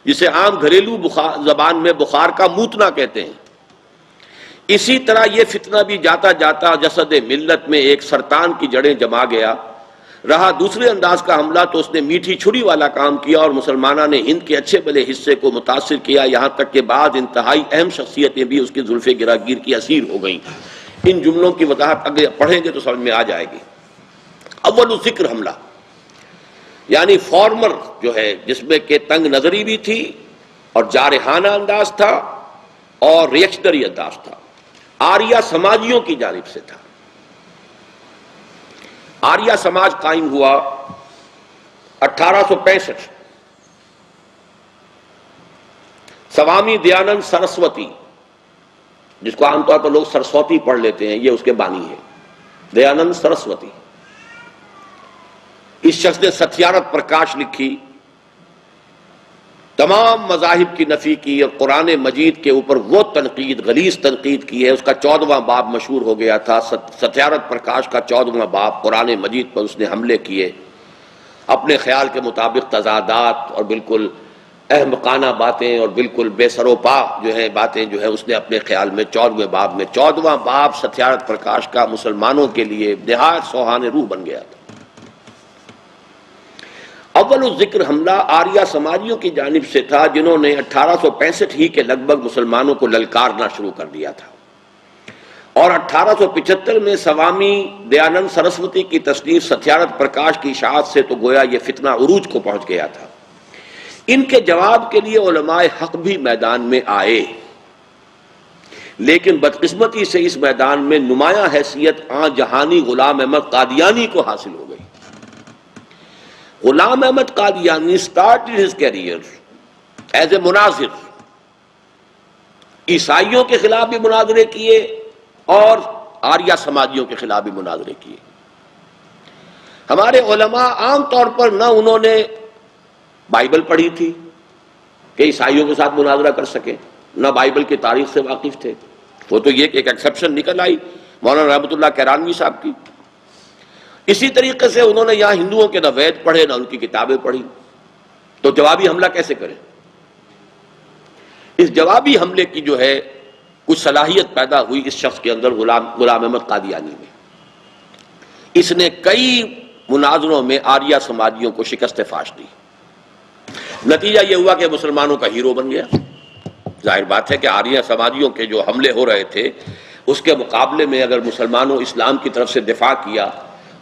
جسے عام گھریلو زبان میں بخار کا موتنا کہتے ہیں، اسی طرح یہ فتنہ بھی جاتا جاتا جسد ملت میں ایک سرطان کی جڑیں جما گیا۔ رہا دوسرے انداز کا حملہ تو اس نے میٹھی چھری والا کام کیا اور مسلمانوں نے ہند کے اچھے بھلے حصے کو متاثر کیا، یہاں تک کہ بعض انتہائی اہم شخصیتیں بھی اس کی زلف گراگیر کی اسیر ہو گئیں۔ ان جملوں کی وضاحت اگر پڑھیں گے تو سمجھ میں آ جائے گی۔ اول ذکر حملہ یعنی فارمر جو ہے، جس میں کہ تنگ نظری بھی تھی اور جارحانہ انداز تھا اور ریئیکشنری انداز تھا، آریہ سماجیوں کی جانب سے تھا۔ آریہ سماج قائم ہوا 1865۔ سوامی دیانند سرسوتی، جس کو عام طور پر لوگ سرسوتی پڑھ لیتے ہیں، یہ اس کے بانی ہے، دیانند سرسوتی۔ اس شخص نے ستیارت پرکاش لکھی، تمام مذاہب کی نفی کی اور قرآن مجید کے اوپر وہ تنقید، غلیظ تنقید کی ہے۔ اس کا 14واں باب مشہور ہو گیا تھا، ستیارت پرکاش کا 14واں باب، قرآن مجید پر اس نے حملے کیے، اپنے خیال کے مطابق تضادات اور بالکل احمقانہ باتیں اور بالکل بے سر و پا جو ہے باتیں جو ہے اس نے اپنے خیال میں 14ویں باب میں، 14واں باب ستیارت پرکاش کا مسلمانوں کے لیے نہایت سوہان روح بن گیا تھا۔ اول ذکر حملہ آریہ سماجیوں کی جانب سے تھا، جنہوں نے 1865 ہی کے لگ بھگ مسلمانوں کو للکارنا شروع کر دیا تھا، اور 1875 میں سوامی دیانند سرسوتی کی تصنیف ستیارت پرکاش کی اشاعت سے تو گویا یہ فتنہ عروج کو پہنچ گیا تھا۔ ان کے جواب کے لیے علماء حق بھی میدان میں آئے، لیکن بدقسمتی سے اس میدان میں نمایاں حیثیت آن جہانی غلام احمد قادیانی کو حاصل ہو گئی۔ Ghulam Ahmad Qadiani started his career as a مناظر، عیسائیوں کے خلاف بھی مناظرے کیے اور آریہ سماجیوں کے خلاف بھی مناظرے کیے۔ ہمارے علماء عام طور پر نہ انہوں نے بائبل پڑھی تھی کہ عیسائیوں کے ساتھ مناظرہ کر سکیں، نہ بائبل کی تاریخ سے واقف تھے۔ وہ تو یہ کہ ایک ایکسیپشن نکل آئی مولانا رحمۃ اللہ کرانوی صاحب کی۔ اسی طریقے سے انہوں نے یہاں ہندوؤں کے نہ وید پڑھے نہ ان کی کتابیں پڑھی، تو جوابی حملہ کیسے کریں؟ اس جوابی حملے کی جو ہے کچھ صلاحیت پیدا ہوئی اس شخص کے اندر، غلام احمد قادیانی میں۔ اس نے کئی مناظروں میں آریہ سماجیوں کو شکست فاش دی۔ نتیجہ یہ ہوا کہ مسلمانوں کا ہیرو بن گیا۔ ظاہر بات ہے کہ آریہ سماجیوں کے جو حملے ہو رہے تھے اس کے مقابلے میں اگر مسلمانوں اسلام کی طرف سے دفاع کیا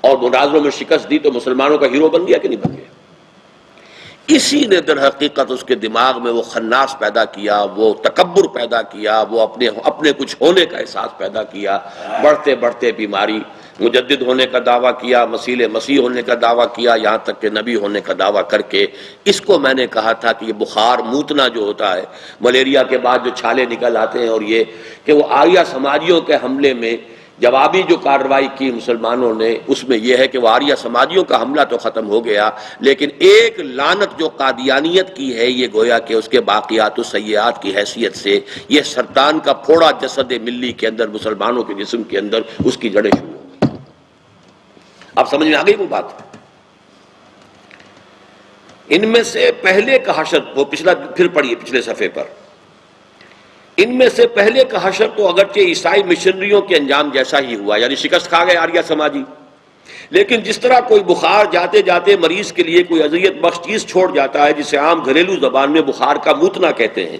اور مناظروں میں شکست دی تو مسلمانوں کا ہیرو بن گیا کہ نہیں بن گیا؟ اسی نے در حقیقت اس کے دماغ میں وہ خناس پیدا کیا، وہ تکبر پیدا کیا، وہ اپنے کچھ ہونے کا احساس پیدا کیا۔ بڑھتے بڑھتے بیماری، مجدد ہونے کا دعویٰ کیا، مسیح ہونے کا دعویٰ کیا، یہاں تک کہ نبی ہونے کا دعویٰ کر کے اس کو میں نے کہا تھا کہ یہ بخار موتنا جو ہوتا ہے، ملیریا کے بعد جو چھالے نکل آتے ہیں، اور یہ کہ وہ آریہ سماجیوں کے حملے میں جوابی جو کارروائی کی مسلمانوں نے، اس میں یہ ہے کہ وہ آریہ سماجیوں کا حملہ تو ختم ہو گیا، لیکن ایک لعنت جو قادیانیت کی ہے یہ گویا کہ اس کے باقیات و سیئات کی حیثیت سے یہ سرطان کا پھوڑا جسد ملی کے اندر، مسلمانوں کے جسم کے اندر اس کی جڑیں شروع ہو گئی۔ اب سمجھ میں آ گئی وہ بات؟ ان میں سے پہلے کا حشر، وہ پھر پڑھیے پچھلے صفحے پر، ان میں سے پہلے کا حشر تو اگرچہ عیسائی مشنریوں کے انجام جیسا ہی ہوا، یعنی شکست کھا گئے آریہ سماجی، لیکن جس طرح کوئی بخار جاتے جاتے مریض کے لیے کوئی اذیت بخش چیز چھوڑ جاتا ہے جسے عام گھریلو زبان میں بخار کا موتنا کہتے ہیں،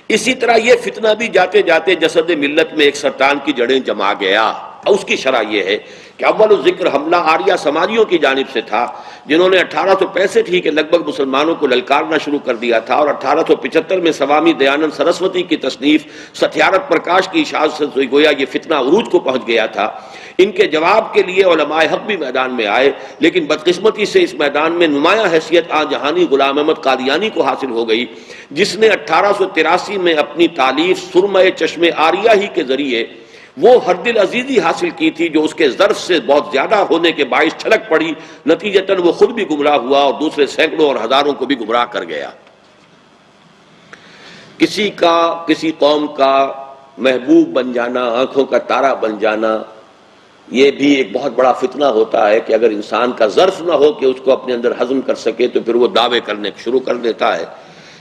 اسی طرح یہ فتنہ بھی جاتے جاتے جسد ملت میں ایک سرطان کی جڑیں جما گیا۔ اور اس کی شرح یہ ہے کہ اول ذکر حملہ آریہ سماجیوں کی جانب سے تھا، جنہوں نے 1865 ہی کے لگ بھگ مسلمانوں کو للکارنا شروع کر دیا تھا، اور 1875 میں سوامی دیانند سرسوتی کی تصنیف ستیارت پرکاش کی اشاعت سے گویا یہ فتنہ عروج کو پہنچ گیا تھا۔ ان کے جواب کے لیے علماء حق بھی میدان میں آئے، لیکن بدقسمتی سے اس میدان میں نمایاں حیثیت آن جہانی غلام احمد قادیانی کو حاصل ہو گئی، جس نے 1883 میں اپنی تالیف سرمۂ چشم آریہ ہی کے ذریعے وہ ہر دل عزیزی حاصل کی تھی جو اس کے ظرف سے بہت زیادہ ہونے کے باعث چھلک پڑی، نتیجتاً وہ خود بھی گمراہ ہوا اور دوسرے سینکڑوں اور ہزاروں کو بھی گمراہ کر گیا۔ کسی قوم کا محبوب بن جانا، آنکھوں کا تارا بن جانا، یہ بھی ایک بہت بڑا فتنہ ہوتا ہے کہ اگر انسان کا ظرف نہ ہو کہ اس کو اپنے اندر ہضم کر سکے تو پھر وہ دعوے کرنے شروع کر دیتا ہے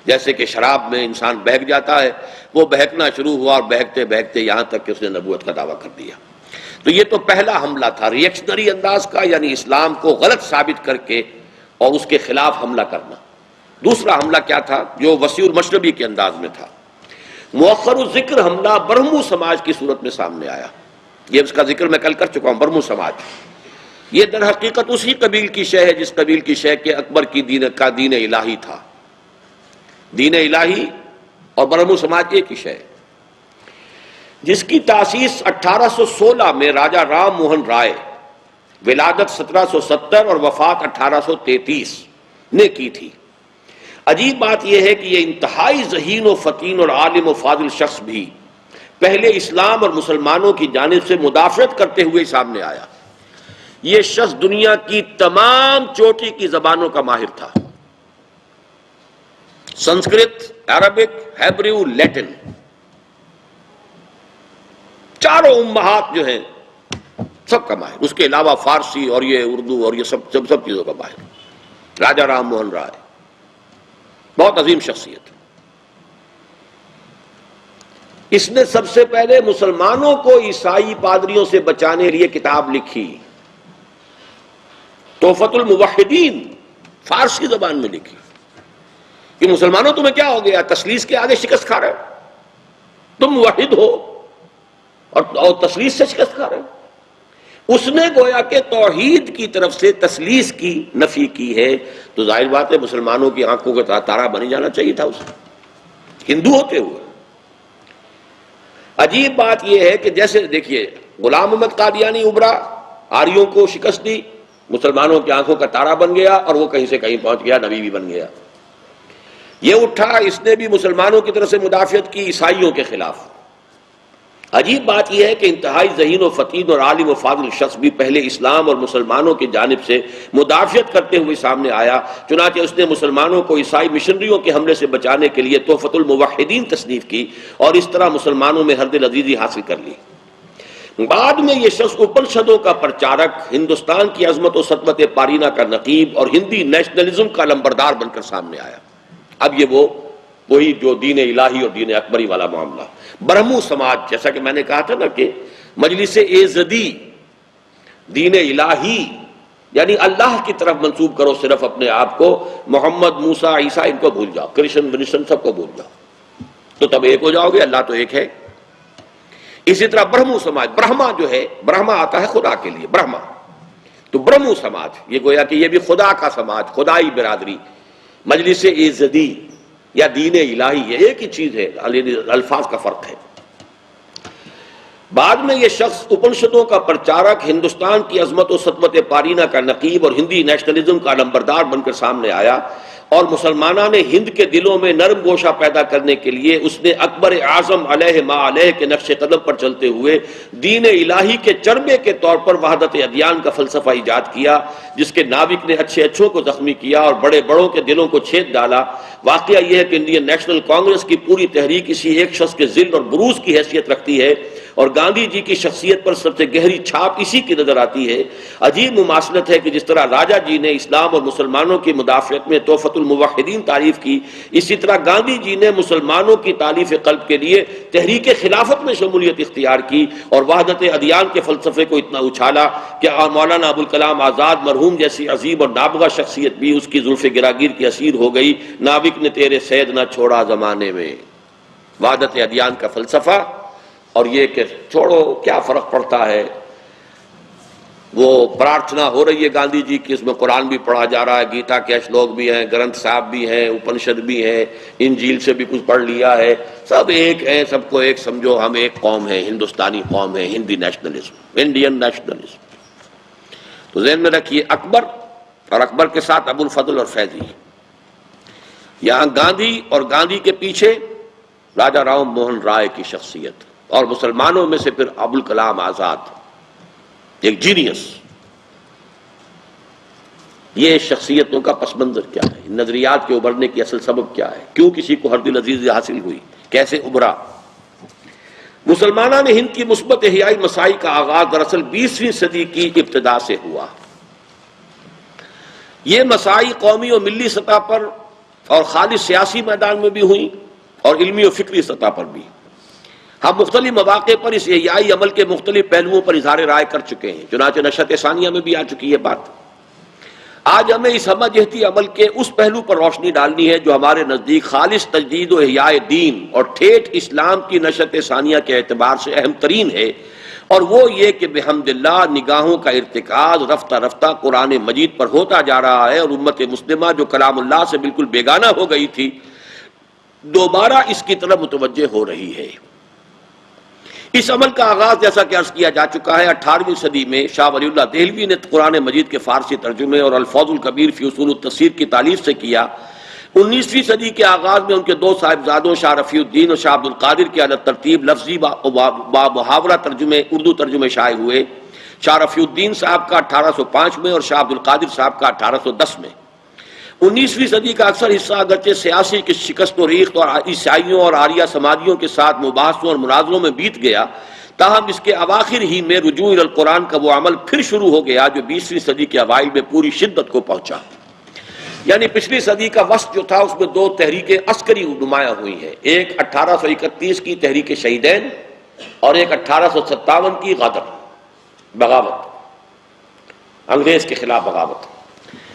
جیسے کہ شراب میں انسان بہک جاتا ہے، وہ بہکنا شروع ہوا اور بہکتے بہکتے یہاں تک کہ اس نے نبوت کا دعویٰ کر دیا۔ تو یہ تو پہلا حملہ تھا ریئیکشنری انداز کا، یعنی اسلام کو غلط ثابت کر کے اور اس کے خلاف حملہ کرنا۔ دوسرا حملہ کیا تھا جو وسیع المشربی کے انداز میں تھا؟ مؤخر الذکر حملہ برہمو سماج کی صورت میں سامنے آیا۔ یہ اس کا ذکر میں کل کر چکا ہوں۔ برہمو سماج یہ در حقیقت اسی قبیل کی شے ہے جس قبیل کی شے کے اکبر کی دین الہی تھا۔ دین الہی اور برہمو سماج ایک ہی شے ہے، جس کی تاسیس 1816 میں راجہ رام موہن رائے، ولادت 1770 اور وفات 1833 نے کی تھی۔ عجیب بات یہ ہے کہ یہ انتہائی ذہین و فطین اور عالم و فاضل شخص بھی پہلے اسلام اور مسلمانوں کی جانب سے مدافعت کرتے ہوئے سامنے آیا۔ یہ شخص دنیا کی تمام چوٹی کی زبانوں کا ماہر تھا، سنسکرت، عربک، ہیبریو، لیٹن، چاروں امہات جو ہیں سب کا ماہر، اس کے علاوہ فارسی اور یہ اردو اور یہ سب چیزوں کا ماہر۔ راجہ رام موہن رائے بہت عظیم شخصیت۔ اس نے سب سے پہلے مسلمانوں کو عیسائی پادریوں سے بچانے کے لیے کتاب لکھی، تحفۃ الموحدین، فارسی زبان میں لکھی کہ مسلمانوں تمہیں کیا ہو گیا، تثلیث کے آگے شکست کھا رہے ہو، تم موحد ہو اور تثلیث سے شکست کھا رہے ہو۔ اس نے گویا کہ توحید کی طرف سے تثلیث کی نفی کی ہے، تو ظاہر بات ہے مسلمانوں کی آنکھوں کا تارا بن جانا چاہیے تھا اسے، ہندو ہوتے ہوئے۔ عجیب بات یہ ہے کہ جیسے دیکھیے غلام محمد قادیانی ابھرا، آریوں کو شکست دی، مسلمانوں کی آنکھوں کا تارا بن گیا اور وہ کہیں سے کہیں پہنچ گیا، نبی بھی بن گیا۔ یہ اٹھا، اس نے بھی مسلمانوں کی طرف سے مدافعت کی عیسائیوں کے خلاف۔ عجیب بات یہ ہے کہ انتہائی ذہین و فطین اور عالم و فاضل شخص بھی پہلے اسلام اور مسلمانوں کی جانب سے مدافعت کرتے ہوئے سامنے آیا، چنانچہ اس نے مسلمانوں کو عیسائی مشنریوں کے حملے سے بچانے کے لیے تحفۃ الموحدین تصنیف کی اور اس طرح مسلمانوں میں ہرد العزیزی حاصل کر لی۔ بعد میں یہ شخص اپنشدوں کا پرچارک، ہندوستان کی عظمت و سطوت پارینہ کا نقیب اور ہندی نیشنلزم کا لمبردار بن کر سامنے آیا۔ اب یہ وہی جو دین الہی اور دین اکبری والا معاملہ۔ برہمو سماج، جیسا کہ میں نے کہا تھا نا کہ مجلس ایزدی، دین الہی یعنی اللہ کی طرف منسوب کرو صرف اپنے آپ کو، محمد، موسیٰ، عیسیٰ ان کو بھول جاؤ، کرشن ونشن سب کو بھول جاؤ، تو تب ایک ہو جاؤ گے، اللہ تو ایک ہے۔ اسی طرح برہمو سماج، برہما جو ہے، برہما آتا ہے خدا کے لیے، برہما، تو برہمو سماج یہ گویا کہ یہ بھی خدا کا سماج، خدائی برادری، مجلس ایزدی یا دین الہی، یہ ایک ہی چیز ہے، الفاظ کا فرق ہے۔ بعد میں یہ شخص اپنشدوں کا پرچارک، ہندوستان کی عظمت و سطوت پارینہ کا نقیب اور ہندی نیشنلزم کا علمبردار بن کر سامنے آیا، اور مسلمانوں نے ہند کے دلوں میں نرم گوشہ پیدا کرنے کے لیے اس نے اکبر اعظم علیہ ما علیہ کے نقش قدم پر چلتے ہوئے دین الہی کے چربے کے طور پر وحدت ادیان کا فلسفہ ایجاد کیا، جس کے ناوک نے اچھے اچھوں کو زخمی کیا اور بڑے بڑوں کے دلوں کو چھید ڈالا۔ واقعہ یہ ہے کہ انڈین نیشنل کانگریس کی پوری تحریک اسی ایک شخص کے ذل اور بروز کی حیثیت رکھتی ہے، اور گاندھی جی کی شخصیت پر سب سے گہری چھاپ اسی کی نظر آتی ہے۔ عجیب مماثلت ہے کہ جس طرح راجہ جی نے اسلام اور مسلمانوں کی مدافعت میں تحفۃ الموحدین تعریف کی، اسی طرح گاندھی جی نے مسلمانوں کی تالیف قلب کے لیے تحریک خلافت میں شمولیت اختیار کی اور وحدت ادیان کے فلسفے کو اتنا اچھالا کہ مولانا ابوالکلام آزاد مرحوم جیسی عظیم اور نابغہ شخصیت بھی اس کی زلف گراگیر کی اسیر ہو گئی۔ ناوک نے تیرے سید نہ چھوڑا زمانے میں، وحدت ادیان کا فلسفہ، اور یہ کہ چھوڑو کیا فرق پڑتا ہے، وہ پرارتھنا ہو رہی ہے گاندھی جی کی، اس میں قرآن بھی پڑھا جا رہا ہے، گیتا کے شلوک بھی ہیں، گرنتھ صاحب بھی ہیں، اپنشد بھی ہیں، انجیل سے بھی کچھ پڑھ لیا ہے، سب ایک ہیں، سب کو ایک سمجھو، ہم ایک قوم ہیں، ہندوستانی قوم ہے، ہندی نیشنلزم، انڈین نیشنلزم۔ تو ذہن میں رکھیے اکبر، اور اکبر کے ساتھ ابو الفضل اور فیضی، یہاں گاندھی اور گاندھی کے پیچھے راجہ رام موہن رائے کی شخصیت، اور مسلمانوں میں سے پھر ابوالکلام آزاد، ایک جینیس۔ یہ شخصیتوں کا پس منظر کیا ہے، نظریات کے ابھرنے کی اصل سبب کیا ہے، کیوں کسی کو ہرد العزیز حاصل ہوئی، کیسے ابھرا؟ مسلمانوں نے ہند کی مثبت احیائی مساعی کا آغاز دراصل 20ویں صدی کی ابتدا سے ہوا۔ یہ مساعی قومی اور ملی سطح پر اور خالص سیاسی میدان میں بھی ہوئیں اور علمی و فکری سطح پر بھی۔ ہم مختلف مواقع پر اس احیائی عمل کے مختلف پہلوؤں پر اظہار رائے کر چکے ہیں، چنانچہ نشرت ثانیہ میں بھی آ چکی ہے بات۔ آج ہمیں اس ہمہ جہتی عمل کے اس پہلو پر روشنی ڈالنی ہے جو ہمارے نزدیک خالص تجدید و احیاء دین اور ٹھیٹ اسلام کی نشرت ثانیہ کے اعتبار سے اہم ترین ہے، اور وہ یہ کہ بحمد اللہ نگاہوں کا ارتکاز رفتہ رفتہ قرآن مجید پر ہوتا جا رہا ہے، اور امت مسلمہ جو کلام اللہ سے بالکل بیگانہ ہو گئی تھی دوبارہ اس کی طرف متوجہ ہو رہی ہے۔ اس عمل کا آغاز جیسا کہ عرض کیا جا چکا ہے 18ویں صدی میں شاہ ولی اللہ دہلوی نے قرآن مجید کے فارسی ترجمے اور الفاظ الکبیر فی اصول التفسیر کی تالیف سے کیا۔ 19ویں صدی کے آغاز میں ان کے دو صاحبزادوں شاہ رفیع الدین اور شاہ عبد القادر کے علی ترتیب لفظی با محاورہ ترجمے اردو ترجمے شائع ہوئے۔ شاہ رفیع الدین صاحب کا 1805 میں اور شاہ عبد القادر صاحب کا 1810 میں۔ 19ویں صدی کا اکثر حصہ اگرچہ سیاسی کی شکست و ریخت اور عیسائیوں اور آریہ سماجیوں کے ساتھ مباحثوں اور مناظروں میں بیت گیا، تاہم اس کے اواخر ہی میں رجوع الی القرآن کا وہ عمل پھر شروع ہو گیا جو 20ویں صدی کے اوائل میں پوری شدت کو پہنچا۔ یعنی پچھلی صدی کا وسط جو تھا اس میں دو تحریکیں عسکری نمایاں ہوئی ہیں، ایک 1831 کی تحریک شہیدین اور ایک 1857 کی غدر، بغاوت، انگریز کے خلاف بغاوت۔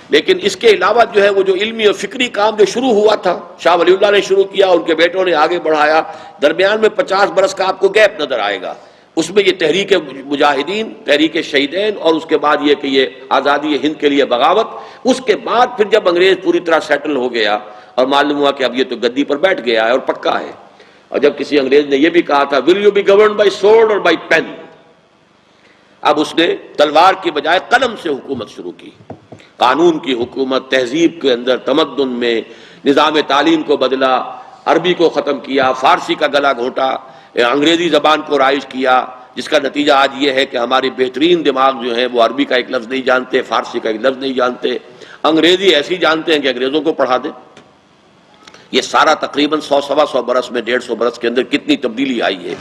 لیکن اس کے علاوہ جو ہے وہ جو علمی اور فکری کام جو شروع ہوا تھا شاہ ولی اللہ نے شروع کیا، ان کے بیٹوں نے آگے بڑھایا، درمیان میں 50 برس کا آپ کو گیپ نظر آئے گا۔ اس میں یہ تحریک مجاہدین، تحریک شہیدین، اور اس کے بعد یہ کہ یہ آزادی ہند کے لیے بغاوت۔ اس کے بعد پھر جب انگریز پوری طرح سیٹل ہو گیا اور معلوم ہوا کہ اب یہ تو گدی پر بیٹھ گیا ہے اور پکا ہے، اور جب کسی انگریز نے یہ بھی کہا تھا will you be governed by sword اور بائی پین، اب اس نے تلوار کی بجائے قلم سے حکومت شروع کی، قانون کی حکومت، تہذیب کے اندر، تمدن میں، نظام تعلیم کو بدلا، عربی کو ختم کیا، فارسی کا گلا گھونٹا، انگریزی زبان کو رائج کیا، جس کا نتیجہ آج یہ ہے کہ ہمارے بہترین دماغ جو ہیں وہ عربی کا ایک لفظ نہیں جانتے، فارسی کا ایک لفظ نہیں جانتے، انگریزی ایسی جانتے ہیں کہ انگریزوں کو پڑھا دیں۔ یہ سارا تقریباً 100-125 برس میں، 150 برس کے اندر کتنی تبدیلی آئی ہے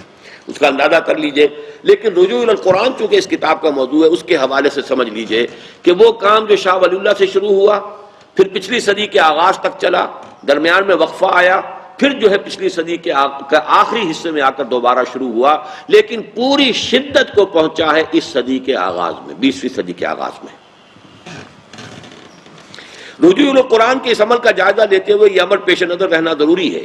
اس کا اندازہ کر لیجئے۔ لیکن رجوع الی القرآن چونکہ اس کتاب کا موضوع ہے، اس کے حوالے سے سمجھ لیجئے کہ وہ کام جو شاہ ولی اللہ سے شروع ہوا، پھر پچھلی صدی کے آغاز تک چلا، درمیان میں وقفہ آیا، پھر جو ہے پچھلی صدی کے آخری حصے میں آ کر دوبارہ شروع ہوا، لیکن پوری شدت کو پہنچا ہے اس صدی کے آغاز میں، 20ویں صدی کے آغاز میں۔ رجوع الی القرآن کے اس عمل کا جائزہ لیتے ہوئے یہ عمل پیش نظر رہنا ضروری ہے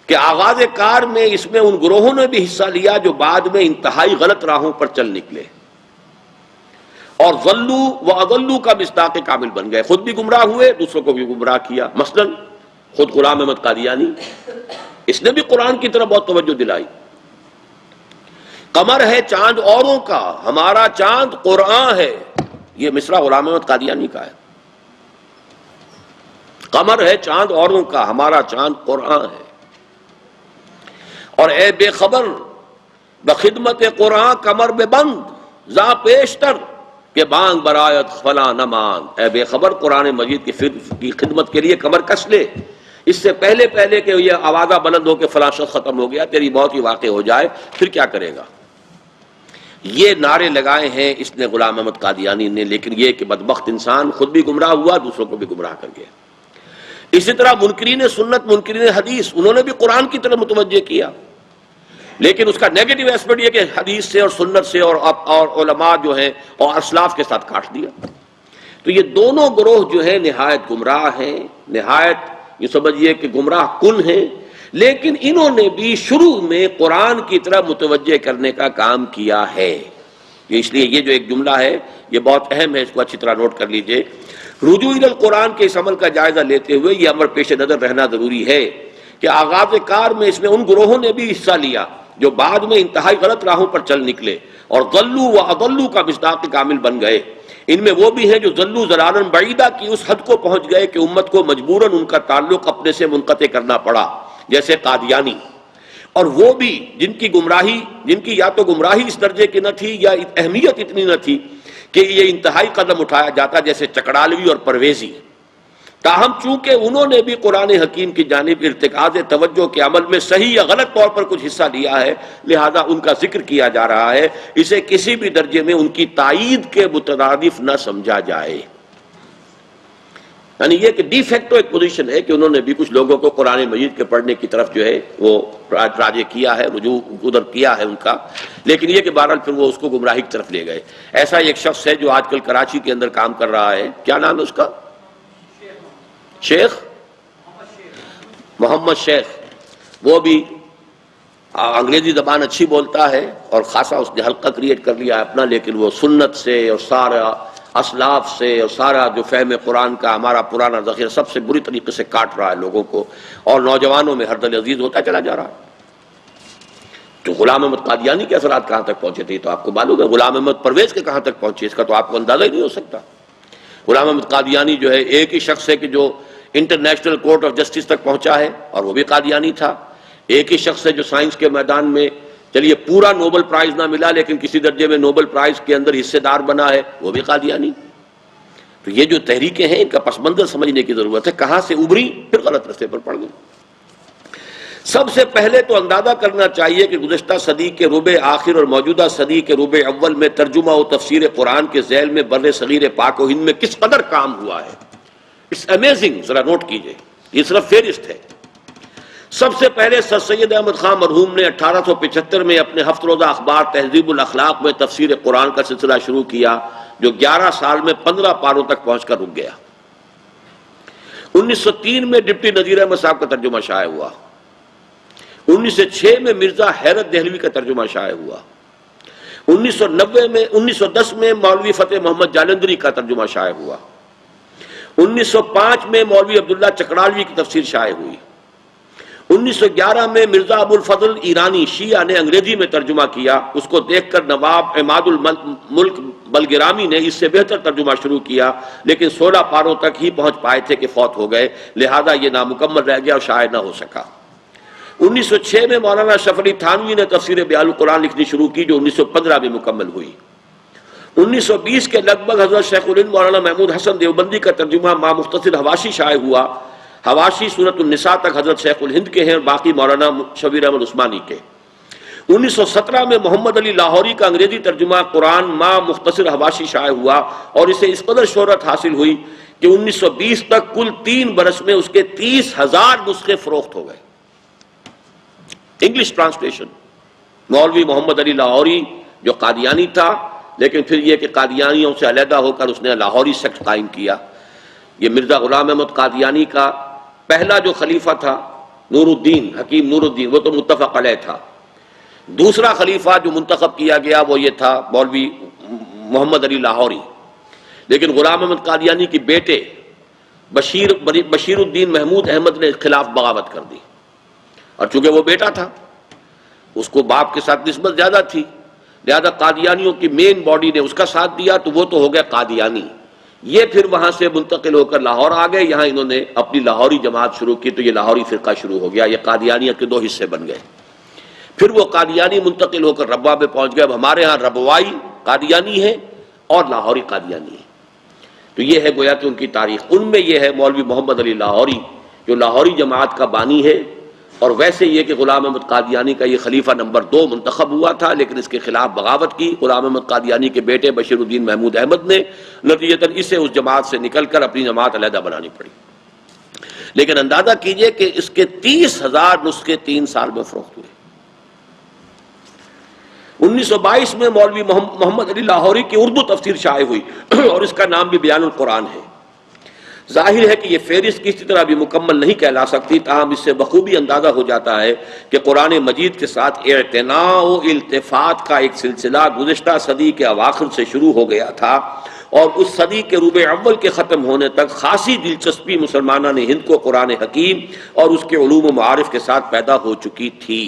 کہ آغاز کار میں اس میں ان گروہوں نے بھی حصہ لیا جو بعد میں انتہائی غلط راہوں پر چل نکلے اور ضلوا و اضلوا کا مصداق کامل بن گئے، خود بھی گمراہ ہوئے، دوسروں کو بھی گمراہ کیا۔ مثلا خود غلام احمد قادیانی، اس نے بھی قرآن کی طرف بہت توجہ دلائی۔ قمر ہے چاند اوروں کا، ہمارا چاند قرآن ہے، یہ مصرع غلام احمد قادیانی کا ہے۔ قمر ہے چاند اوروں کا، ہمارا چاند قرآن ہے۔ اور اے بے خبر بخدمت قرآن کمر بے بند زاں پیشتر کہ بانگ برایت فلاں نہ مان، اے بے خبر قرآن مجید کی خدمت کے لیے کمر کس لے، اس سے پہلے کہ یہ آوازہ بلند ہو کہ فلاں شخص ختم ہو گیا، تیری موت ہی واقع ہو جائے، پھر کیا کرے گا۔ یہ نعرے لگائے ہیں اس نے غلام احمد قادیانی نے، لیکن یہ کہ بدبخت انسان خود بھی گمراہ ہوا، دوسروں کو بھی گمراہ کر گیا۔ اسی طرح منکرین سنت، منکرین حدیث، انہوں نے بھی قرآن کی طرف متوجہ کیا، لیکن اس کا نیگیٹو ایسپیکٹ یہ کہ حدیث سے اور سنت سے اور علماء جو ہیں اور اسلاف کے ساتھ کاٹ دیا۔ تو یہ دونوں گروہ جو ہیں نہایت گمراہ ہیں، نہایت یہ سمجھیے کہ گمراہ کن ہیں، لیکن انہوں نے بھی شروع میں قرآن کی طرف متوجہ کرنے کا کام کیا ہے۔ اس لیے یہ جو ایک جملہ ہے یہ بہت اہم ہے، اس کو اچھی طرح نوٹ کر لیجئے۔ رجوع الی القرآن کے اس عمل کا جائزہ لیتے ہوئے یہ امر پیش نظر رہنا ضروری ہے کہ آغاز کار میں اس میں ان گروہوں نے بھی حصہ لیا جو بعد میں انتہائی غلط راہوں پر چل نکلے اور ضلوا و اضلوا کا مصداق کامل بن گئے۔ ان میں وہ بھی ہیں جو ضلوا ضلالا بعیدا کی اس حد کو پہنچ گئے کہ امت کو مجبوراً ان کا تعلق اپنے سے منقطع کرنا پڑا، جیسے قادیانی، اور وہ بھی جن کی یا تو گمراہی اس درجے کی نہ تھی یا اہمیت اتنی نہ تھی کہ یہ انتہائی قدم اٹھایا جاتا، جیسے چکڑالوی اور پرویزی۔ تاہم چونکہ انہوں نے بھی قرآن حکیم کی جانب ارتکاز توجہ کے عمل میں صحیح یا غلط طور پر کچھ حصہ لیا ہے، لہذا ان کا ذکر کیا جا رہا ہے، اسے کسی بھی درجے میں ان کی تائید کے مترادف نہ سمجھا جائے۔ یعنی یہ کہ ڈی فیکٹو ایک پوزیشن ہے کہ انہوں نے بھی کچھ لوگوں کو قرآن مجید کے پڑھنے کی طرف جو ہے وہ راجع کیا ہے، رجوع ادھر کیا ہے ان کا، لیکن یہ کہ بہرحال پھر وہ اس کو گمراہی کی طرف لے گئے۔ ایسا ایک شخص ہے جو آج کل کراچی کے اندر کام کر رہا ہے، کیا نام ہے اس کا؟ شیخ محمد شیخ، وہ بھی انگریزی زبان اچھی بولتا ہے اور خاصا اس نے حلقہ کریٹ کر لیا ہے اپنا، لیکن وہ سنت سے اور سارا اسلاف سے اور سارا جو فہم قرآن کا ہمارا پرانا ذخیرہ سب سے بری طریقے سے کاٹ رہا ہے لوگوں کو، اور نوجوانوں میں ہر دل عزیز ہوتا چلا جا رہا ہے۔ تو غلام احمد قادیانی کے اثرات کہاں تک پہنچے تھے تو آپ کو معلوم ہے، غلام احمد پرویز کے کہاں تک پہنچے اس کا تو آپ کو اندازہ ہی نہیں ہو سکتا۔ غلام احمد قادیانی جو ہے ایک ہی شخص ہے کہ جو انٹرنیشنل کورٹ آف جسٹس تک پہنچا ہے اور وہ بھی قادیانی تھا، ایک ہی شخص ہے جو سائنس کے میدان میں چلیے پورا نوبل پرائز نہ ملا لیکن کسی درجے میں نوبل پرائز کے اندر حصے دار بنا ہے، وہ بھی قادیانی۔ تو یہ جو تحریکیں ہیں ان کا پس منظر سمجھنے کی ضرورت ہے، کہاں سے ابھری پھر غلط رستے پر پڑ گئی۔ سب سے پہلے تو اندازہ کرنا چاہیے کہ گزشتہ صدی کے ربع آخر اور موجودہ صدی کے ربع اول میں ترجمہ و تفسیر قرآن کے ذیل میں بر صغیر پاک و ہند میں کس قدر کام ہوا ہے۔ اٹس امیزنگ، ذرا نوٹ کیجئے، یہ صرف فہرست ہے۔ سب سے پہلے سر سید احمد خان مرحوم نے 1875 میں اپنے ہفت روزہ اخبار تہذیب الاخلاق میں تفسیر قرآن کا سلسلہ شروع کیا، جو 11 سال میں 15 پاروں تک پہنچ کر رک گیا۔ 1903 میں ڈپٹی نذیر احمد صاحب کا ترجمہ شائع ہوا، 1906 میں مرزا حیرت دہلوی کا ترجمہ شائع ہوا، 1910 میں مولوی فتح محمد جالندری کا ترجمہ شائع ہوا، 1905 میں مولوی عبداللہ چکڑالوی کی تفسیر شائع ہوئی، 1911 میں مرزا ابو الفضل ایرانی شیعہ نے انگریزی میں ترجمہ کیا، اس کو دیکھ کر نواب عماد الملک بلگرامی نے اس سے بہتر ترجمہ شروع کیا، لیکن 16 پاروں تک ہی پہنچ پائے تھے کہ فوت ہو گئے، لہذا یہ نامکمل رہ گیا اور شائع نہ ہو سکا۔ 1906 میں مولانا اشرف علی تھانوی نے تفسیر بیان القرآن لکھنی شروع کی، جو 1915 میں مکمل ہوئی۔ 1920 کے لگ بھگ حضرت شیخ الہند مولانا محمود حسن دیوبندی کا ترجمہ ما مختصر حواشی شائع ہوا۔ حواشی سورۃ النساء تک حضرت شیخ الہند کے ہیں اور باقی مولانا شبیر احمد عثمانی کے۔ 1917 میں محمد علی لاہوری کا انگریزی ترجمہ قرآن ما مختصر حواشی شائع ہوا اور اسے اس قدر شہرت حاصل ہوئی کہ 1920 تک کل 3 برس میں اس کے 30,000 نسخے فروخت ہو گئے۔ English translation. مولوی محمد علی لاہوری جو قادیانی تھا، لیکن پھر یہ کہ قادیانیوں سے علیحدہ ہو کر اس نے لاہوری سیکٹ قائم کیا۔ یہ مرزا غلام احمد قادیانی کا پہلا جو خلیفہ تھا نور الدین حکیم نور الدین، وہ تو متفق علیہ تھا۔ دوسرا خلیفہ جو منتخب کیا گیا وہ یہ تھا مولوی محمد علی لاہوری، لیکن غلام احمد قادیانی کے بیٹے بشیر الدین محمود احمد نے خلاف بغاوت کر دی، اور چونکہ وہ بیٹا تھا اس کو باپ کے ساتھ نسبت زیادہ تھی، لہذا قادیانیوں کی مین باڈی نے اس کا ساتھ دیا تو وہ تو ہو گیا قادیانی۔ یہ پھر وہاں سے منتقل ہو کر لاہور آ گئے، یہاں انہوں نے اپنی لاہوری جماعت شروع کی تو یہ لاہوری فرقہ شروع ہو گیا، یہ قادیانیت کے 2 حصے بن گئے۔ پھر وہ قادیانی منتقل ہو کر ربوہ میں پہنچ گئے۔ اب ہمارے ہاں ربوائی قادیانی ہے اور لاہوری قادیانی ہے، تو یہ ہے گویا کہ ان کی تاریخ۔ ان میں یہ ہے مولوی محمد علی لاہوری جو لاہوری جماعت کا بانی ہے، اور ویسے یہ کہ غلام احمد قادیانی کا یہ خلیفہ نمبر 2 منتخب ہوا تھا، لیکن اس کے خلاف بغاوت کی غلام احمد قادیانی کے بیٹے بشیر الدین محمود احمد نے، نتیجتاً اسے اس جماعت سے نکل کر اپنی جماعت علیحدہ بنانی پڑی۔ لیکن اندازہ کیجئے کہ اس کے 30,000 نسخے 3 سال میں فروخت ہوئے۔ 1922 میں مولوی محمد علی لاہوری کی اردو تفسیر شائع ہوئی اور اس کا نام بھی بیان القرآن ہے۔ ظاہر ہے کہ یہ فہرست کسی طرح بھی مکمل نہیں کہلا سکتی، تاہم اس سے بخوبی اندازہ ہو جاتا ہے کہ قرآن مجید کے ساتھ اعتناء و التفات کا ایک سلسلہ گزشتہ صدی کے اواخر سے شروع ہو گیا تھا، اور اس صدی کے ربع اول کے ختم ہونے تک خاصی دلچسپی مسلمانان ہند کو قرآن حکیم اور اس کے علوم و معارف کے ساتھ پیدا ہو چکی تھی۔